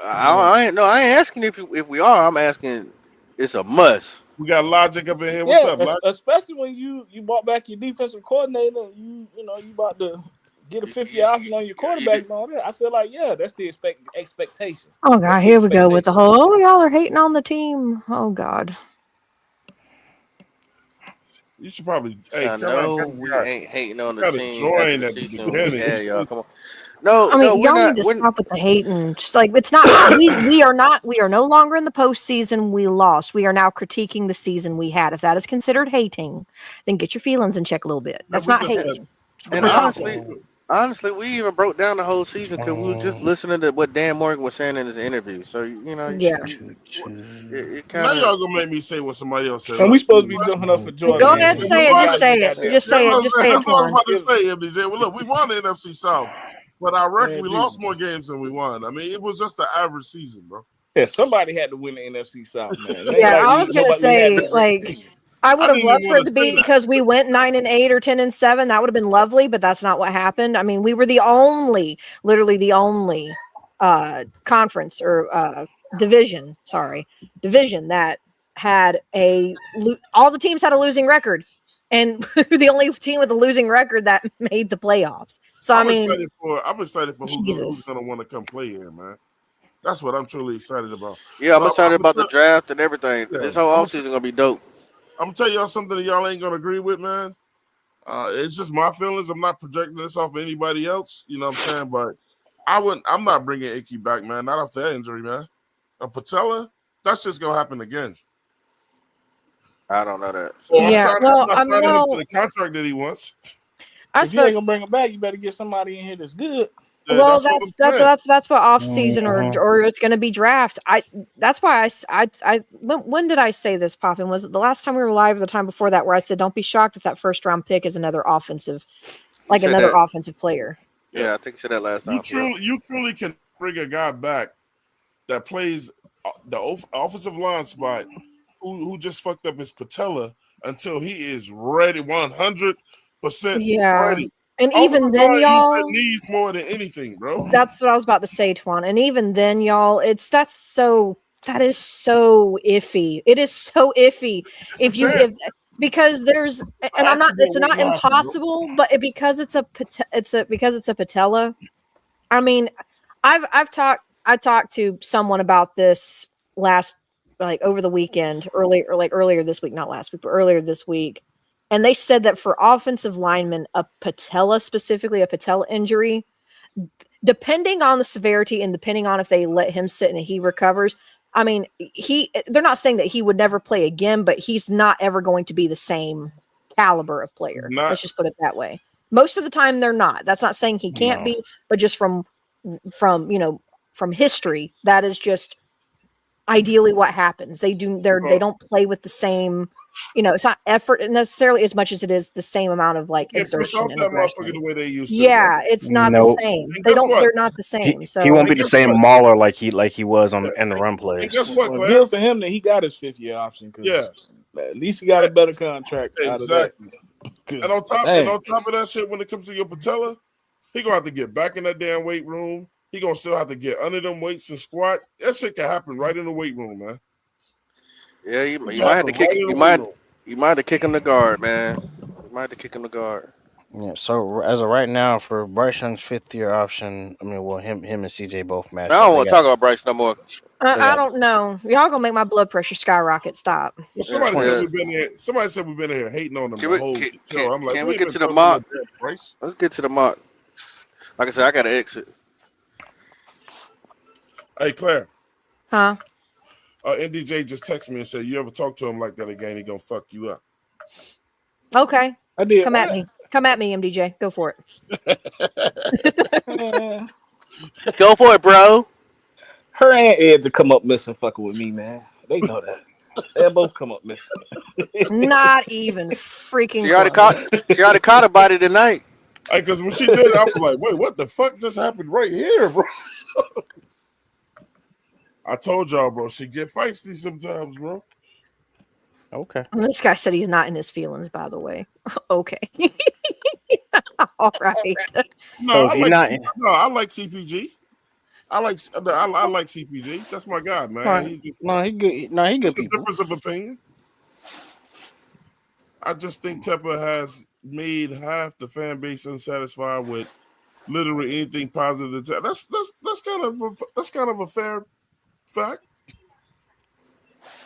Speaker 4: I ain't asking if we are. I'm asking it's a must.
Speaker 1: We got Logic up in here. What's up, Logic?
Speaker 6: Especially when you bought back your defensive coordinator. You about to get a 5th-year option on your quarterback and all that. I feel like that's the expectation.
Speaker 5: Oh God, here we go with the whole. Y'all are hating on the team. Oh God.
Speaker 1: You should probably.
Speaker 4: Hey, I know we ain't hating on the team.
Speaker 1: Join at the beginning.
Speaker 4: Yeah, y'all come on. No,
Speaker 5: I mean, y'all
Speaker 4: not,
Speaker 5: need to stop with the hating. Just like it's not. We are no longer in the postseason. We lost. We are now critiquing the season we had. If that is considered hating, then get your feelings in check a little bit. That's not hating.
Speaker 4: And honestly, we even broke down the whole season because we were just listening to what Dan Morgan was saying in his interview. So it
Speaker 1: now y'all gonna make me say what somebody else said.
Speaker 6: And we supposed to be jumping up for Jordan.
Speaker 5: Go ahead, say it. Just say it. Just say it. Just say it.
Speaker 1: That's what I was about to say, MDJ. Well, look, we won the NFC South, but I reckon we lost more games than we won. I mean, it was just the average season, bro.
Speaker 6: Yeah, somebody had to win the NFC South, man.
Speaker 5: I was gonna say I would have loved for it to be because we went 9-8 or 10-7. That would have been lovely, but that's not what happened. I mean, we were literally the only conference or division that had all the teams had a losing record, and the only team with a losing record that made the playoffs. So I'm excited
Speaker 1: for who's gonna want to come play here, man. That's what I'm truly excited about.
Speaker 4: Yeah, I'm excited about the draft and everything. Yeah, this whole offseason gonna be dope.
Speaker 1: I'm gonna tell y'all something that y'all ain't gonna agree with, man. It's just my feelings. I'm not projecting this off of anybody else. You know what I'm saying? But I'm not bringing Icky back, man. Not after that injury, man. A patella, that's just gonna happen again.
Speaker 4: I don't know that.
Speaker 1: I'm not signing him for the contract that he wants.
Speaker 6: If you ain't gonna bring him back, you better get somebody in here that's good.
Speaker 5: Well,
Speaker 1: That's what I'm saying.
Speaker 5: that's what off season or it's going to be draft. That's why when did I say this, Poppin? Was it the last time we were live or the time before that where I said don't be shocked if that first round pick is another offensive player?
Speaker 4: Yeah, I think you said that last time.
Speaker 1: You truly can bring a guy back that plays the offensive line spot who just fucked up his patella until he is ready, 100% ready.
Speaker 5: And even then, y'all,
Speaker 1: use their knees more than anything, bro.
Speaker 5: That's what I was about to say, Twan. And even then, y'all, that is so iffy. It is so iffy because there's, and I'm not. It's not impossible, but because it's a patella. I mean, I talked to someone about this over the weekend, earlier this week, not last week, but earlier this week. And they said that for offensive linemen, a patella injury, depending on the severity and depending on if they let him sit and he recovers, I mean, they're not saying that he would never play again, but he's not ever going to be the same caliber of player. Let's just put it that way. Most of the time they're not. That's not saying he can't be, but just from history, that is just ideally what happens. They don't play with the same, it's not effort necessarily as much as it is the same amount of exertion and aggression.
Speaker 1: The way they used to,
Speaker 5: it's not the same. They're not the same.
Speaker 2: He won't be the same mauler like he was in the run plays.
Speaker 1: Guess what,
Speaker 6: well, good for him that he got his 5th-year option. At least he got a better contract out of that.
Speaker 1: And on top of that shit, when it comes to your patella, he gonna have to get back in that damn weight room. He gonna still have to get under them weights and squat. That shit can happen right in the weight room, man.
Speaker 4: Yeah, you might have to kick. You might have to kick him the guard, man. You might have to kick him the guard.
Speaker 2: Yeah. So as of right now, for Bryce Young's 5th-year option, I mean, well, him and CJ both match.
Speaker 4: I don't want to talk about Bryce no more.
Speaker 5: I don't know. Y'all gonna make my blood pressure skyrocket. Stop.
Speaker 1: Well, somebody said we've been here. Somebody said we've been here hating on them the whole show. I'm like,
Speaker 4: can we get to the mock? Let's get to the mock. Like I said, I got to exit.
Speaker 1: Hey, Claire.
Speaker 5: Huh?
Speaker 1: NDJ just texted me and said, you ever talk to him like that again, he gonna fuck you up.
Speaker 5: Okay.
Speaker 6: I did.
Speaker 5: Come at me, MDJ. Go for it.
Speaker 4: Go for it, bro.
Speaker 6: Her and Ed to come up missing fucking with me, man. They know that. They both come up missing.
Speaker 5: Not even freaking.
Speaker 4: She already caught a body tonight.
Speaker 1: Because when she did it, I was like, wait, what the fuck just happened right here, bro? I told y'all, bro, she get feisty sometimes, bro.
Speaker 2: Okay.
Speaker 5: This guy said he's not in his feelings, by the way. Okay. All right.
Speaker 1: No, I like CPG. I like CPG. That's my guy, man.
Speaker 2: Right.
Speaker 1: He good.
Speaker 2: It's
Speaker 1: a difference of opinion. I just think Tepper has made half the fan base unsatisfied with literally anything positive. That's kind of a fair fact.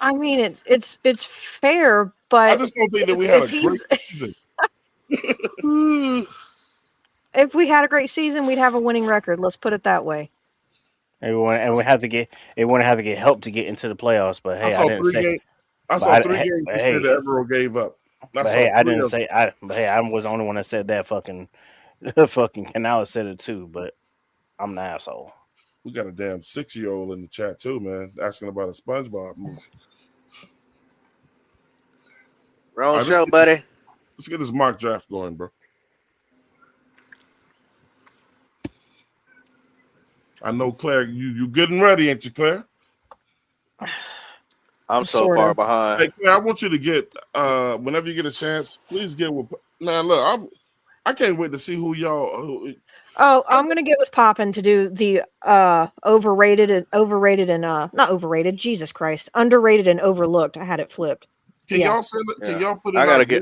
Speaker 5: I mean, it's fair, but
Speaker 1: I just don't think that we had a great season.
Speaker 5: If we had a great season, we'd have a winning record. Let's put it that way.
Speaker 2: And we have to get help to get into the playoffs. But hey, I saw three games.
Speaker 1: You said that Evero gave up.
Speaker 2: I was the only one that said that. Fucking Canales said it too. But I'm an asshole.
Speaker 1: We got a damn 6-year-old in the chat too, man, asking about a SpongeBob movie.
Speaker 4: Wrong show, buddy.
Speaker 1: Let's get this mock draft going, bro. I know, Claire, you getting ready, ain't you, Claire?
Speaker 4: I'm so far behind.
Speaker 1: Hey, Claire, I want you to get whenever you get a chance, please get with. Now, look, I can't wait to see who y'all.
Speaker 5: Oh, I'm gonna get with Poppin to do the overrated and not overrated. Jesus Christ, underrated and overlooked. I had it flipped.
Speaker 1: Can y'all send it? Can y'all put it?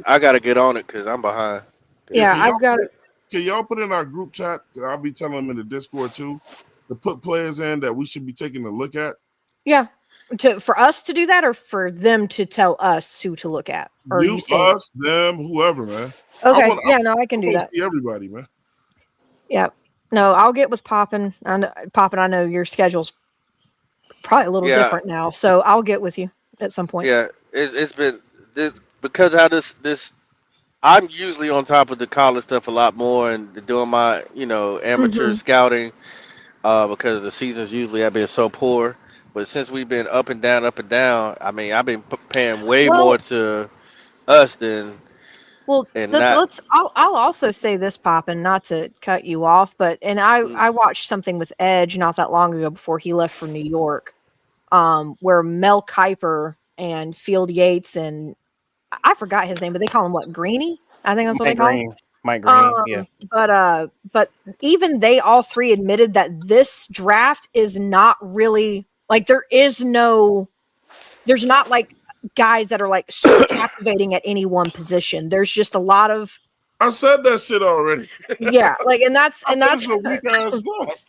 Speaker 4: I gotta get on it because I'm behind.
Speaker 5: Yeah, I've got it.
Speaker 1: Can y'all put in our group chat? I'll be telling them in the Discord too to put players in that we should be taking a look at.
Speaker 5: Yeah, for us to do that, or for them to tell us who to look at, or
Speaker 1: you us, them, whoever, man.
Speaker 5: Okay, I can do that.
Speaker 1: See everybody, man.
Speaker 5: Yeah, no, I'll get with Poppin. Poppin, I know your schedule's probably a little different now, so I'll get with you at some point.
Speaker 4: Yeah, it's been because how this I'm usually on top of the college stuff a lot more and doing my, amateur
Speaker 5: Hmm.
Speaker 4: scouting, because the seasons usually have been so poor. But since we've been up and down, I mean, I've been paying way more
Speaker 5: Well,
Speaker 4: to us than
Speaker 5: well,
Speaker 4: and
Speaker 5: let's
Speaker 4: not.
Speaker 5: let's. I'll also say this, Pop, and not to cut you off, but
Speaker 4: Mm,
Speaker 5: I watched something with Edge not that long ago before he left for New York, where Mel Kiper and Field Yates and I forgot his name, but they call him what, Greeny? I think that's what they
Speaker 2: Mike
Speaker 5: call him.
Speaker 2: Green. Mike Green. Yeah.
Speaker 5: But even they all three admitted that this draft is not really like there's not like guys that are like super captivating at any one position. There's just a lot of
Speaker 1: I said that shit already.
Speaker 5: yeah, like and that's
Speaker 1: I said it's a weak ass draft.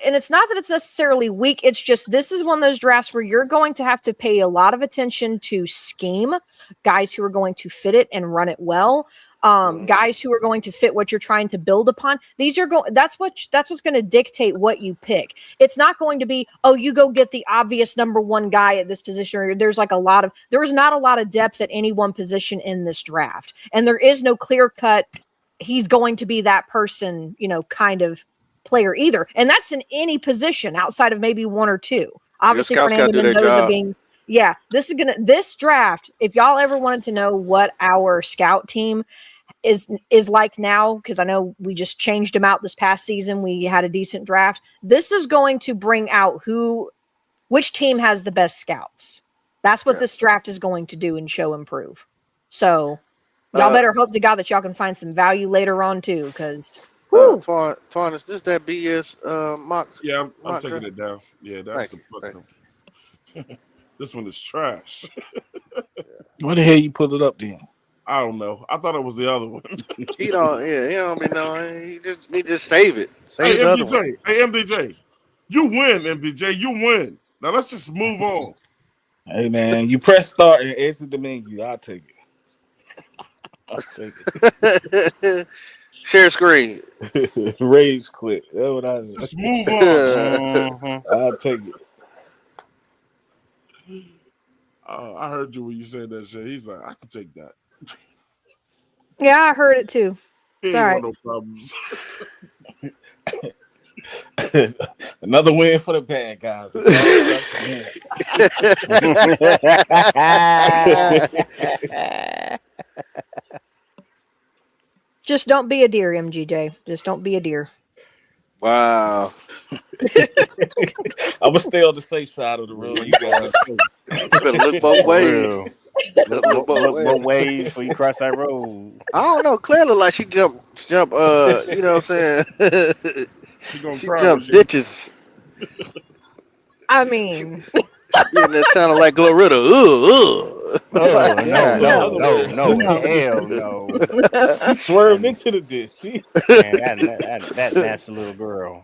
Speaker 5: and it's not that it's necessarily weak. It's just this is one of those drafts where you're going to have to pay a lot of attention to scheme, guys who are going to fit it and run it well, guys who are going to fit what you're trying to build upon. These are that's what's going to dictate what you pick. It's not going to be, oh, you go get the obvious number one guy at this position. Or there's not a lot of depth at any one position in this draft, and there is no clear cut. He's going to be that person, kind of player either. And that's in any position outside of maybe one or two.
Speaker 4: Your
Speaker 5: Obviously,
Speaker 4: scouts got to
Speaker 5: Fernando
Speaker 4: do their
Speaker 5: Mendoza
Speaker 4: job.
Speaker 5: being, yeah, this draft, if y'all ever wanted to know what our scout team is like now, because I know we just changed them out this past season. We had a decent draft. This is going to bring out which team has the best scouts. That's what this draft is going to do and show improve. So y'all better hope to God that y'all can find some value later on too, because
Speaker 4: Twan, is this that BS mock?
Speaker 1: Yeah, I'm
Speaker 4: mock
Speaker 1: taking
Speaker 4: draft?
Speaker 1: it down. Yeah, that's
Speaker 4: Thank
Speaker 1: the
Speaker 4: you, thank
Speaker 1: fucking. This one is trash.
Speaker 6: What the hell you put it up then?
Speaker 1: I don't know. I thought it was the other one.
Speaker 4: He don't be knowing. He just save it. Save
Speaker 1: Hey
Speaker 4: the other one.
Speaker 1: MDJ, hey MDJ, you win, MDJ, you win. Now let's just move on.
Speaker 6: Hey man, you press start and exit the menu. I'll take it.
Speaker 4: Share screen.
Speaker 6: Rage quit. That's what I
Speaker 1: Just move on.
Speaker 6: I'll take it.
Speaker 1: I heard you when you said that shit. He's like, I can take that.
Speaker 5: yeah, I heard it too.
Speaker 1: He
Speaker 5: It's
Speaker 1: ain't
Speaker 5: all
Speaker 1: want
Speaker 5: right.
Speaker 1: no problems.
Speaker 6: Another win for the bad guys.
Speaker 5: Just don't be a deer, MGJ. Just don't be a deer.
Speaker 4: Wow.
Speaker 6: I'm gonna stay on the safe side of the road. You guys
Speaker 4: better look both ways.
Speaker 2: Look both ways before you cross that road.
Speaker 4: I don't know. Claire look like she jump. You know what I'm saying?
Speaker 1: She gonna
Speaker 4: she
Speaker 1: cry.
Speaker 4: jump ditches.
Speaker 5: I mean,
Speaker 4: Yeah, that sounded like Glorilla.
Speaker 2: Oh,
Speaker 4: Like,
Speaker 2: no, hell no.
Speaker 6: She swerved into the ditch. See?
Speaker 2: Man, that nasty little girl.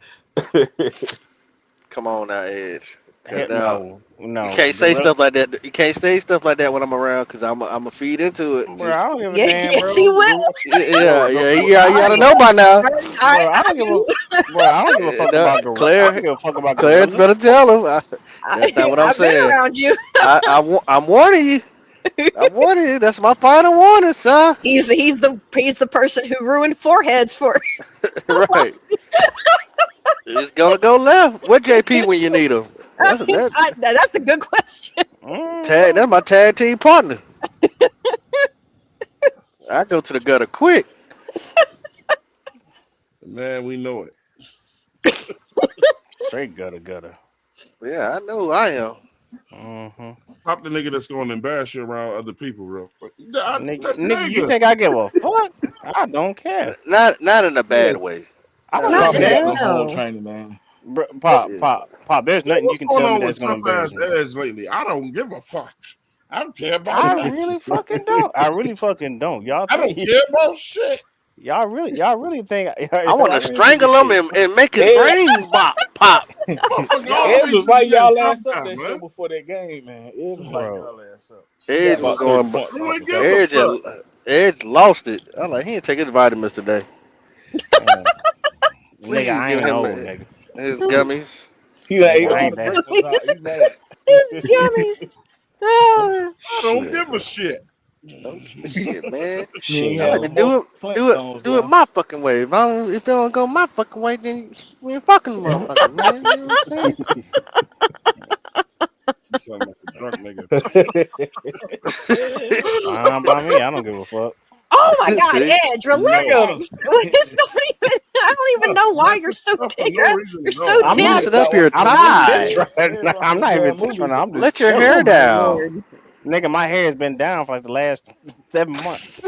Speaker 4: Come on now, Edge.
Speaker 2: No.
Speaker 4: You can't say stuff like that. You can't say stuff like that when I'm around because I'm a feed into it.
Speaker 2: Bro, I don't give a
Speaker 5: yes,
Speaker 2: damn, bro.
Speaker 5: he will.
Speaker 4: Yeah. You gotta know by now.
Speaker 2: I don't give a fuck about gorilla.
Speaker 4: Claire,
Speaker 2: I don't give a fuck about
Speaker 4: Claire
Speaker 2: gorilla.
Speaker 4: better tell him. That's not what I'm
Speaker 5: I've been
Speaker 4: saying.
Speaker 5: around you.
Speaker 4: I'm warning you. I'm warning you. That's my final warning, son.
Speaker 5: He's the person who ruined foreheads for.
Speaker 4: Right. It's gonna go left. What JP when you need him?
Speaker 5: That's a good question.
Speaker 4: That's my tag team partner. I go to the gutter quick.
Speaker 1: Man, we know it.
Speaker 2: Straight gutter.
Speaker 4: Yeah, I know I am.
Speaker 1: Pop the nigga that's going to embarrass you around other people, bro.
Speaker 2: Nigga, you think I give a fuck? I don't care.
Speaker 4: Not in a bad way.
Speaker 2: I don't
Speaker 6: Pop
Speaker 2: give
Speaker 6: got
Speaker 2: a
Speaker 6: the
Speaker 2: damn.
Speaker 6: whole training, man.
Speaker 2: Bro, Pop. There's nothing you can
Speaker 1: What's
Speaker 2: tell
Speaker 1: going
Speaker 2: me
Speaker 1: on
Speaker 2: that's
Speaker 1: with
Speaker 2: going to
Speaker 1: tough
Speaker 2: embarrass
Speaker 1: ass
Speaker 2: me.
Speaker 1: Edge lately? I don't give a fuck. I don't care about
Speaker 2: I
Speaker 1: nothing.
Speaker 2: really fucking don't. I really fucking don't. Y'all
Speaker 1: I don't care about shit.
Speaker 2: Y'all really think
Speaker 4: I want to strangle him and make his brain pop.
Speaker 6: Ed was lighting y'all ass up that show before that game, man. Ed was lighting y'all ass up.
Speaker 4: Edge was going. Edge lost it. I was like, he didn't take his vitamins today.
Speaker 2: Nigga, I ain't old, nigga.
Speaker 4: His gummies.
Speaker 6: He ate all
Speaker 2: ain't
Speaker 6: the
Speaker 2: that.
Speaker 6: breakfast out. He mad.
Speaker 5: His gummies.
Speaker 1: I don't give a shit.
Speaker 4: Oh, shit, man.
Speaker 6: You ain't
Speaker 2: Shit,
Speaker 6: had
Speaker 2: I'm
Speaker 6: no
Speaker 2: a,
Speaker 6: more
Speaker 4: Do it
Speaker 6: Flintstones
Speaker 4: do it
Speaker 6: left.
Speaker 4: my fucking way. If it don't go my fucking way, then we ain't fucking motherfuckers, man. You know what I'm
Speaker 1: You sound like a drunk nigga.
Speaker 2: fine by me. I don't give a fuck.
Speaker 5: Oh my God,
Speaker 4: saying? See?
Speaker 5: Edge,
Speaker 6: Look
Speaker 5: relax.
Speaker 6: at him.
Speaker 5: It's not even. I don't even know why you're so
Speaker 1: Not for
Speaker 5: tense.
Speaker 1: no reason
Speaker 5: You're
Speaker 1: at
Speaker 5: so
Speaker 1: all.
Speaker 2: I'm
Speaker 4: You
Speaker 2: not.
Speaker 5: tense.
Speaker 4: sit up here
Speaker 2: I'm not tense
Speaker 4: tied.
Speaker 2: right now. I'm not even tense right now. I'm just
Speaker 4: Let your
Speaker 2: chilling.
Speaker 4: hair
Speaker 5: Oh my
Speaker 4: down.
Speaker 5: Lord.
Speaker 2: Nigga, my hair has been down for like the last 7 months.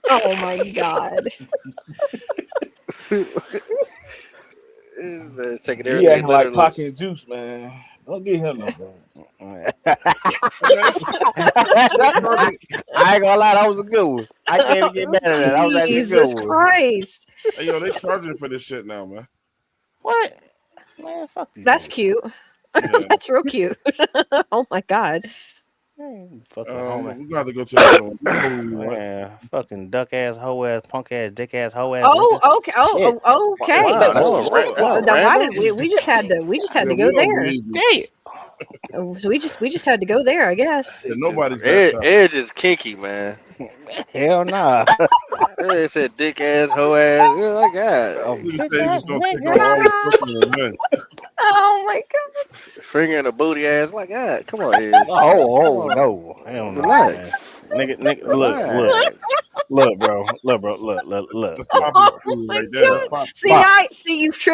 Speaker 5: Oh my God.
Speaker 4: Man, taking
Speaker 6: He
Speaker 4: everything
Speaker 6: acting like
Speaker 4: literally.
Speaker 6: Pocket Juice, man. Don't give him no bad.
Speaker 1: Man, they charging.
Speaker 2: I ain't gonna lie, that was a good one. I can't even get mad at that. That was actually a good
Speaker 5: Jesus
Speaker 2: one.
Speaker 5: Christ.
Speaker 1: Hey, yo, they charging for this shit now, man.
Speaker 2: What? Man, fuck these
Speaker 5: That's
Speaker 2: niggas.
Speaker 5: cute.
Speaker 1: Yeah.
Speaker 5: That's real cute. Oh my God.
Speaker 2: Fucking homie.
Speaker 1: We got to go to another one. You know who we want.
Speaker 2: Man, fucking duck ass, hoe ass, punk ass, dick ass, hoe ass niggas.
Speaker 5: Oh, okay.
Speaker 2: Shit.
Speaker 5: Okay.
Speaker 4: Wow, that
Speaker 6: Oh
Speaker 4: was
Speaker 6: Lord.
Speaker 5: Well,
Speaker 4: that was
Speaker 5: why
Speaker 4: random.
Speaker 5: did we just had to
Speaker 1: Yeah,
Speaker 5: to
Speaker 1: we
Speaker 5: go
Speaker 1: don't
Speaker 5: there.
Speaker 1: believe you.
Speaker 2: Damn.
Speaker 5: So we just had to go there, I guess.
Speaker 1: Yeah, nobody's that tough.
Speaker 4: Edge is kinky, man.
Speaker 2: Hell nah.
Speaker 4: They said dick ass, hoe ass. Yeah, like that.
Speaker 2: Oh,
Speaker 1: Nigga
Speaker 2: bitch
Speaker 1: said he
Speaker 2: ass
Speaker 1: was gonna take on all the
Speaker 2: nigga.
Speaker 1: Brooklyn and win.
Speaker 5: Oh my God.
Speaker 4: Finger in the booty ass like that. Come on, Edge. Come
Speaker 2: Oh,
Speaker 4: on.
Speaker 2: no. Hell no, man.
Speaker 4: Relax.
Speaker 2: Nigga,
Speaker 4: Relax.
Speaker 2: look, bro. Look.
Speaker 1: That's Poppy's
Speaker 5: Oh
Speaker 1: food
Speaker 5: my
Speaker 1: right there. That's
Speaker 5: God.
Speaker 1: Poppy.
Speaker 5: See
Speaker 2: Pop,
Speaker 5: now,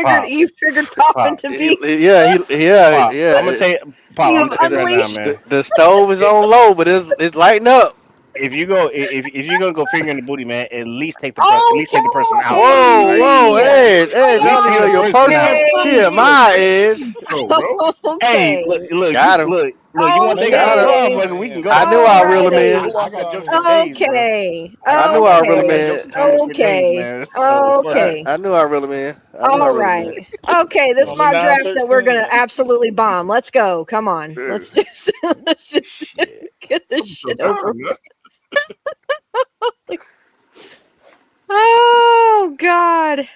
Speaker 2: pop,
Speaker 5: you've triggered Poppin
Speaker 2: pop,
Speaker 5: to be.
Speaker 4: Yeah.
Speaker 2: pop. I'm gonna tell you, Pop. I'm
Speaker 5: You've
Speaker 2: gonna tell you right now,
Speaker 5: unleashed.
Speaker 2: man.
Speaker 4: The stove is on low, but it's lighting up.
Speaker 2: If you go, if you're gonna go finger in the booty, man, at least take the person out first,
Speaker 4: Whoa,
Speaker 2: right?
Speaker 4: whoa,
Speaker 5: Okay.
Speaker 4: Edge.
Speaker 2: At
Speaker 4: I
Speaker 2: least
Speaker 4: don't
Speaker 2: take
Speaker 4: know
Speaker 2: the
Speaker 4: your
Speaker 2: person
Speaker 4: personal
Speaker 2: out.
Speaker 1: Poppy's food.
Speaker 4: TMI, Edge.
Speaker 1: Go, bro.
Speaker 2: Hey,
Speaker 5: Okay.
Speaker 2: you
Speaker 4: Got him.
Speaker 2: look. You want to
Speaker 6: Man,
Speaker 2: take out
Speaker 6: y'all
Speaker 2: a
Speaker 4: Got him.
Speaker 6: watch
Speaker 5: Okay.
Speaker 6: my
Speaker 2: motherfucker? We can
Speaker 6: hands,
Speaker 2: go.
Speaker 4: I
Speaker 6: man.
Speaker 4: knew I was real a
Speaker 5: Alrighty.
Speaker 4: man.
Speaker 6: Go
Speaker 2: I
Speaker 6: watch
Speaker 2: got
Speaker 6: y'all
Speaker 2: jokes for
Speaker 6: hands.
Speaker 2: days, bro.
Speaker 5: Okay.
Speaker 2: I
Speaker 4: I knew I was real a
Speaker 2: got
Speaker 5: Okay.
Speaker 2: jokes
Speaker 4: man.
Speaker 2: and tongues for days,
Speaker 5: Okay.
Speaker 2: man. So fuck it.
Speaker 5: Okay.
Speaker 4: I knew I was real a man. I knew I
Speaker 5: All
Speaker 4: was real a man.
Speaker 5: right. Okay,
Speaker 6: It's
Speaker 5: this
Speaker 6: only
Speaker 5: mock draft that we're
Speaker 6: 9:13,
Speaker 5: gonna
Speaker 6: man.
Speaker 5: absolutely bomb. Let's go. Come on. Let's just
Speaker 2: Shit.
Speaker 5: get this
Speaker 1: Something so
Speaker 5: shit
Speaker 1: dumb,
Speaker 5: over.
Speaker 1: man.
Speaker 5: Oh God.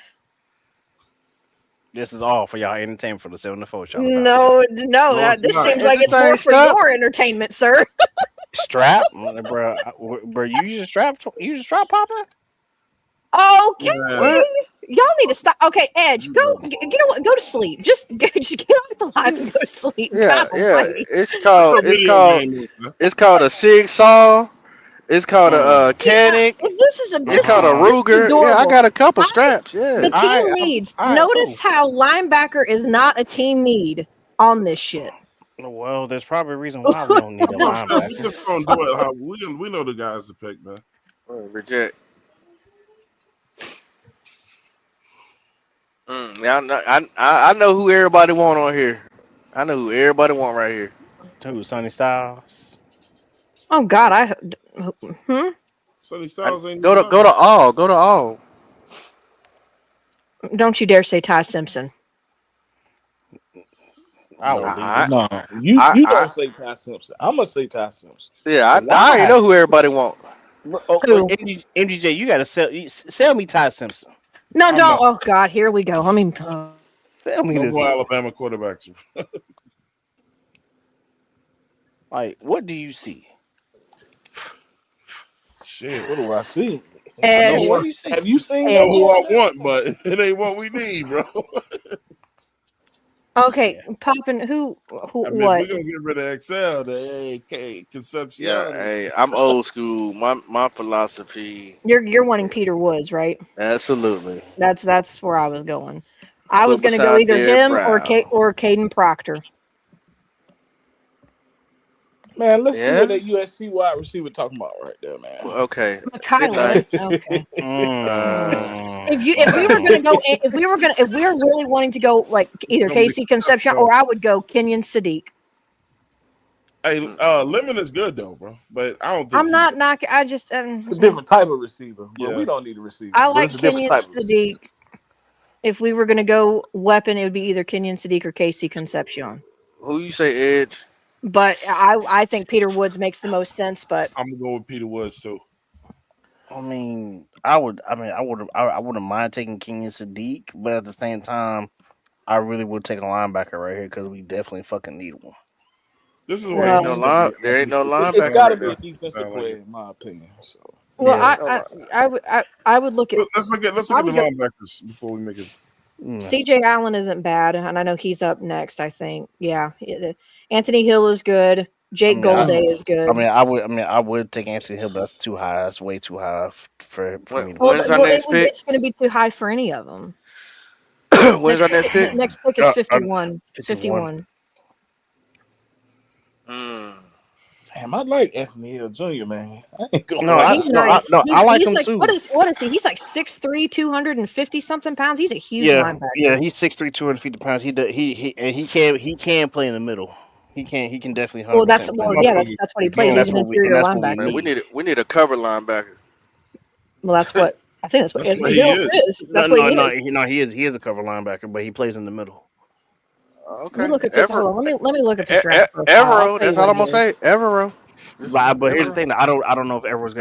Speaker 2: This is all for y'all entertainment for the 74 show.
Speaker 5: No,
Speaker 1: No, it's
Speaker 5: this
Speaker 1: not.
Speaker 5: seems
Speaker 4: Is
Speaker 5: like
Speaker 4: this
Speaker 5: it's more
Speaker 4: thing
Speaker 5: for
Speaker 4: stuck?
Speaker 5: your entertainment, sir.
Speaker 2: Strap, bro. Bro, you use a strap. You use a strap popping.
Speaker 5: Okay.
Speaker 1: Man,
Speaker 4: What?
Speaker 5: Y'all need to stop. Okay, Edge, go go to sleep. Just get off the live and go to sleep.
Speaker 4: Yeah,
Speaker 5: God
Speaker 4: yeah.
Speaker 5: almighty.
Speaker 1: what's your video game is, man?
Speaker 4: It's called a Sig Saw. It's called a
Speaker 5: See,
Speaker 4: Canic. It's called a
Speaker 5: this is
Speaker 4: Ruger. Yeah, I
Speaker 5: adorable.
Speaker 4: got a couple straps.
Speaker 5: The
Speaker 4: Yeah.
Speaker 5: team needs.
Speaker 2: All right, cool.
Speaker 5: Notice how linebacker is not a team need on this shit.
Speaker 2: Well, there's probably a reason why we don't need a
Speaker 1: No, Steph, we
Speaker 2: linebacker.
Speaker 1: just gonna do it how we know the guys to pick, man.
Speaker 4: Reject. Yeah, I know who everybody want on here. I know who everybody want right here.
Speaker 2: Who? Sonny Styles.
Speaker 5: Oh God,
Speaker 1: Sonny Styles ain't
Speaker 4: Go
Speaker 1: even
Speaker 4: to all. Go to all.
Speaker 5: Don't you dare say Ty Simpson.
Speaker 2: I
Speaker 1: No.
Speaker 2: would leave him.
Speaker 6: No, you
Speaker 4: I
Speaker 6: don't say Ty Simpson. I'm gonna say Ty Simpson.
Speaker 4: yeah, I already
Speaker 2: Why?
Speaker 4: know who everybody want.
Speaker 5: Who?
Speaker 2: MGJ, you gotta sell me Ty Simpson.
Speaker 5: No,
Speaker 1: I'm
Speaker 5: don't.
Speaker 1: not.
Speaker 5: Oh God, here we go. I mean,
Speaker 2: Sell me
Speaker 1: No
Speaker 2: this.
Speaker 1: more Alabama quarterbacks.
Speaker 2: Like, what do you see?
Speaker 1: Shit.
Speaker 6: What do I see?
Speaker 1: I know
Speaker 5: Edge.
Speaker 1: who
Speaker 2: What
Speaker 1: I,
Speaker 2: do you see?
Speaker 6: Have you seen
Speaker 1: I know
Speaker 6: no
Speaker 1: who I
Speaker 6: quarterback?
Speaker 1: want, but it ain't what we need, bro.
Speaker 5: Okay, Poppin. Who?
Speaker 1: I mean, if
Speaker 5: What?
Speaker 1: we're gonna get rid of Excel, the AK
Speaker 4: Yeah,
Speaker 1: Concepcion.
Speaker 4: hey, I'm old school. My philosophy.
Speaker 5: You're wanting Peter Woods, right?
Speaker 4: Absolutely.
Speaker 5: That's where I was going. I was
Speaker 4: Put
Speaker 5: going to go
Speaker 4: beside
Speaker 5: either
Speaker 4: Derek
Speaker 5: him
Speaker 4: Brown.
Speaker 5: or Caden Proctor.
Speaker 6: Man, let's see what
Speaker 4: Yeah.
Speaker 6: that USC wide receiver talking about right there, man.
Speaker 4: Well, okay. Good
Speaker 5: Kyler.
Speaker 4: night.
Speaker 5: Okay.
Speaker 2: Mm.
Speaker 5: If we were really wanting to go like either
Speaker 1: Dominic
Speaker 5: Casey Concepcion
Speaker 1: Concepcion.
Speaker 5: or I would go Kenyon Sadiq.
Speaker 1: Hey, Lemon is good though, bro. But I don't think
Speaker 5: I'm not knocking. I just
Speaker 6: It's a different type of receiver, but
Speaker 1: Yeah.
Speaker 6: we don't need a receiver.
Speaker 5: I
Speaker 6: But
Speaker 5: like
Speaker 6: it's a different
Speaker 5: Kenyon
Speaker 6: type of receiver.
Speaker 5: Sadiq. If we were going to go weapon, it would be either Kenyon Sadiq or Casey Concepcion.
Speaker 4: Who you say Edge?
Speaker 5: But I think Peter Woods makes the most sense. But
Speaker 1: I'm gonna go with Peter Woods too.
Speaker 2: I mean, I wouldn't mind taking Kenyon Sadiq, but at the same time, I really would take a linebacker right here because we definitely fucking need one.
Speaker 1: This is
Speaker 4: There
Speaker 1: what
Speaker 4: ain't
Speaker 1: this
Speaker 4: no
Speaker 1: is gonna be.
Speaker 4: there ain't no
Speaker 6: It's
Speaker 4: linebacker
Speaker 6: got to
Speaker 4: right
Speaker 6: be a
Speaker 4: now.
Speaker 6: defensive
Speaker 1: Sound like
Speaker 6: player,
Speaker 1: it.
Speaker 6: in my opinion. So
Speaker 5: Well,
Speaker 2: Yeah.
Speaker 5: I would look at
Speaker 1: Let's look at the linebackers before we make it.
Speaker 5: CJ Allen isn't bad, and I know he's up next. I think, yeah. Anthony Hill is good. Jake Golday is good.
Speaker 2: I would take Anthony Hill, but that's too high. That's way too high for me to.
Speaker 4: When's our next pick?
Speaker 5: It's going to be too high for any of them.
Speaker 4: When's our next pick?
Speaker 5: Next pick is 51.
Speaker 2: 51.
Speaker 6: damn, I like Anthony Hill Jr. Man. I ain't gonna
Speaker 2: No,
Speaker 6: lie.
Speaker 5: He's nice.
Speaker 2: I like
Speaker 5: he's
Speaker 2: him
Speaker 5: like,
Speaker 2: too.
Speaker 5: What is he? He's like 6'3", 250 something pounds. He's a huge
Speaker 2: Yeah,
Speaker 5: linebacker.
Speaker 2: yeah, he's 6'3", 250 pounds. He can play in the middle. He can definitely 100%
Speaker 5: Well, that's
Speaker 2: play in the
Speaker 5: yeah,
Speaker 2: middle.
Speaker 5: that's what he plays. He's an interior linebacker.
Speaker 4: Man, we need a cover linebacker.
Speaker 5: Well, that's what I think. That's what
Speaker 1: That's what
Speaker 5: Anthony
Speaker 1: he
Speaker 5: Hill
Speaker 1: is.
Speaker 5: is. That's what he is.
Speaker 2: He is a cover linebacker, but he plays in the middle.
Speaker 5: Let me
Speaker 4: Okay.
Speaker 5: look at this. Hold on. Let me look at this draft profile. I'll
Speaker 4: Evero,
Speaker 5: tell
Speaker 4: that's
Speaker 5: you
Speaker 4: all
Speaker 5: what
Speaker 4: I'm gonna
Speaker 5: it is.
Speaker 4: say. Evero.
Speaker 2: But here's the thing: I don't know if Everyone's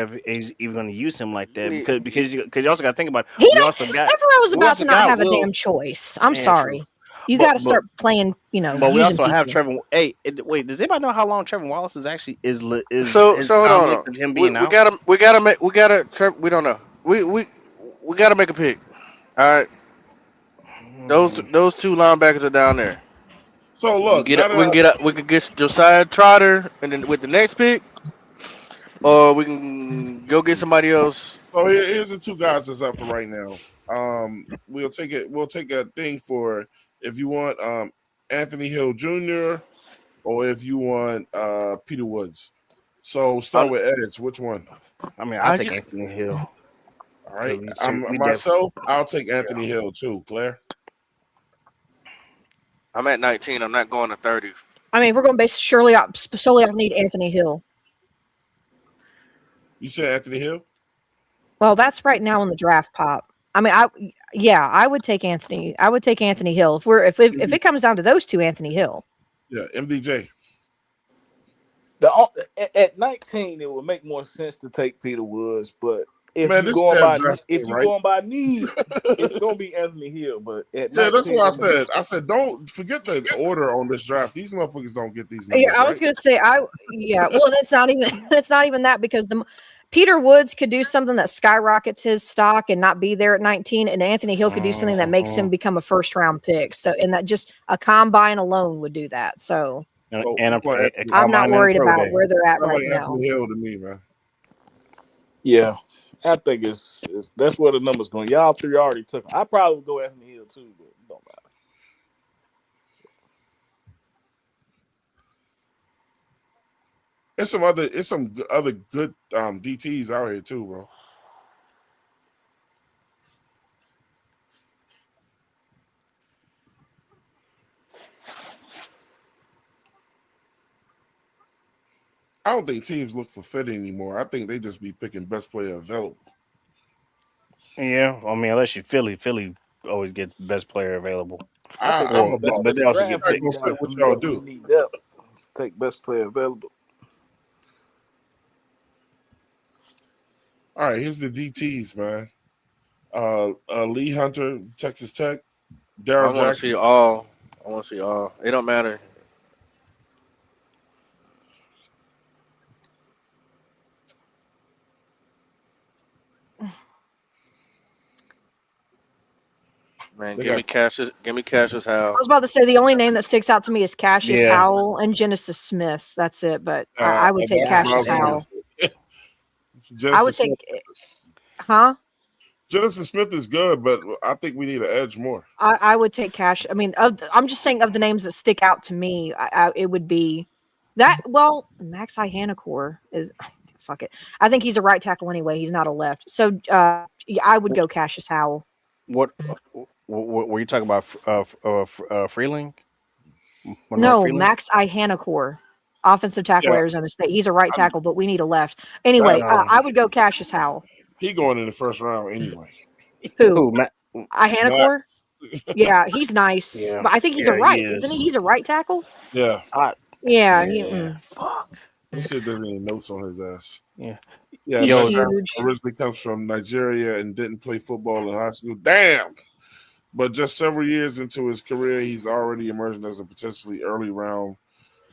Speaker 2: even going to use him like that because you also got to think about
Speaker 5: He
Speaker 2: we
Speaker 5: don't.
Speaker 2: also got
Speaker 5: Evero's
Speaker 2: we
Speaker 5: about
Speaker 2: also
Speaker 5: to not
Speaker 2: got
Speaker 5: have a
Speaker 2: Will.
Speaker 5: damn choice. I'm
Speaker 2: Yeah,
Speaker 5: sorry.
Speaker 2: true.
Speaker 5: You got to start playing.
Speaker 2: But we
Speaker 5: using
Speaker 2: also have
Speaker 5: people.
Speaker 2: Trevor. Hey, wait, does anybody know how long Trevor Wallace is actually is
Speaker 4: So
Speaker 2: his
Speaker 4: hold
Speaker 2: time
Speaker 4: on.
Speaker 2: left of him being out?
Speaker 4: We don't know. We gotta make a pick. All right. Those two linebackers are down there.
Speaker 1: So look,
Speaker 4: we can get Josiah Trotter, and then with the next pick, or we can go get somebody else.
Speaker 1: So here's the two guys that's up for right now. We'll take it. We'll take a thing for if you want Anthony Hill Jr. or if you want Peter Woods. So start with Edge. Which one?
Speaker 2: I mean, I'll take Anthony Hill.
Speaker 1: All right. Myself, I'll take Anthony Hill too. Claire.
Speaker 4: I'm at 19. I'm not going to 30.
Speaker 5: I mean, we're going to base solely off need Anthony Hill.
Speaker 1: You said Anthony Hill?
Speaker 5: Well, that's right now in the draft pop. I mean, I would take Anthony. I would take Anthony Hill if it comes down to those two. Anthony Hill.
Speaker 1: Yeah, MDJ.
Speaker 6: At 19, it would make more sense to take Peter Woods, but if
Speaker 1: Man,
Speaker 6: you're going by need, it's gonna be Anthony Hill. But at 19,
Speaker 1: that's what I said. I said don't forget the order on this draft. These motherfuckers don't get these numbers.
Speaker 5: Yeah, I was gonna say well, it's not even that because Peter Woods could do something that skyrockets his stock and not be there at 19, and Anthony Hill could do something that makes him become a first round pick. So, and that just a combine alone would do that. So, I'm not worried about where they're at right now.
Speaker 1: Anthony Hill to me, man.
Speaker 6: Yeah, I think it's that's where the number's going. Y'all three already took him. I probably would go Anthony Hill too, but it don't matter.
Speaker 1: It's some other good DTs out here too, bro. I don't think teams look for fit anymore. I think they just be picking best player available.
Speaker 2: Yeah, I mean, unless you Philly always gets best player available.
Speaker 6: But
Speaker 2: they also get
Speaker 6: pick
Speaker 1: what y'all do.
Speaker 6: Need depth. Let's take best player available.
Speaker 1: All right, here's the DTs, man. Lee Hunter, Texas Tech. Daryl Jackson.
Speaker 4: I want to see all. It don't matter. Man, give me Cassius Howell.
Speaker 5: I was about to say the only name that sticks out to me is Cassius Howell and Genesis Smith. That's it. But I would take Cassius Howell. I would take,
Speaker 1: Genesis Smith is good, but I think we need an edge more.
Speaker 5: I would take Cash. I mean, I'm just saying of the names that stick out to me, it would be that. Well, Max Ihanacor is. Fuck it. I think he's a right tackle anyway. He's not a left. So I would go Cassius Howell.
Speaker 2: What were you talking about? Freeling?
Speaker 5: No, Max Ihanacor, offensive tackle, Arizona State. He's a right tackle, but we need a left. Anyway, I would go Cassius Howell.
Speaker 1: He going in the first round anyway.
Speaker 5: Who? Ihanacor? Yeah, he's nice.
Speaker 2: Yeah.
Speaker 5: But I think he's isn't he? He's a right tackle?
Speaker 1: Yeah.
Speaker 5: Fuck.
Speaker 1: He said there's any notes on his ass.
Speaker 2: Yeah.
Speaker 1: Yeah,
Speaker 5: he's
Speaker 1: originally comes from Nigeria and didn't play football in high school. Damn. But just several years into his career, he's already emerging as a potentially early round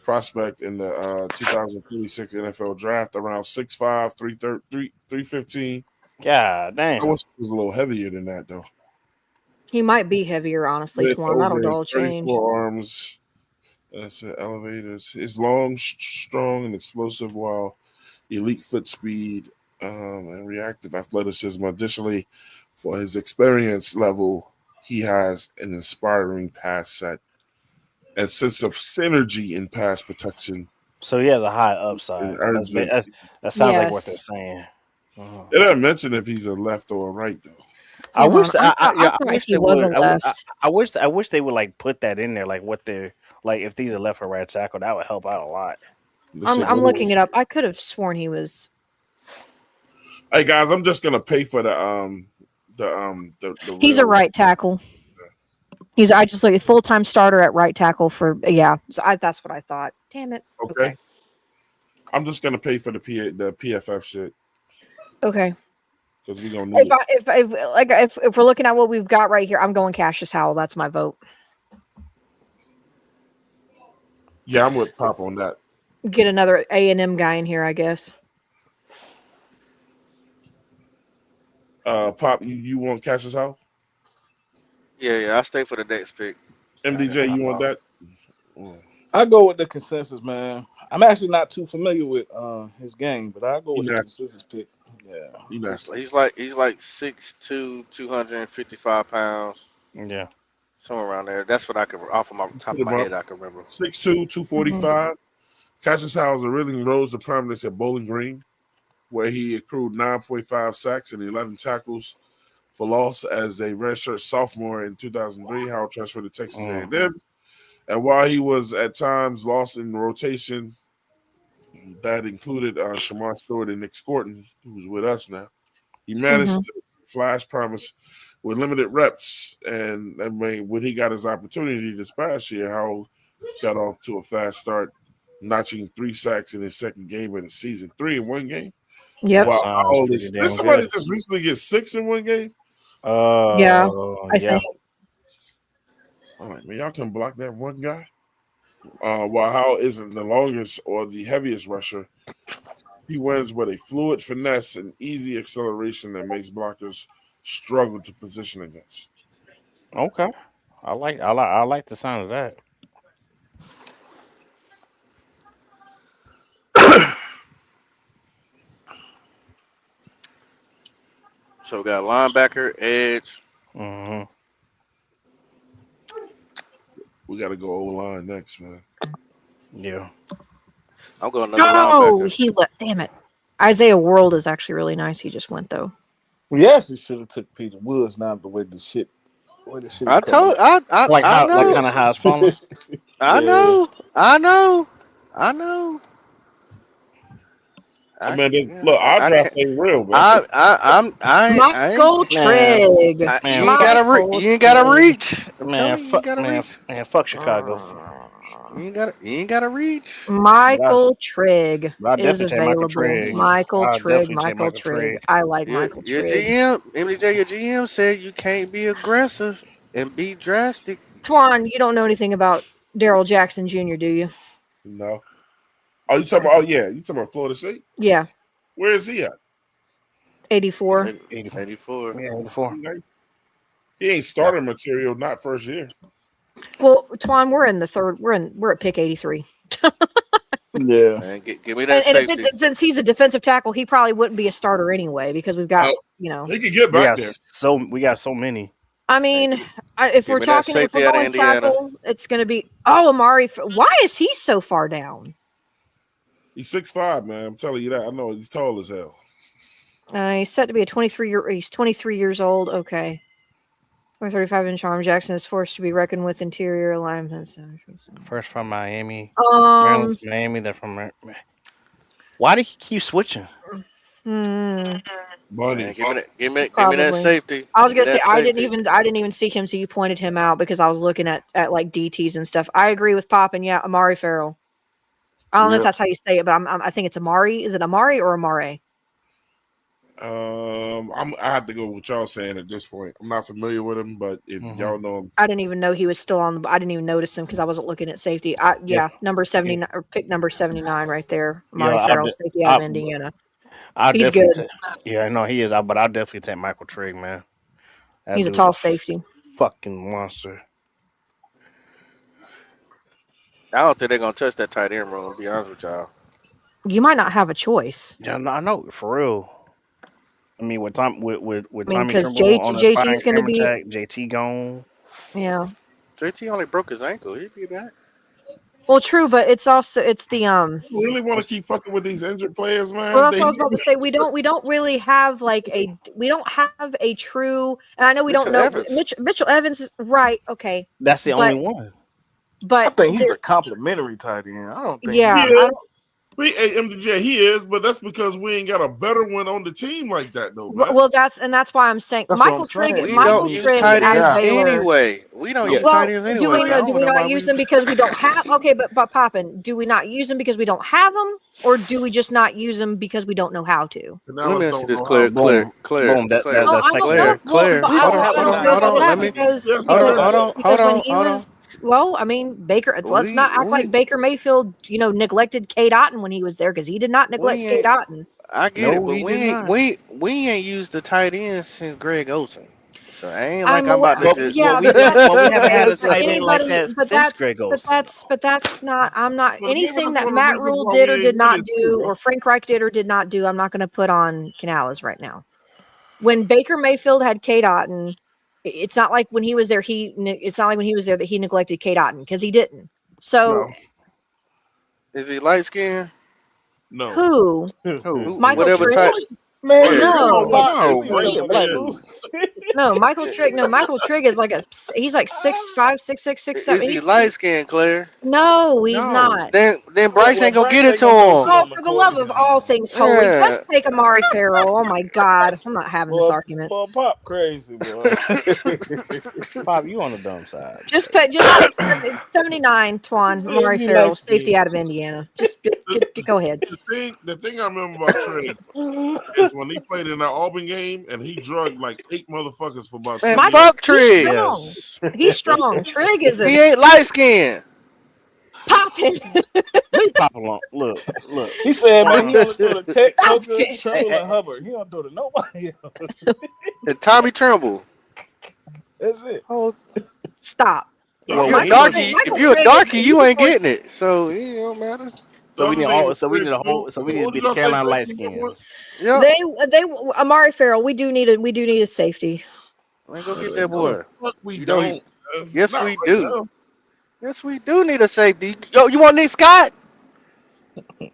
Speaker 1: prospect in the 2026 NFL draft, around 6'5", 315.
Speaker 2: God damn.
Speaker 1: I wish it was a little heavier than that, though.
Speaker 5: He might be heavier, honestly,
Speaker 1: With
Speaker 5: Twan. That'll
Speaker 1: over
Speaker 5: all change.
Speaker 1: 34 arms. That's an elevator. It's long, strong, and explosive, while elite foot speed and reactive athleticism. Additionally, for his experience level, he has an inspiring pass set and sense of synergy in pass protection.
Speaker 2: So he has a high upside.
Speaker 1: And urgent.
Speaker 2: That sounds like what they're
Speaker 5: Yes.
Speaker 2: saying.
Speaker 1: They don't mention if he's a left or a right, though.
Speaker 2: I
Speaker 5: Hold
Speaker 2: wish
Speaker 5: on. I thought
Speaker 2: wish
Speaker 5: he
Speaker 2: they
Speaker 5: was a
Speaker 2: would.
Speaker 5: left.
Speaker 2: I wish they would like put that in there, like what they're like if these are left or right tackle, that would help out a lot.
Speaker 5: I'm looking it up. I could have sworn he was.
Speaker 1: Hey guys, I'm just gonna pay for the
Speaker 5: He's a
Speaker 1: real-
Speaker 5: right tackle. I just like a full-time starter at right tackle for So that's what I thought. Damn it.
Speaker 1: Okay. I'm just gonna pay for the PFF shit
Speaker 5: Okay.
Speaker 1: because we're gonna need it.
Speaker 5: If we're looking at what we've got right here, I'm going Cassius Howell. That's my vote.
Speaker 1: Yeah, I'm with Pop on that.
Speaker 5: Get another A&M guy in here, I guess.
Speaker 1: Pop, you want Cassius House?
Speaker 4: Yeah, I stay for the next pick.
Speaker 1: MDJ, you want that?
Speaker 6: I go with the consensus, man. I'm actually not too familiar with his game, but I go with the consensus pick. Yeah,
Speaker 4: he's like 6'2", 255 pounds.
Speaker 2: Yeah,
Speaker 4: somewhere around there. That's what I can off of my top of my head. I can remember.
Speaker 1: 6'2", 245. Cassius House really rose to prominence at Bowling Green, where he accrued 9.5 sacks and 11 tackles for loss as a redshirt sophomore in 2003. Howell transferred to Texas A&M, and while he was at times lost in rotation, that included Shamar Stewart and Nick Scorton, who's with us now. He managed to flash promise with limited reps, and when he got his opportunity this past year, Howell got off to a fast start, notching 3 sacks in his second game of the season. 3 in one game.
Speaker 5: Yep.
Speaker 1: Wow. Did somebody just recently get 6 in one game?
Speaker 5: Yeah, I think.
Speaker 1: All right, man, y'all can block that one guy. While Howell isn't the longest or the heaviest rusher, he wins with a fluid finesse and easy acceleration that makes blockers struggle to position against.
Speaker 2: Okay, I like the sound of that.
Speaker 4: So we got linebacker, edge.
Speaker 1: We got to go O-line next, man.
Speaker 2: Yeah.
Speaker 4: I'm going another
Speaker 5: No,
Speaker 4: linebacker.
Speaker 5: he left. Damn it. Isaiah World is actually really nice. He just went though.
Speaker 6: We actually should have took Peter Woods now the way the shit.
Speaker 4: I told I know.
Speaker 2: Like kind of how it's falling.
Speaker 4: I know.
Speaker 1: I mean, look, our draft ain't real, man.
Speaker 5: Michael Trigg.
Speaker 4: You ain't gotta reach.
Speaker 2: Man, fuck Chicago.
Speaker 4: You ain't gotta reach.
Speaker 5: Michael Trigg
Speaker 2: I'd
Speaker 5: is
Speaker 2: definitely take Michael
Speaker 5: available.
Speaker 2: Trigg.
Speaker 5: Michael
Speaker 2: I'd
Speaker 5: Trigg.
Speaker 2: definitely take Michael Trigg.
Speaker 5: I like
Speaker 4: Your
Speaker 5: Michael Trigg.
Speaker 4: GM, MJ, your GM said you can't be aggressive and be drastic.
Speaker 5: Twan, you don't know anything about Daryl Jackson Jr., do you?
Speaker 1: No. Oh, you talking about? Oh, yeah, you talking about Florida State?
Speaker 5: Yeah.
Speaker 1: Where is he at?
Speaker 5: 84.
Speaker 4: 84.
Speaker 2: Yeah, 84.
Speaker 1: He ain't starter material, not first year.
Speaker 5: Well, Twan, we're in the third. We're at pick 83.
Speaker 6: Yeah.
Speaker 4: Man, give me that
Speaker 5: And
Speaker 4: safety.
Speaker 5: since he's a defensive tackle, he probably wouldn't be a starter anyway because we've got
Speaker 1: he can get back there.
Speaker 2: We got so many.
Speaker 5: I mean, if we're
Speaker 4: me that
Speaker 5: talking, if
Speaker 4: safety
Speaker 5: we're
Speaker 4: out of
Speaker 5: going
Speaker 4: Indiana.
Speaker 5: tackle, it's going to be Amari. Why is he so far down?
Speaker 1: He's 6'5", man. I'm telling you that. I know he's tall as hell.
Speaker 5: He's set to be a 23-year. He's 23 years old. Okay. 35-inch arm. Jackson is forced to be reckoned with interior alignment.
Speaker 2: First from Miami. Maryland's Miami. They're from. Why did he keep switching?
Speaker 1: Money.
Speaker 4: Man, give me that safety.
Speaker 5: I was gonna say I
Speaker 4: safety.
Speaker 5: didn't even see him, so you pointed him out because I was looking at like DTs and stuff. I agree with Pop, and yeah, Amari Farrell. I don't know if that's how you say it, but I think it's Amari. Is it Amari or Amare?
Speaker 1: I have to go with y'all saying at this point. I'm not familiar with him, but if y'all know him,
Speaker 5: I didn't even know he was still on the. I didn't even notice him because I wasn't looking at safety. Number 79 or pick number 79 right there. Amari Farrell, safety out of Indiana. He's good.
Speaker 2: I know he is, but I'll definitely take Michael Trigg, man.
Speaker 5: He's a tall safety.
Speaker 2: Fucking monster.
Speaker 4: I don't think they're gonna touch that tight end room. To be honest with y'all,
Speaker 5: you might not have a choice.
Speaker 2: Yeah, I know for real. I mean, with Tommy
Speaker 5: because
Speaker 2: Trimble on his
Speaker 5: JT's going to be
Speaker 2: JT gone.
Speaker 5: Yeah,
Speaker 4: JT only broke his ankle. He'd be back.
Speaker 5: Well, true, but it's the
Speaker 1: You really want to keep fucking with these injured players, man?
Speaker 5: Well, that's what I was about to say. We don't really have we don't have a true, and I know we don't know Mitchell Evans. Right? Okay,
Speaker 2: that's the only one.
Speaker 5: But
Speaker 6: I think he's a complimentary tight end. I don't think.
Speaker 5: Yeah,
Speaker 1: MDJ, he is, but that's because we ain't got a better one on the team like that, though, man.
Speaker 5: Well, that's why I'm saying Michael Trigg. Michael Trigg
Speaker 4: tight ends
Speaker 5: out of Baylor.
Speaker 4: anyway. We don't use tight ends anyway.
Speaker 5: Do we not use them because we don't have? Okay, but Poppin, do we not use them because we don't have them, or do we just not use them because we don't know how to?
Speaker 4: Let me ask this, Claire.
Speaker 2: Boom. That's Claire.
Speaker 4: Hold on.
Speaker 5: Well, I mean, Baker. Let's not act like Baker Mayfield, neglected Cade Otton when he was there, because he did not neglect Cade Otton.
Speaker 4: I get it, but we ain't used the tight end since Greg Olsen. So I ain't like I'm about to just.
Speaker 5: Yeah,
Speaker 2: we haven't had a tight end like that since Greg Olsen.
Speaker 5: But that's not. I'm not anything that Matt Rule did or did not do, or Frank Reich did or did not do. I'm not going to put on Canales right now. When Baker Mayfield had Cade Otton, it's not like when he was there. It's not like when he was there that he neglected Cade Otton, because he didn't. So,
Speaker 4: is he light skinned?
Speaker 1: No.
Speaker 5: Who? Michael Trigg?
Speaker 6: Man,
Speaker 5: no,
Speaker 6: Michael
Speaker 5: Trigg. No, Michael Trigg is he's like 6'5", 6'6", 6'7".
Speaker 4: Is he light skinned, Claire?
Speaker 5: No, he's not.
Speaker 4: Then Bryce ain't gonna get it to him.
Speaker 5: Oh, for the love of all things holy, let's take Amari Farrell. Oh my God, I'm not having this argument.
Speaker 6: Pop crazy, boy.
Speaker 2: Pop, you on the dumb side.
Speaker 5: Just pick 79, Twan, Amari Farrell, safety out of Indiana. Just go ahead.
Speaker 1: The thing I remember about Trigg is when he played in that Auburn game and he drugged like 8 motherfuckers for about 2 years.
Speaker 4: Fuck Trigg.
Speaker 5: He's strong. Trigg is
Speaker 4: he ain't light skinned.
Speaker 5: Popping.
Speaker 2: Pop along. Look.
Speaker 6: He said, man, he only threw to Tech, Coker, Trimble, and Hubbard. He don't throw to nobody else.
Speaker 4: And Tommy Trimble.
Speaker 6: That's it.
Speaker 4: Oh,
Speaker 5: stop.
Speaker 4: Well, if you're a darkie, you ain't getting it. So it don't matter.
Speaker 2: So we need to be the Carolina light skins.
Speaker 4: Yeah.
Speaker 5: They Amari Farrell. We do need a safety.
Speaker 4: Let's go get that boy.
Speaker 1: We don't.
Speaker 4: Yes, we do. Yes, we do need a safety. Yo, you want Nick Scott?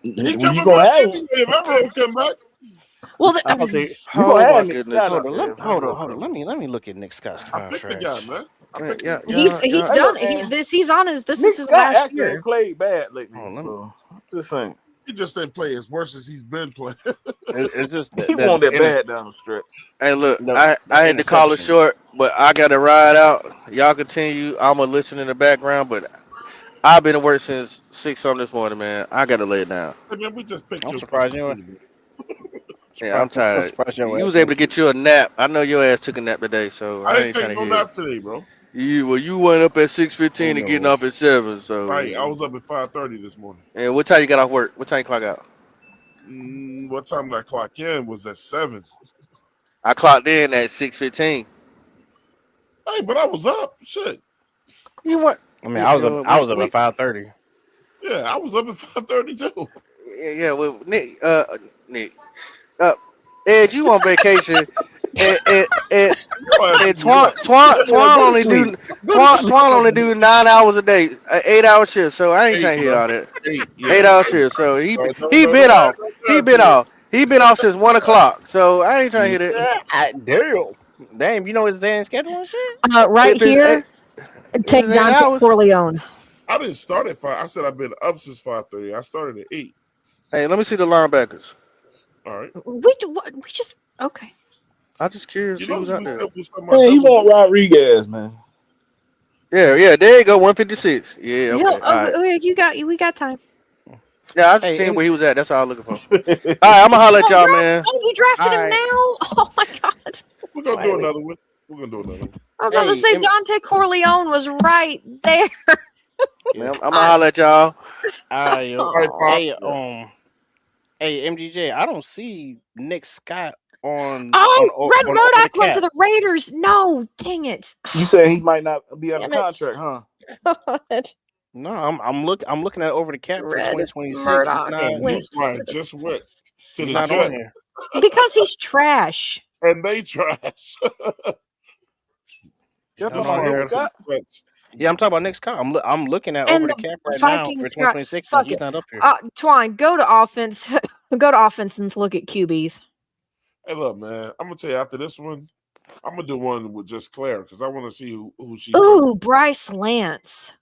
Speaker 1: You gonna have him if Evero come back.
Speaker 5: Well,
Speaker 2: hold on. Let me look at Nick Scott's contract.
Speaker 1: I picked the guy, man.
Speaker 5: He's done. He's on his. This is his last year.
Speaker 6: He played bad lately. So just saying.
Speaker 1: He just didn't play as worse as he's been playing.
Speaker 2: It's just
Speaker 6: he won't that bad down the stretch.
Speaker 4: Hey, look, I had to call it short, but I got to ride out. Y'all continue. I'm gonna listen in the background, but I've been to work since 6 this morning, man. I got to lay it down.
Speaker 1: Hey, man, we just picked
Speaker 2: I'm surprised you.
Speaker 4: Yeah, I'm tired. You was able to get you a nap. I know your ass took a nap today, so
Speaker 1: I didn't take no nap today, bro.
Speaker 4: You went up at 6:15 and getting off at 7. So
Speaker 1: right, I was up at 5:30 this morning.
Speaker 4: And what time you got off work? What time you clock out?
Speaker 1: What time did I clock in? Was at 7.
Speaker 4: I clocked in at 6:15.
Speaker 1: Hey, but I was up. Shit.
Speaker 4: You what?
Speaker 2: I mean, I was up at 5:30.
Speaker 1: Yeah, I was up at 5:30 too.
Speaker 4: Yeah. Well, Nick, Ed, you on vacation? and Twan only do 9 hours a day, 8-hour shift. So I ain't trying to hear all that. 8-hour shift. So he been off. He been off since 1 o'clock. So I ain't trying to hear that.
Speaker 2: Damn, you know his damn schedule and shit.
Speaker 5: Right here, take Dante Corleone.
Speaker 1: I didn't start at 5. I said I've been up since 5:30. I started at 8.
Speaker 4: Hey, let me see the linebackers.
Speaker 1: All right.
Speaker 5: We just okay.
Speaker 4: I'm just curious.
Speaker 6: He want Rodriguez, man.
Speaker 4: Yeah. There you go. 156. Yeah. Okay.
Speaker 5: We got time.
Speaker 4: Yeah, I just seen where he was at. That's all I was looking for. All right, I'm gonna holler at y'all, man.
Speaker 5: Oh, you drafted him
Speaker 2: All right.
Speaker 5: now? Oh my god!
Speaker 1: We're gonna do another one. We're gonna do another one.
Speaker 5: I'm about to say Dante Corleone was right there.
Speaker 4: Man, I'm gonna holler at y'all.
Speaker 2: Hey, MGJ, I don't see Nick Scott on.
Speaker 5: Red
Speaker 2: on
Speaker 5: Murdoch
Speaker 2: over the
Speaker 5: went
Speaker 2: cap.
Speaker 5: to the Raiders. No, dang it.
Speaker 6: You said he might not be under
Speaker 5: Damn it.
Speaker 6: contract, huh?
Speaker 5: God.
Speaker 2: No, I'm looking at over the cap for
Speaker 5: Red
Speaker 2: 2026.
Speaker 5: Murdoch
Speaker 2: He's not.
Speaker 1: And this line just went to
Speaker 2: He's
Speaker 1: the
Speaker 2: not on
Speaker 1: Jets,
Speaker 2: here.
Speaker 5: Because he's trash.
Speaker 1: and they trash.
Speaker 6: You're
Speaker 2: Hold
Speaker 6: talking
Speaker 2: on
Speaker 6: about
Speaker 2: here.
Speaker 6: Nick Scott?
Speaker 2: Yeah, I'm talking about Nick Scott. I'm looking at
Speaker 5: And
Speaker 2: over the
Speaker 5: the
Speaker 2: cap right
Speaker 5: Vikings
Speaker 2: now for
Speaker 5: got
Speaker 2: 2026, and
Speaker 5: fuck
Speaker 2: he's
Speaker 5: it.
Speaker 2: not up here.
Speaker 5: Twine, go to offense. Go to offense and look at QBs.
Speaker 1: Hey, look, man. I'm gonna tell you after this one, I'm gonna do one with just Claire because I want to see who she.
Speaker 5: Ooh, Bryce Lance.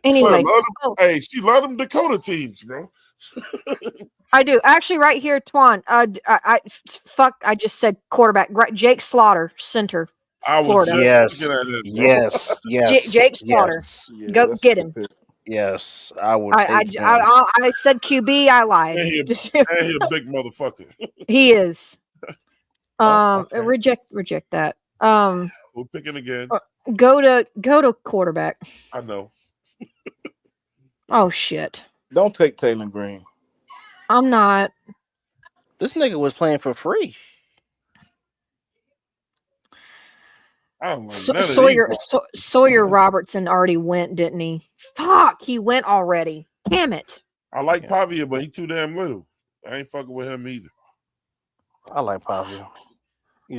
Speaker 5: Anyway,
Speaker 1: hey, she love them Dakota teams, bro.
Speaker 5: I do actually right here, Twan. I just said quarterback. Jake Slaughter, center,
Speaker 1: I was
Speaker 5: Florida.
Speaker 1: just looking at it, bro.
Speaker 2: Yes.
Speaker 5: Jake Slaughter.
Speaker 2: Yes.
Speaker 5: Go get him.
Speaker 2: Yes, I would take him.
Speaker 5: I said QB. I lied.
Speaker 1: And he a big motherfucker.
Speaker 5: He is.
Speaker 2: Okay.
Speaker 5: Reject that.
Speaker 1: We're picking again.
Speaker 5: Go to quarterback.
Speaker 1: I know.
Speaker 5: Oh shit.
Speaker 6: Don't take Taylor Green.
Speaker 5: I'm not.
Speaker 2: This nigga was playing for free.
Speaker 1: I don't know.
Speaker 5: Sawyer Robertson already went, didn't he? Fuck, he went already. Damn it.
Speaker 1: I like Pavia, but he too damn little. I ain't fucking with him either.
Speaker 2: I like Pavia.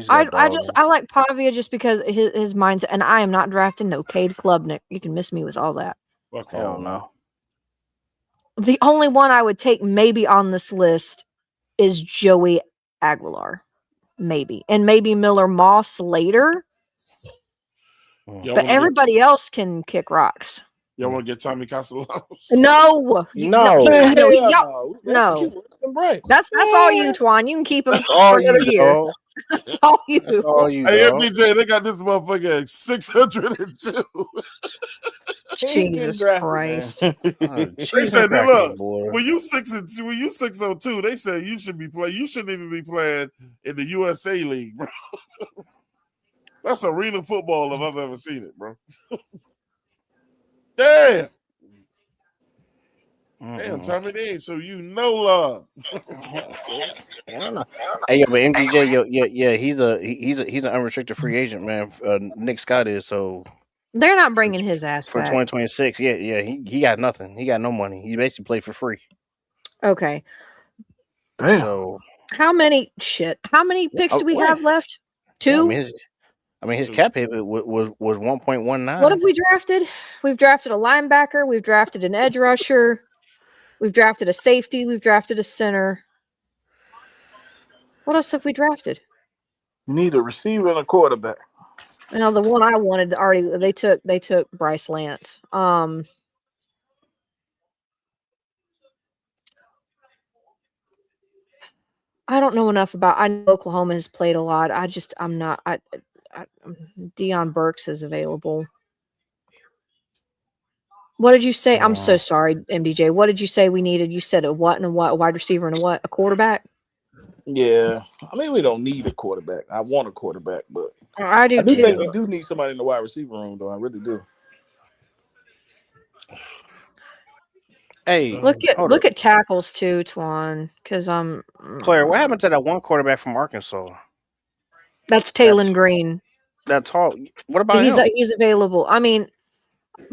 Speaker 5: I like Pavia just because his mindset, and I am not drafting no Cade Klubnik. You can miss me with all that.
Speaker 1: Fuck
Speaker 2: Hell no.
Speaker 5: The only one I would take maybe on this list is Joey Aguilar. Maybe. And maybe Miller Moss later. But everybody else can kick rocks.
Speaker 1: Y'all want to get Tommy Castellanos?
Speaker 5: No.
Speaker 2: No.
Speaker 5: That's all you, Twan. You can keep him
Speaker 2: all
Speaker 5: for another
Speaker 2: you,
Speaker 5: year.
Speaker 2: dog.
Speaker 5: That's all you.
Speaker 2: That's all you,
Speaker 1: Hey,
Speaker 2: dog.
Speaker 1: MDJ, they got this motherfucker at 602.
Speaker 5: Jesus Christ.
Speaker 1: They said, look, when you 602, they said you should be playing. You shouldn't even be playing in the USA League, bro. That's arena football if I've ever seen it, bro. Damn. Damn, Tommy D. So you know love.
Speaker 2: Hey, yo, but MGJ, he's an unrestricted free agent, man. Nick Scott is, so
Speaker 5: they're not bringing his ass
Speaker 2: for
Speaker 5: back.
Speaker 2: 2026. Yeah, he got nothing. He got no money. He basically played for free.
Speaker 5: Okay.
Speaker 6: Damn.
Speaker 2: So
Speaker 5: how many picks do we have left? 2?
Speaker 2: Yeah, his cap hit was 1.19.
Speaker 5: What have we drafted? We've drafted a linebacker. We've drafted an edge rusher. We've drafted a safety. We've drafted a center. What else have we drafted?
Speaker 6: You need a receiver and a quarterback.
Speaker 5: You know, the one I wanted already. They took Bryce Lance. I don't know enough about. I know Oklahoma has played a lot. I'm not. Deion Burks is available. What did you say? I'm so sorry, MDJ. What did you say we needed? You said a what and a what? A wide receiver and a what? A quarterback?
Speaker 6: Yeah. I mean, we don't need a quarterback. I want a quarterback, but
Speaker 5: I do
Speaker 6: too. Think we
Speaker 5: too.
Speaker 6: do need somebody in the wide receiver room, though. I really do.
Speaker 2: Hey,
Speaker 5: look at tackles too, Twan. Because
Speaker 2: Claire, what happened to that one quarterback from Arkansas?
Speaker 5: That's Taylon Green.
Speaker 2: That's tall. What about him?
Speaker 5: He's available. I mean,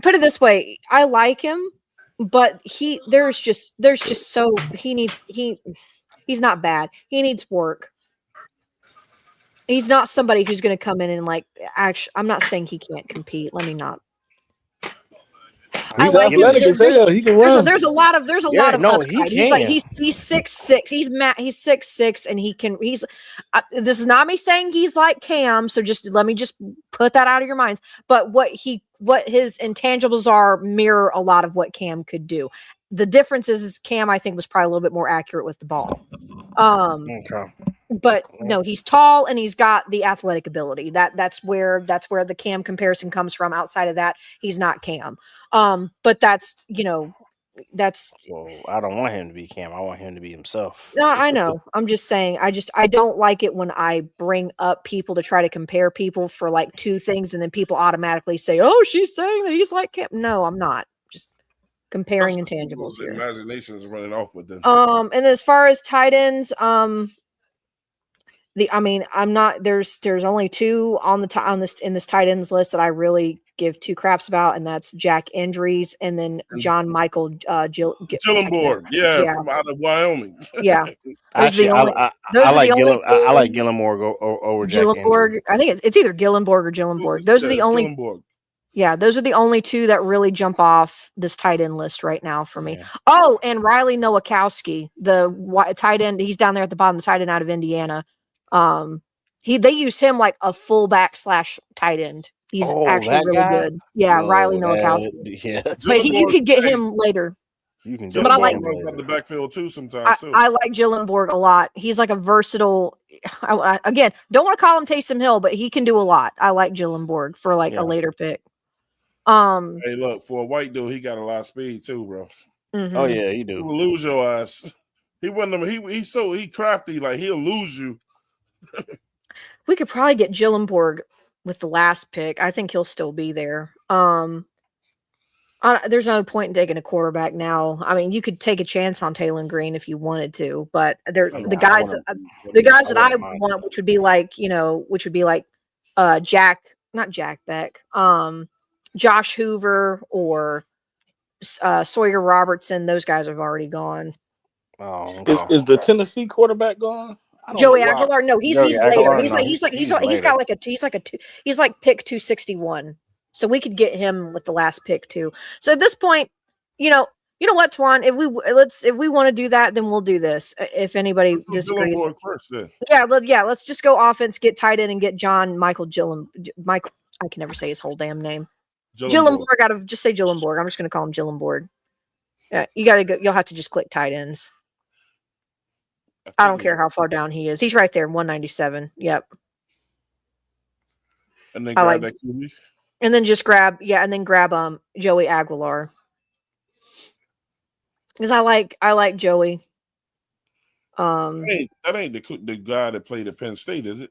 Speaker 5: put it this way, I like him, but he's not bad. He needs work. He's not somebody who's going to come in and actually. I'm not saying he can't compete. Let me not.
Speaker 6: He's athletic as hell. He can run.
Speaker 5: There's a lot of upside. He's 6'6". He's 6'6", and he can. This is not me saying he's like Cam. So let me put that out of your minds. But what his intangibles are mirror a lot of what Cam could do. The difference is Cam, I think, was probably a little bit more accurate with the ball.
Speaker 2: Okay.
Speaker 5: But no, he's tall and he's got the athletic ability. That's where the Cam comparison comes from. Outside of that, he's not Cam. But that's that's
Speaker 2: Well, I don't want him to be Cam. I want him to be himself.
Speaker 5: no, I know. I'm just saying. I don't like it when I bring up people to try to compare people for like two things, and then people automatically say, "Oh, she's saying that he's like Cam." No, I'm not. Just comparing intangibles here.
Speaker 1: Imagination is running off with them.
Speaker 5: And then as far as tight ends, I'm not. There's only two on this tight ends list that I really give two craps about, and that's Jack Endries and then John Michael
Speaker 1: Gillenborg, from out of Wyoming.
Speaker 5: Yeah,
Speaker 2: Actually, I like Gillenborg over Jack
Speaker 5: Gillenborg. I think it's either Gillenborg or Gillenborg. Those are the only.
Speaker 1: Gillenborg.
Speaker 5: Yeah, those are the only two that really jump off this tight end list right now for me.
Speaker 2: Yeah.
Speaker 5: Oh, and Riley Nowakowski, the tight end. He's down there at the bottom, the tight end out of Indiana. They use him like a fullback / tight end. He's actually really good. Yeah, Riley Nowakowski.
Speaker 2: Yeah,
Speaker 5: but you could get him later.
Speaker 2: You can.
Speaker 5: But I like
Speaker 1: runs out the backfield too sometimes.
Speaker 5: I like Gillenborg a lot. He's like a versatile. Again, don't want to call him Taysom Hill, but he can do a lot. I like Gillenborg for like a later pick.
Speaker 1: Hey, look, for a white dude, he got a lot of speed too, bro.
Speaker 5: Mm-hmm.
Speaker 2: Oh yeah, you do.
Speaker 1: He will lose your ass. He wasn't. He crafty. Like he'll lose you.
Speaker 5: We could probably get Gillenborg with the last pick. I think he'll still be there. There's no point in taking a quarterback now. I mean, you could take a chance on Taylor Green if you wanted to, but the guys that I want, which would be like not Jack Beck, Josh Hoover or Sawyer Robertson. Those guys have already gone.
Speaker 2: Oh,
Speaker 6: is the Tennessee quarterback gone?
Speaker 5: Joey Aguilar? No, he's later.
Speaker 2: Aguilar,
Speaker 5: He's like pick 261. So we could get him with the last pick too. So at this point, you know what, Twan? If we want to do that, then we'll do this. If anybody disagrees,
Speaker 1: first, then.
Speaker 5: Yeah. Let's just go offense, get tight end, and get Michael. I can never say his whole damn name. Gillenborg. Just say Gillenborg. I'm just going to call him Gillenborg. Yeah, you got to go. You'll have to just click tight ends. I don't care how far down he is. He's right there, 197. Yep.
Speaker 1: And then grab that QB.
Speaker 5: And then just grab Joey Aguilar. Because I like Joey.
Speaker 1: That ain't the guy that played at Penn State, is it?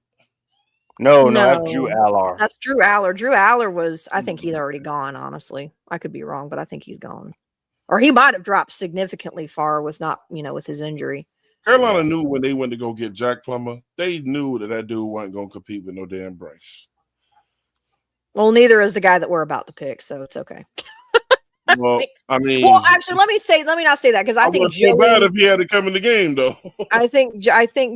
Speaker 2: No, that's Drew Aller.
Speaker 5: That's Drew Aller. Drew Aller was, I think he's already gone, honestly. I could be wrong, but I think he's gone. Or he might have dropped significantly far with his injury.
Speaker 1: Carolina knew when they went to go get Jack Plummer, they knew that dude wasn't going to compete with no damn Bryce.
Speaker 5: Well, neither is the guy that we're about to pick, so it's okay.
Speaker 1: Well, I mean,
Speaker 5: actually, let me not say that because I think
Speaker 1: Joey. Bad if he had to come in the game, though.
Speaker 5: I think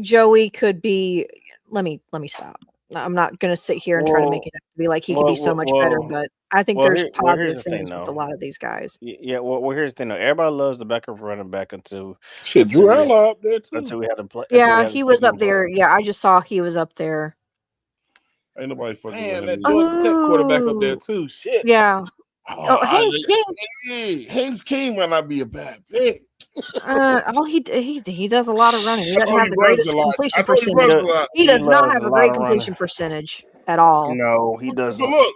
Speaker 5: Joey could be. Let me stop. I'm not going to sit here and try to make it be like he could be so much better, but I think there's positive things with a lot of these guys.
Speaker 2: Yeah, well, here's the thing, though. Everybody loves the backup running back until
Speaker 6: Drew Aller up there too.
Speaker 2: Until we had to play.
Speaker 5: Yeah, he was up there. Yeah, I just saw he was up there.
Speaker 1: Ain't nobody fucking with
Speaker 6: that Georgia Tech quarterback up there too. Shit.
Speaker 5: Yeah. Haynes King.
Speaker 1: Hey, Haynes King might not be a bad pick.
Speaker 5: He does a lot of running. He doesn't have the greatest completion percentage. He does not have a great completion percentage at all.
Speaker 2: No, he doesn't.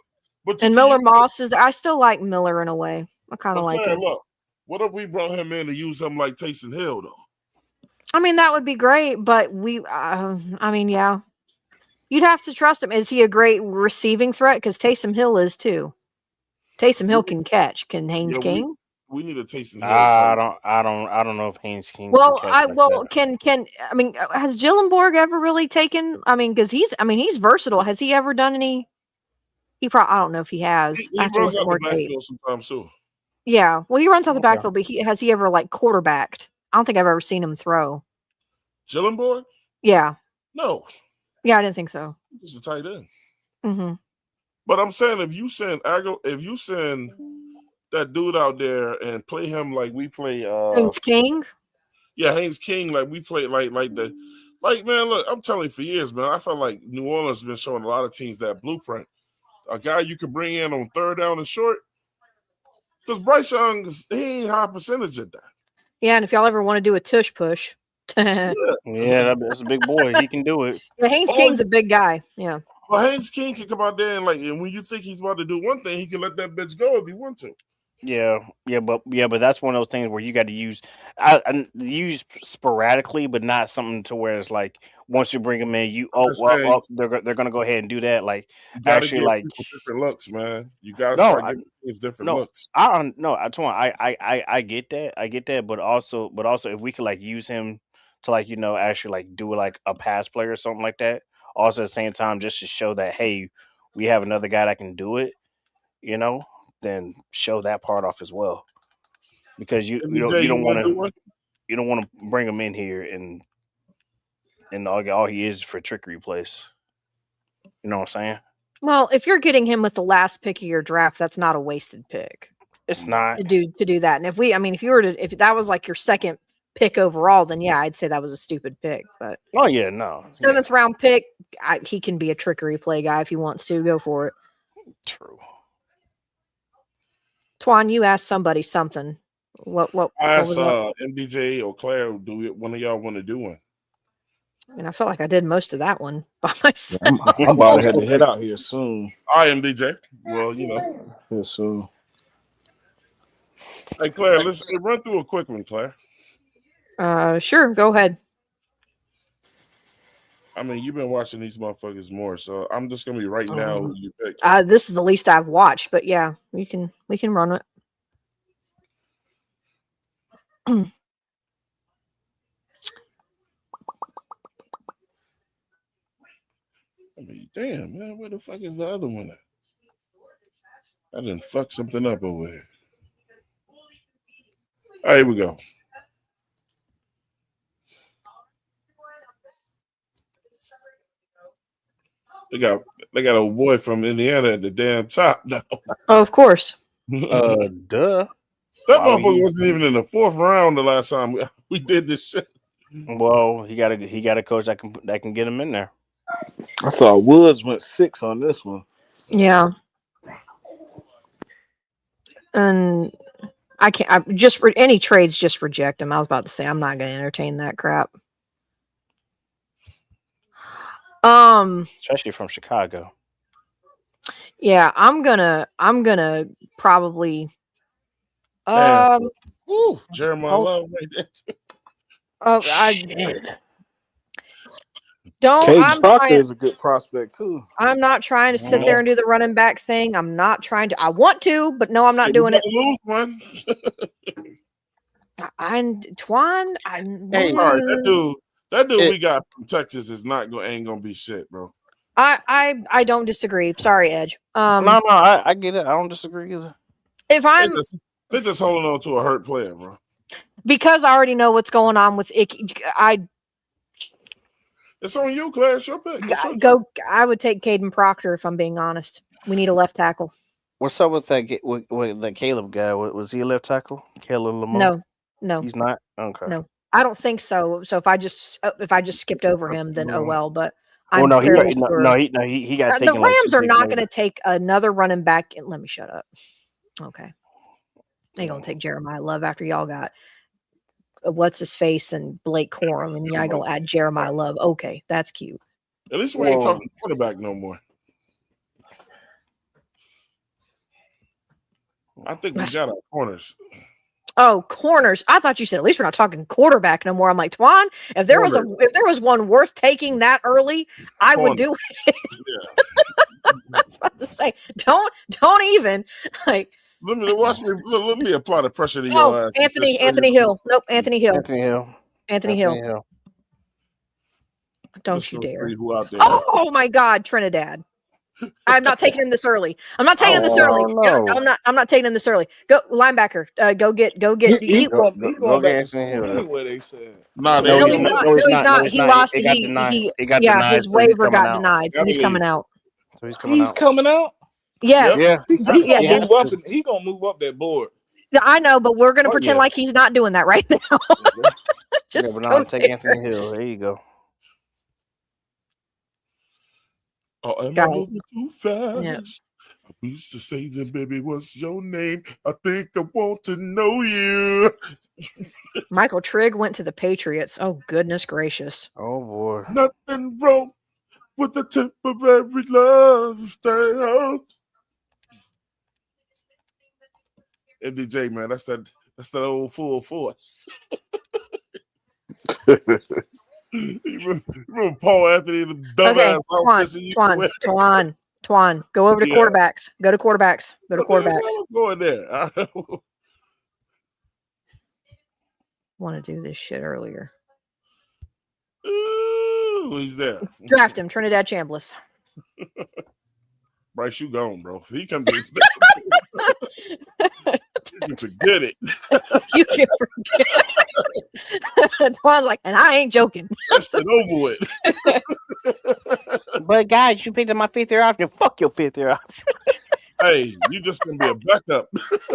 Speaker 5: And Miller Moss I still like Miller in a way. I kind of like it.
Speaker 1: Look, what if we brought him in to use something like Taysom Hill though?
Speaker 5: I mean, that would be great, but yeah. You'd have to trust him. Is he a great receiving threat? Because Taysom Hill is too. Taysom Hill can catch. Can Haynes King?
Speaker 1: We need a Taysom Hill.
Speaker 2: I don't know if Haynes King.
Speaker 5: Well, has Gillenborg ever really taken? I mean, because he's versatile. Has he ever done any? I don't know if he has.
Speaker 1: He runs out the backfield sometimes too.
Speaker 5: Yeah, well, he runs out the backfield, but has he ever like quarterbacked? I don't think I've ever seen him throw.
Speaker 1: Gillenborg?
Speaker 5: Yeah.
Speaker 1: No.
Speaker 5: Yeah, I didn't think so.
Speaker 1: Just a tight end.
Speaker 5: Mm-hmm.
Speaker 1: But I'm saying if you send that dude out there and play him like we play
Speaker 5: Haynes King.
Speaker 1: Yeah, Haynes King, like we play like man, look, I'm telling you for years, man. I felt like New Orleans has been showing a lot of teams that blueprint. A guy you could bring in on third down and short. Because Bryce Young, he ain't high percentage at that.
Speaker 5: Yeah, and if y'all ever want to do a tush push,
Speaker 2: Yeah, that's a big boy. He can do it.
Speaker 5: Yeah, Haynes King's a big guy. Yeah.
Speaker 1: Well, Haynes King can come out there and when you think he's about to do one thing, he can let that bitch go if he wants to.
Speaker 2: Yeah, but that's one of those things where you got to use use sporadically, but not something to where it's like once you bring them in, they're gonna go ahead and do that. Like
Speaker 1: You got to
Speaker 2: actually,
Speaker 1: give
Speaker 2: like
Speaker 1: people different looks, man. You got to
Speaker 2: no,
Speaker 1: start giving teams different looks.
Speaker 2: I get that, but also if we could like use him to like actually like do like a pass play or something like that. Also at the same time, just to show that hey, we have another guy that can do it. Then show that part off as well, because you don't want to bring him in here and all he is for trickery plays. You know what I'm saying?
Speaker 5: Well, if you're getting him with the last pick of your draft, that's not a wasted pick.
Speaker 2: It's not
Speaker 5: to do that. And if that was like your second pick overall, then yeah, I'd say that was a stupid pick. But
Speaker 2: oh yeah, no,
Speaker 5: 7th round pick, he can be a trickery play guy if he wants to. Go for it.
Speaker 2: True.
Speaker 5: Twan, you asked somebody something. What
Speaker 1: I asked
Speaker 5: was that?
Speaker 1: MDJ or Claire, do one of y'all want to do one?
Speaker 5: And I felt like I did most of that one by myself.
Speaker 6: I'm about to head out here soon.
Speaker 1: I am DJ. Well,
Speaker 6: Here soon.
Speaker 1: Hey Claire, let's run through a quick one, Claire.
Speaker 5: Sure, go ahead.
Speaker 1: I mean, you've been watching these motherfuckers more, so I'm just gonna be right now who you pick.
Speaker 5: This is the least I've watched, but yeah, we can run it.
Speaker 1: I mean, damn, man, where the fuck is the other one at? I didn't fuck something up over here. All right, here we go. They got a boy from Indiana at the damn top now.
Speaker 5: Oh, of course.
Speaker 2: Duh.
Speaker 1: That motherfucker wasn't even in the 4th round the last time we did this shit.
Speaker 2: Well, he got a coach that can get him in there.
Speaker 6: I saw Woods went 6 on this one.
Speaker 5: Yeah. And I can't. Any trades, just reject them. I was about to say I'm not going to entertain that crap.
Speaker 2: Especially from Chicago.
Speaker 5: Yeah, I'm gonna probably.
Speaker 1: Jeremiah Love right there.
Speaker 6: Caden Proctor is a good prospect too.
Speaker 5: I'm not trying to sit there and do the running back thing. I'm not trying to. I want to, but no, I'm not doing it.
Speaker 1: Lose one.
Speaker 5: Twan.
Speaker 1: I'm sorry, that dude we got from Texas ain't gonna be shit, bro.
Speaker 5: I don't disagree. Sorry, Edge.
Speaker 2: No, I get it. I don't disagree either.
Speaker 5: If I'm
Speaker 1: they're just holding on to a hurt player, bro.
Speaker 5: Because I already know what's going on with Icky.
Speaker 1: It's on you, Claire. It's your pick.
Speaker 5: I would take Caden Proctor if I'm being honest. We need a left tackle.
Speaker 2: What's up with that with that Caleb guy? Was he a left tackle? Caleb Lamar?
Speaker 5: No,
Speaker 2: he's not. Okay,
Speaker 5: no, I don't think so. So if I just skipped over him, then oh well. But
Speaker 2: he got taken.
Speaker 5: The Rams are not going to take another running back. Let me shut up. Okay, they gonna take Jeremiah Love after y'all got what's his face and Blake Corum, and y'all gonna add Jeremiah Love. Okay, that's cute.
Speaker 1: At least we ain't talking quarterback no more. I think we got our corners.
Speaker 5: Oh, corners! I thought you said at least we're not talking quarterback no more. I'm like, Twan, if there was one worth taking that early, I would do it. Yeah. I was about to say, don't even like.
Speaker 1: Let me apply the pressure to your ass.
Speaker 5: Anthony Hill. Nope, Anthony Hill. Anthony Hill. Don't you dare. Oh my God, Trinidad. I'm not taking him this early. I'm not taking him this early. No. I'm not taking him this early. Go linebacker. Go get.
Speaker 6: He going back Anthony Hill. Anyway, they said.
Speaker 5: No, he's not. He lost. He got denied. His waiver got denied. So he's coming out.
Speaker 2: So he's coming out.
Speaker 5: Yes.
Speaker 2: Yeah.
Speaker 6: He gonna move up that board.
Speaker 5: I know, but we're gonna pretend like he's not doing that right now.
Speaker 2: Just but take Anthony Hill. There you go.
Speaker 1: Oh, am I moving too fast?
Speaker 5: Yeah.
Speaker 1: We used to say, "The baby, what's your name? I think I want to know you."
Speaker 5: Michael Trigg went to the Patriots. Oh, goodness gracious.
Speaker 2: Oh, boy.
Speaker 1: Nothing wrong with the temporary love style. MDJ, man, that's that old full force. You remember Paul Anthony, the dumbass outfits he used to wear?
Speaker 5: Twan, go over to quarterbacks. Go to quarterbacks. Go to quarterbacks.
Speaker 1: I'm going there.
Speaker 5: Want to do this shit earlier.
Speaker 1: Ooh, he's there.
Speaker 5: Draft him, Trinidad Chambliss.
Speaker 1: Bryce, you gone, bro. He come to this. You can forget it.
Speaker 5: You can forget it. Twan's like, and I ain't joking.
Speaker 1: That's it over with.
Speaker 2: But guys, you picked up my 5th year option. Fuck your 5th year option.
Speaker 1: Hey, you just gonna be a backup.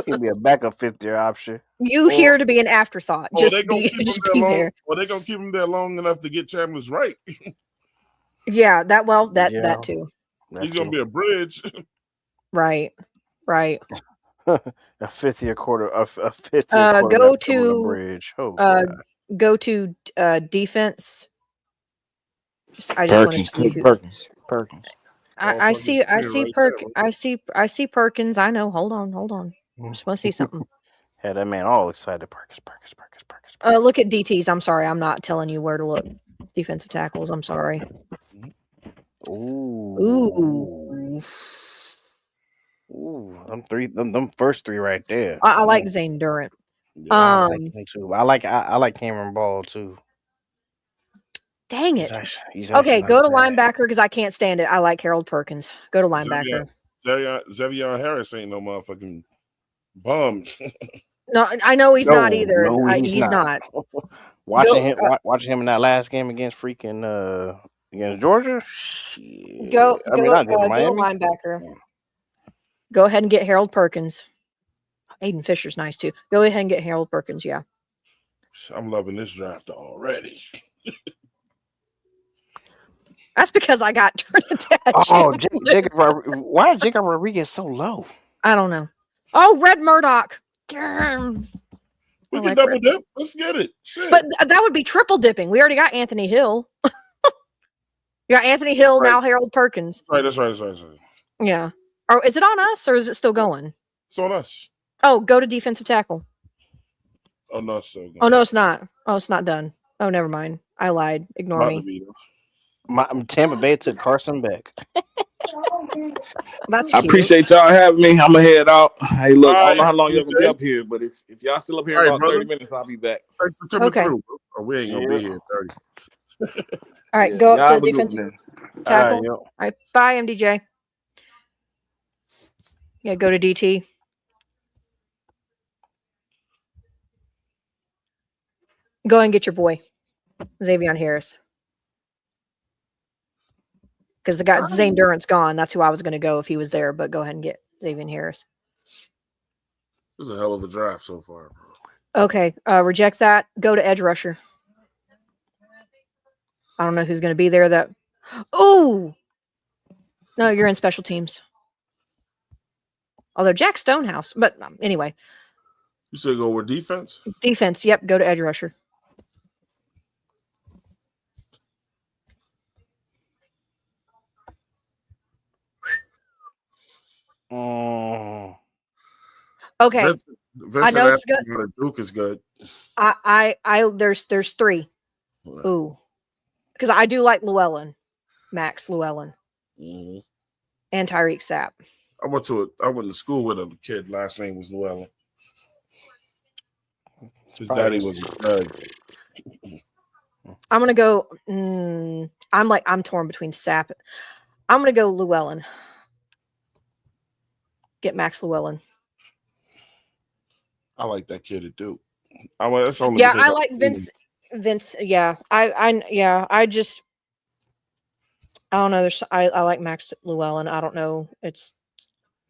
Speaker 2: You'll be a backup 5th year option.
Speaker 5: You here to be an afterthought. Just
Speaker 1: they gonna
Speaker 5: be,
Speaker 1: keep
Speaker 5: just
Speaker 1: him
Speaker 5: be
Speaker 1: there long.
Speaker 5: there.
Speaker 1: Well, they gonna keep him there long enough to get Chambliss right.
Speaker 5: Yeah, that too.
Speaker 1: He's gonna be a bridge.
Speaker 5: Right.
Speaker 2: A 5th year quarter. A 5th year
Speaker 5: go
Speaker 2: quarterback coming on the bridge. Oh, God.
Speaker 5: Go to defense. I just want to see
Speaker 2: Perkins.
Speaker 5: I see Perkins. I know. Hold on. Just want to see something.
Speaker 2: Had that man all excited. Perkins.
Speaker 5: Look at DTs. I'm sorry. I'm not telling you where to look. Defensive tackles. I'm sorry.
Speaker 2: Ooh. Them first 3 right there.
Speaker 5: I like Zane Durant.
Speaker 2: Yeah, I like him too. I like Cameron Ball too.
Speaker 5: Dang it.
Speaker 2: He's
Speaker 5: okay, go to linebacker because I can't stand it. I like Harold Perkins. Go to linebacker.
Speaker 1: Xavier Harris ain't no motherfucking bum.
Speaker 5: No, I know he's not either.
Speaker 2: No, he's not. Watching him in that last game against freaking against Georgia.
Speaker 5: Go
Speaker 2: Miami.
Speaker 5: linebacker. Go ahead and get Harold Perkins. Aiden Fisher's nice too. Go ahead and get Harold Perkins. Yeah.
Speaker 1: I'm loving this draft already.
Speaker 5: That's because I got Trinidad.
Speaker 2: Oh, Jacob. Why is Jacob Rodriguez so low?
Speaker 5: I don't know. Oh, Red Murdoch.
Speaker 1: We can double dip. Let's get it. Shit.
Speaker 5: But that would be triple dipping. We already got Anthony Hill. You got Anthony Hill, now Harold Perkins.
Speaker 1: That's right.
Speaker 5: Yeah. Or is it on us or is it still going?
Speaker 1: It's on us.
Speaker 5: Oh, go to defensive tackle.
Speaker 1: Oh, no, it's still going.
Speaker 5: Oh, no, it's not. Oh, it's not done. Oh, never mind. I lied. Ignore me.
Speaker 2: Tampa Bay took Carson Beck.
Speaker 5: That's
Speaker 6: I
Speaker 5: cute.
Speaker 6: appreciate y'all having me. I'm gonna head out. Hey, look, I don't know how long y'all gonna be up here, but if y'all still up here about 30 minutes, I'll be back.
Speaker 1: Thanks for coming through. Oh, we ain't gonna be here 30.
Speaker 5: All right, go up to the defensive tackle. All right, bye, MDJ. Yeah, go to DT. Go and get your boy, Xavier Harris. Because the guy Zane Durant's gone. That's who I was going to go if he was there. But go ahead and get Xavier Harris.
Speaker 1: This is a hell of a draft so far, bro.
Speaker 5: Okay, reject that. Go to edge rusher. I don't know who's going to be there. Oh, no, you're in special teams. Although Jack Stonehouse, but anyway.
Speaker 1: You said go with defense?
Speaker 5: Defense, yep. Go to edge rusher. Okay.
Speaker 1: Vincent
Speaker 5: I know it's good.
Speaker 1: Duke is good.
Speaker 5: There's 3. Ooh, because I do like Max Llewellyn, and Tyreek Sapp.
Speaker 1: I went to school with a kid. Last name was Llewellyn. His daddy was a judge.
Speaker 5: I'm gonna go. I'm torn between Sapp. I'm gonna go Llewellyn. Get Max Llewellyn.
Speaker 1: I like that kid at Duke. That's only
Speaker 5: I like Vince. Yeah, I just I don't know. I like Max Llewellyn. I don't know.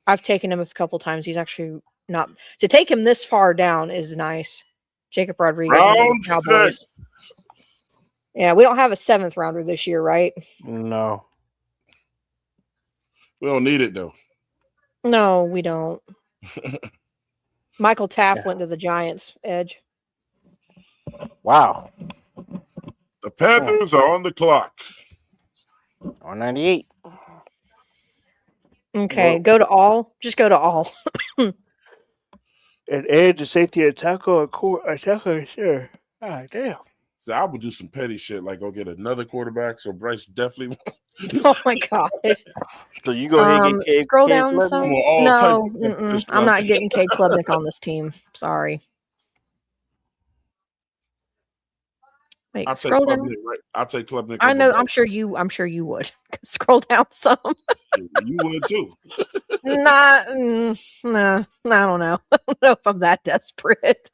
Speaker 5: I've taken him a couple times. He's actually not to take him this far down is nice. Jacob Rodriguez.
Speaker 1: Round 6.
Speaker 5: Yeah, we don't have a 7th rounder this year, right?
Speaker 2: No.
Speaker 1: We don't need it though.
Speaker 5: No, we don't. Michael Taft went to the Giants. Edge.
Speaker 2: Wow.
Speaker 1: The Panthers are on the clock.
Speaker 2: On 98.
Speaker 5: Okay,
Speaker 1: Well,
Speaker 5: go to all. Just go to all.
Speaker 2: An edge, a safety, a tackle, a tackle, sure. Ah, damn.
Speaker 1: so I would do some petty shit like go get another quarterback. So Bryce definitely.
Speaker 5: Oh my god.
Speaker 2: So you go ahead and get
Speaker 5: Scroll
Speaker 2: Cade
Speaker 5: down
Speaker 2: Klubnik?
Speaker 5: some.
Speaker 1: want all
Speaker 5: No,
Speaker 1: types of competition
Speaker 5: I'm
Speaker 1: out
Speaker 5: not
Speaker 1: there.
Speaker 5: getting Cade Klubnik on this team. Sorry. Wait,
Speaker 1: I'll take
Speaker 5: scroll down.
Speaker 1: Klubnik, right? I'll take Klubnik
Speaker 5: I
Speaker 1: over
Speaker 5: know.
Speaker 1: Bryce.
Speaker 5: I'm sure you would. Scroll down some.
Speaker 1: You would too.
Speaker 5: Not. Nah. I don't know. I don't know if I'm that desperate.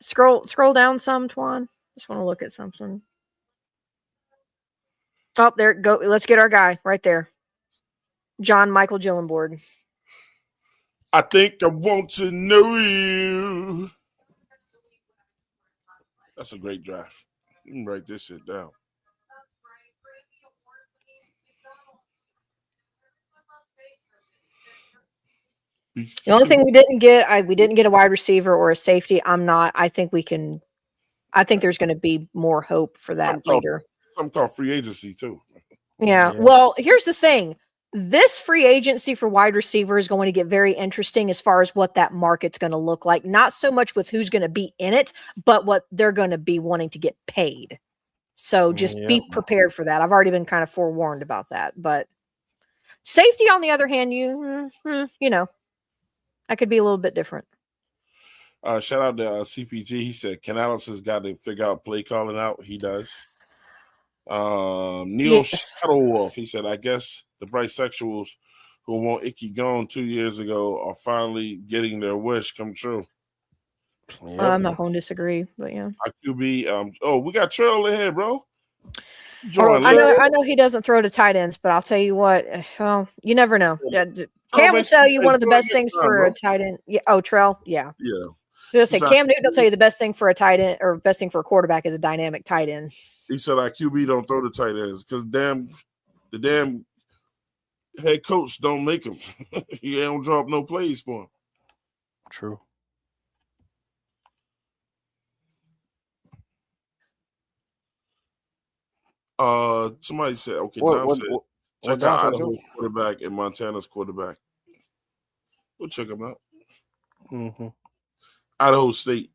Speaker 5: Scroll down some, Twan. Just want to look at something. Oh, there. Go. Let's get our guy right there. John Michael Gillenboard.
Speaker 1: I think I want to know you. That's a great draft. You can write this shit down.
Speaker 5: The only thing we didn't get, we didn't get a wide receiver or a safety. I think we can. I think there's going to be more hope for that later.
Speaker 1: Something called free agency too.
Speaker 5: Yeah. Well, here's the thing. This free agency for wide receiver is going to get very interesting as far as what that market's going to look like. Not so much with who's going to be in it, but what they're going to be wanting to get paid. So just be prepared for that. I've already been kind of forewarned about that. But safety, on the other hand, you know, that could be a little bit different.
Speaker 1: Shout out to CPG. He said Canales has got to figure out play calling out. He does. Neil Shadowwolf. He said, I guess the bisexuals who want Icky gone 2 years ago are finally getting their wish come true.
Speaker 5: I'm not going to disagree, but yeah.
Speaker 1: IQB. We got Trail in here, bro.
Speaker 5: I know he doesn't throw to tight ends, but I'll tell you what. Well, you never know. Cam will tell you one of the best things for a tight end. Yeah. Oh, Trell. Yeah.
Speaker 1: Yeah.
Speaker 5: Just say Cam Newton will tell you the best thing for a tight end or best thing for a quarterback is a dynamic tight end.
Speaker 1: He said IQB don't throw the tight ends because the damn head coach don't make him. He don't draw up no plays for him.
Speaker 2: True.
Speaker 1: Somebody said, okay, Dom said, check out Idaho's quarterback and Montana's quarterback. We'll check them out.
Speaker 2: Mm-hmm.
Speaker 1: Idaho State.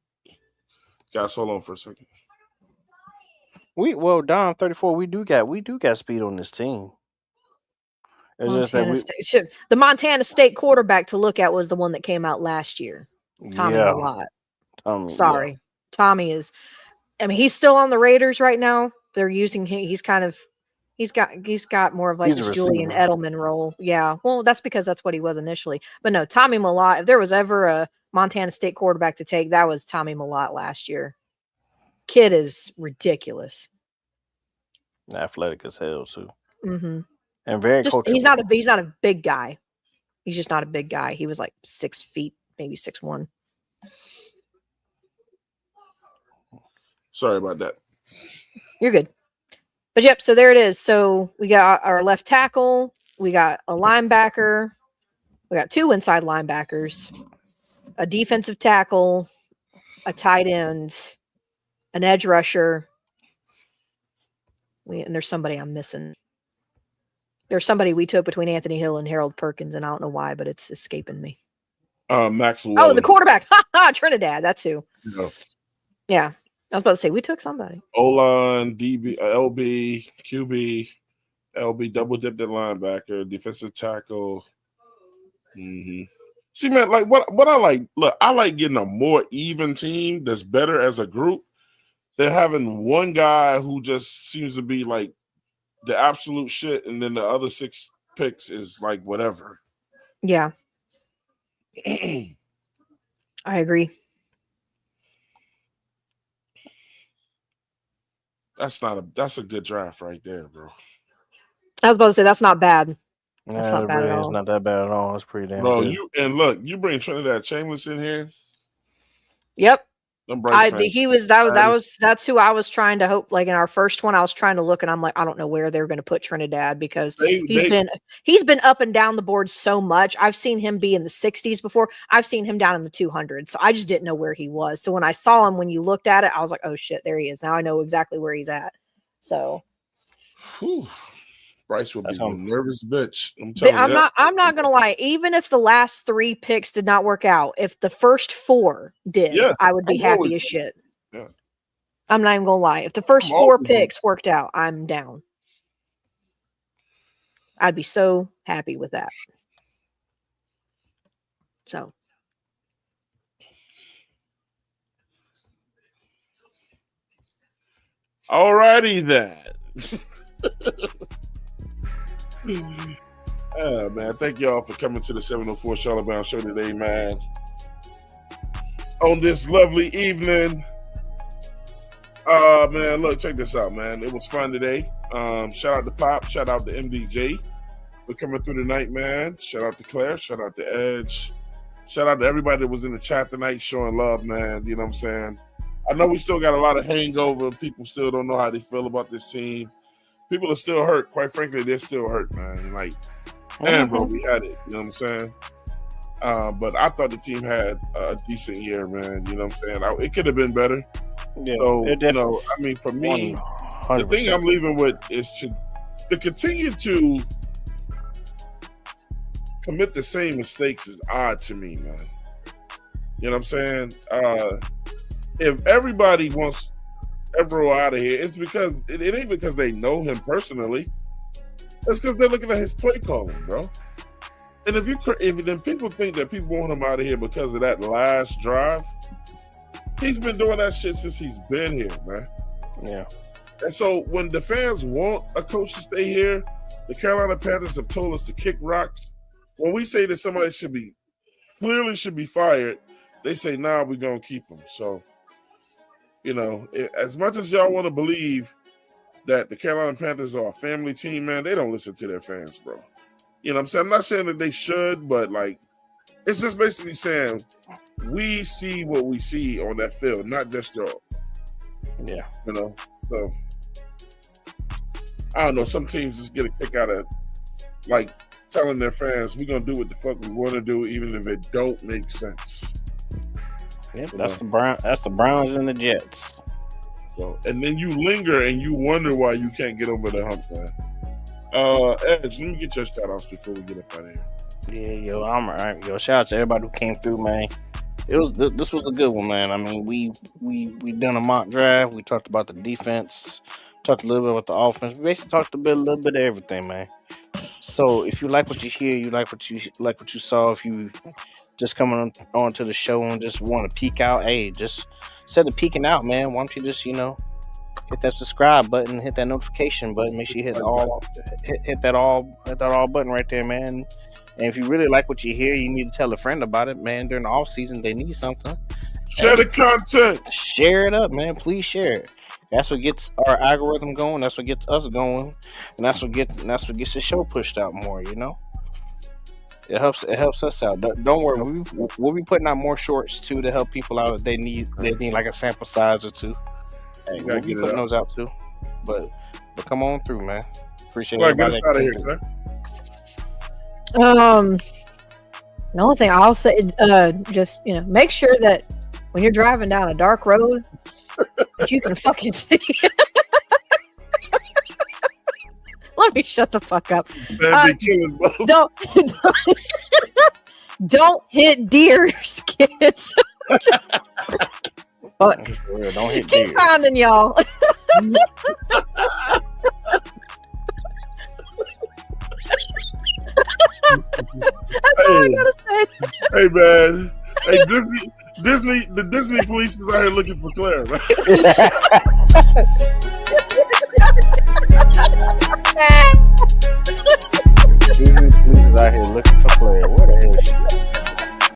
Speaker 1: Guys, hold on for a second.
Speaker 2: Dom 34. We do got speed on this team. It's just that
Speaker 5: the Montana State quarterback to look at was the one that came out last year. Tommy Malott. Sorry, Tommy is. I mean, he's still on the Raiders right now. They're using him. He's got more of like this Julian Edelman role. Yeah. Well, that's because that's what he was initially. But no, Tommy Malott. If there was ever a Montana State quarterback to take, that was Tommy Malott last year. Kid is ridiculous.
Speaker 2: Athletic as hell too.
Speaker 5: Mm-hmm.
Speaker 2: And very coachable.
Speaker 5: He's not a big guy. He's just not a big guy. He was like 6 feet, maybe 6'1".
Speaker 1: Sorry about that.
Speaker 5: You're good. But yep, so there it is. So we got our left tackle, we got a linebacker, we got 2 inside linebackers, a defensive tackle, a tight end, an edge rusher. And there's somebody I'm missing. There's somebody we took between Anthony Hill and Harold Perkins, and I don't know why, but it's escaping me.
Speaker 1: Max Llewellyn.
Speaker 5: Oh, the quarterback. Trinidad. That's who.
Speaker 1: Yeah.
Speaker 5: Yeah. I was about to say, we took somebody.
Speaker 1: O-line, DB, LB, QB, LB, double dipped at linebacker, defensive tackle. Mm-hmm. See, man, like what I like, look, I like getting a more even team that's better as a group than having one guy who just seems to be like the absolute shit, and then the other 6 picks is like whatever.
Speaker 5: Yeah. I agree.
Speaker 1: That's a good draft right there, bro.
Speaker 5: I was about to say that's not bad.
Speaker 2: That's not bad at all. It's not that bad at all. It's pretty damn
Speaker 1: bro,
Speaker 2: good.
Speaker 1: You bring Trinidad Chambers in here.
Speaker 5: Yep. That's who I was trying to hope. Like in our first one, I was trying to look, and I'm like, I don't know where they're going to put Trinidad because he's been up and down the board so much. I've seen him be in the 60s before. I've seen him down in the 200s. So I just didn't know where he was. So when I saw him, when you looked at it, I was like, oh shit, there he is. Now I know exactly where he's at. So.
Speaker 1: Whew. Bryce will be a nervous bitch.
Speaker 5: I'm not gonna lie. Even if the last 3 picks did not work out, if the first 4 did, I would be happy as shit.
Speaker 1: Yeah.
Speaker 5: I'm not even gonna lie. If the first 4 picks worked out, I'm down. I'd be so happy with that. So.
Speaker 1: Alrighty then. Man, thank y'all for coming to the 704 Charlotte Bound Show today, man. On this lovely evening. Man, look, check this out, man. It was fun today. Shout out to Pop, shout out to MDJ for coming through tonight, man. Shout out to Claire, shout out to Edge. Shout out to everybody that was in the chat tonight showing love, man. You know what I'm saying? I know we still got a lot of hangover. People still don't know how they feel about this team. People are still hurt. Quite frankly, they're still hurt, man. Like, man, bro, we had it. You know what I'm saying? But I thought the team had a decent year, man. You know what I'm saying? It could have been better.
Speaker 2: Yeah,
Speaker 1: so, you know, I mean, for me, 100%. The thing I'm leaving with is to continue to commit the same mistakes is odd to me, man. You know what I'm saying? If everybody wants Evero out of here, it's because it ain't because they know him personally. It's because they're looking at his play calling, bro. And if then people think that people want him out of here because of that last drive, he's been doing that shit since he's been here, man.
Speaker 2: Yeah.
Speaker 1: And so when the fans want a coach to stay here, the Carolina Panthers have told us to kick rocks. When we say that somebody should be fired, they say, nah, we're going to keep him. So, you know, as much as y'all want to believe that the Carolina Panthers are a family team, man, they don't listen to their fans, bro. You know what I'm saying? I'm not saying that they should, but, like, it's just basically saying we see what we see on that field, not just y'all.
Speaker 2: Yeah.
Speaker 1: You know? So, I don't know. Some teams just get a kick out of, like, telling their fans, we're going to do what the fuck we want to do, even if it don't make sense.
Speaker 2: Yep, that's the Browns and the Jets.
Speaker 1: So, and then you linger and you wonder why you can't get over the hump, man. Edge, let me get your shout outs before we get up out of here.
Speaker 2: Yeah, yo, I'm all right. Yo, shout out to everybody who came through, man. This was a good one, man. I mean, we done a mock draft. We talked about the defense, talked a little bit about the offense. We basically talked a little bit of everything, man. So if you like what you hear, you like what you saw, if you just coming on to the show and just want to peek out, hey, just instead of peeking out, man, why don't you just, you know, hit that subscribe button, hit that notification button, make sure you hit that all button right there, man. And if you really like what you hear, you need to tell a friend about it, man. During the off season, they need something.
Speaker 1: Share the content.
Speaker 2: Share it up, man. Please share it. That's what gets our algorithm going. That's what gets us going, and that's what gets the show pushed out more. You know, it helps us out. Don't worry, we'll be putting out more shorts too to help people out if they need like a sample size or two. Hey, we'll be putting those out too. But come on through, man. Appreciate it.
Speaker 1: Get us out of here, man.
Speaker 5: The only thing I'll say, just, you know, make sure that when you're driving down a dark road, that you can fucking see. Let me shut the fuck up. Don't hit deers, kids. Fuck.
Speaker 2: Don't hit deers.
Speaker 5: Keep pounding, y'all. That's all I gotta say.
Speaker 1: Hey, man. Hey, the Disney police is out here looking for Claire, man.
Speaker 2: Disney police is out here looking for Claire. What the hell is she?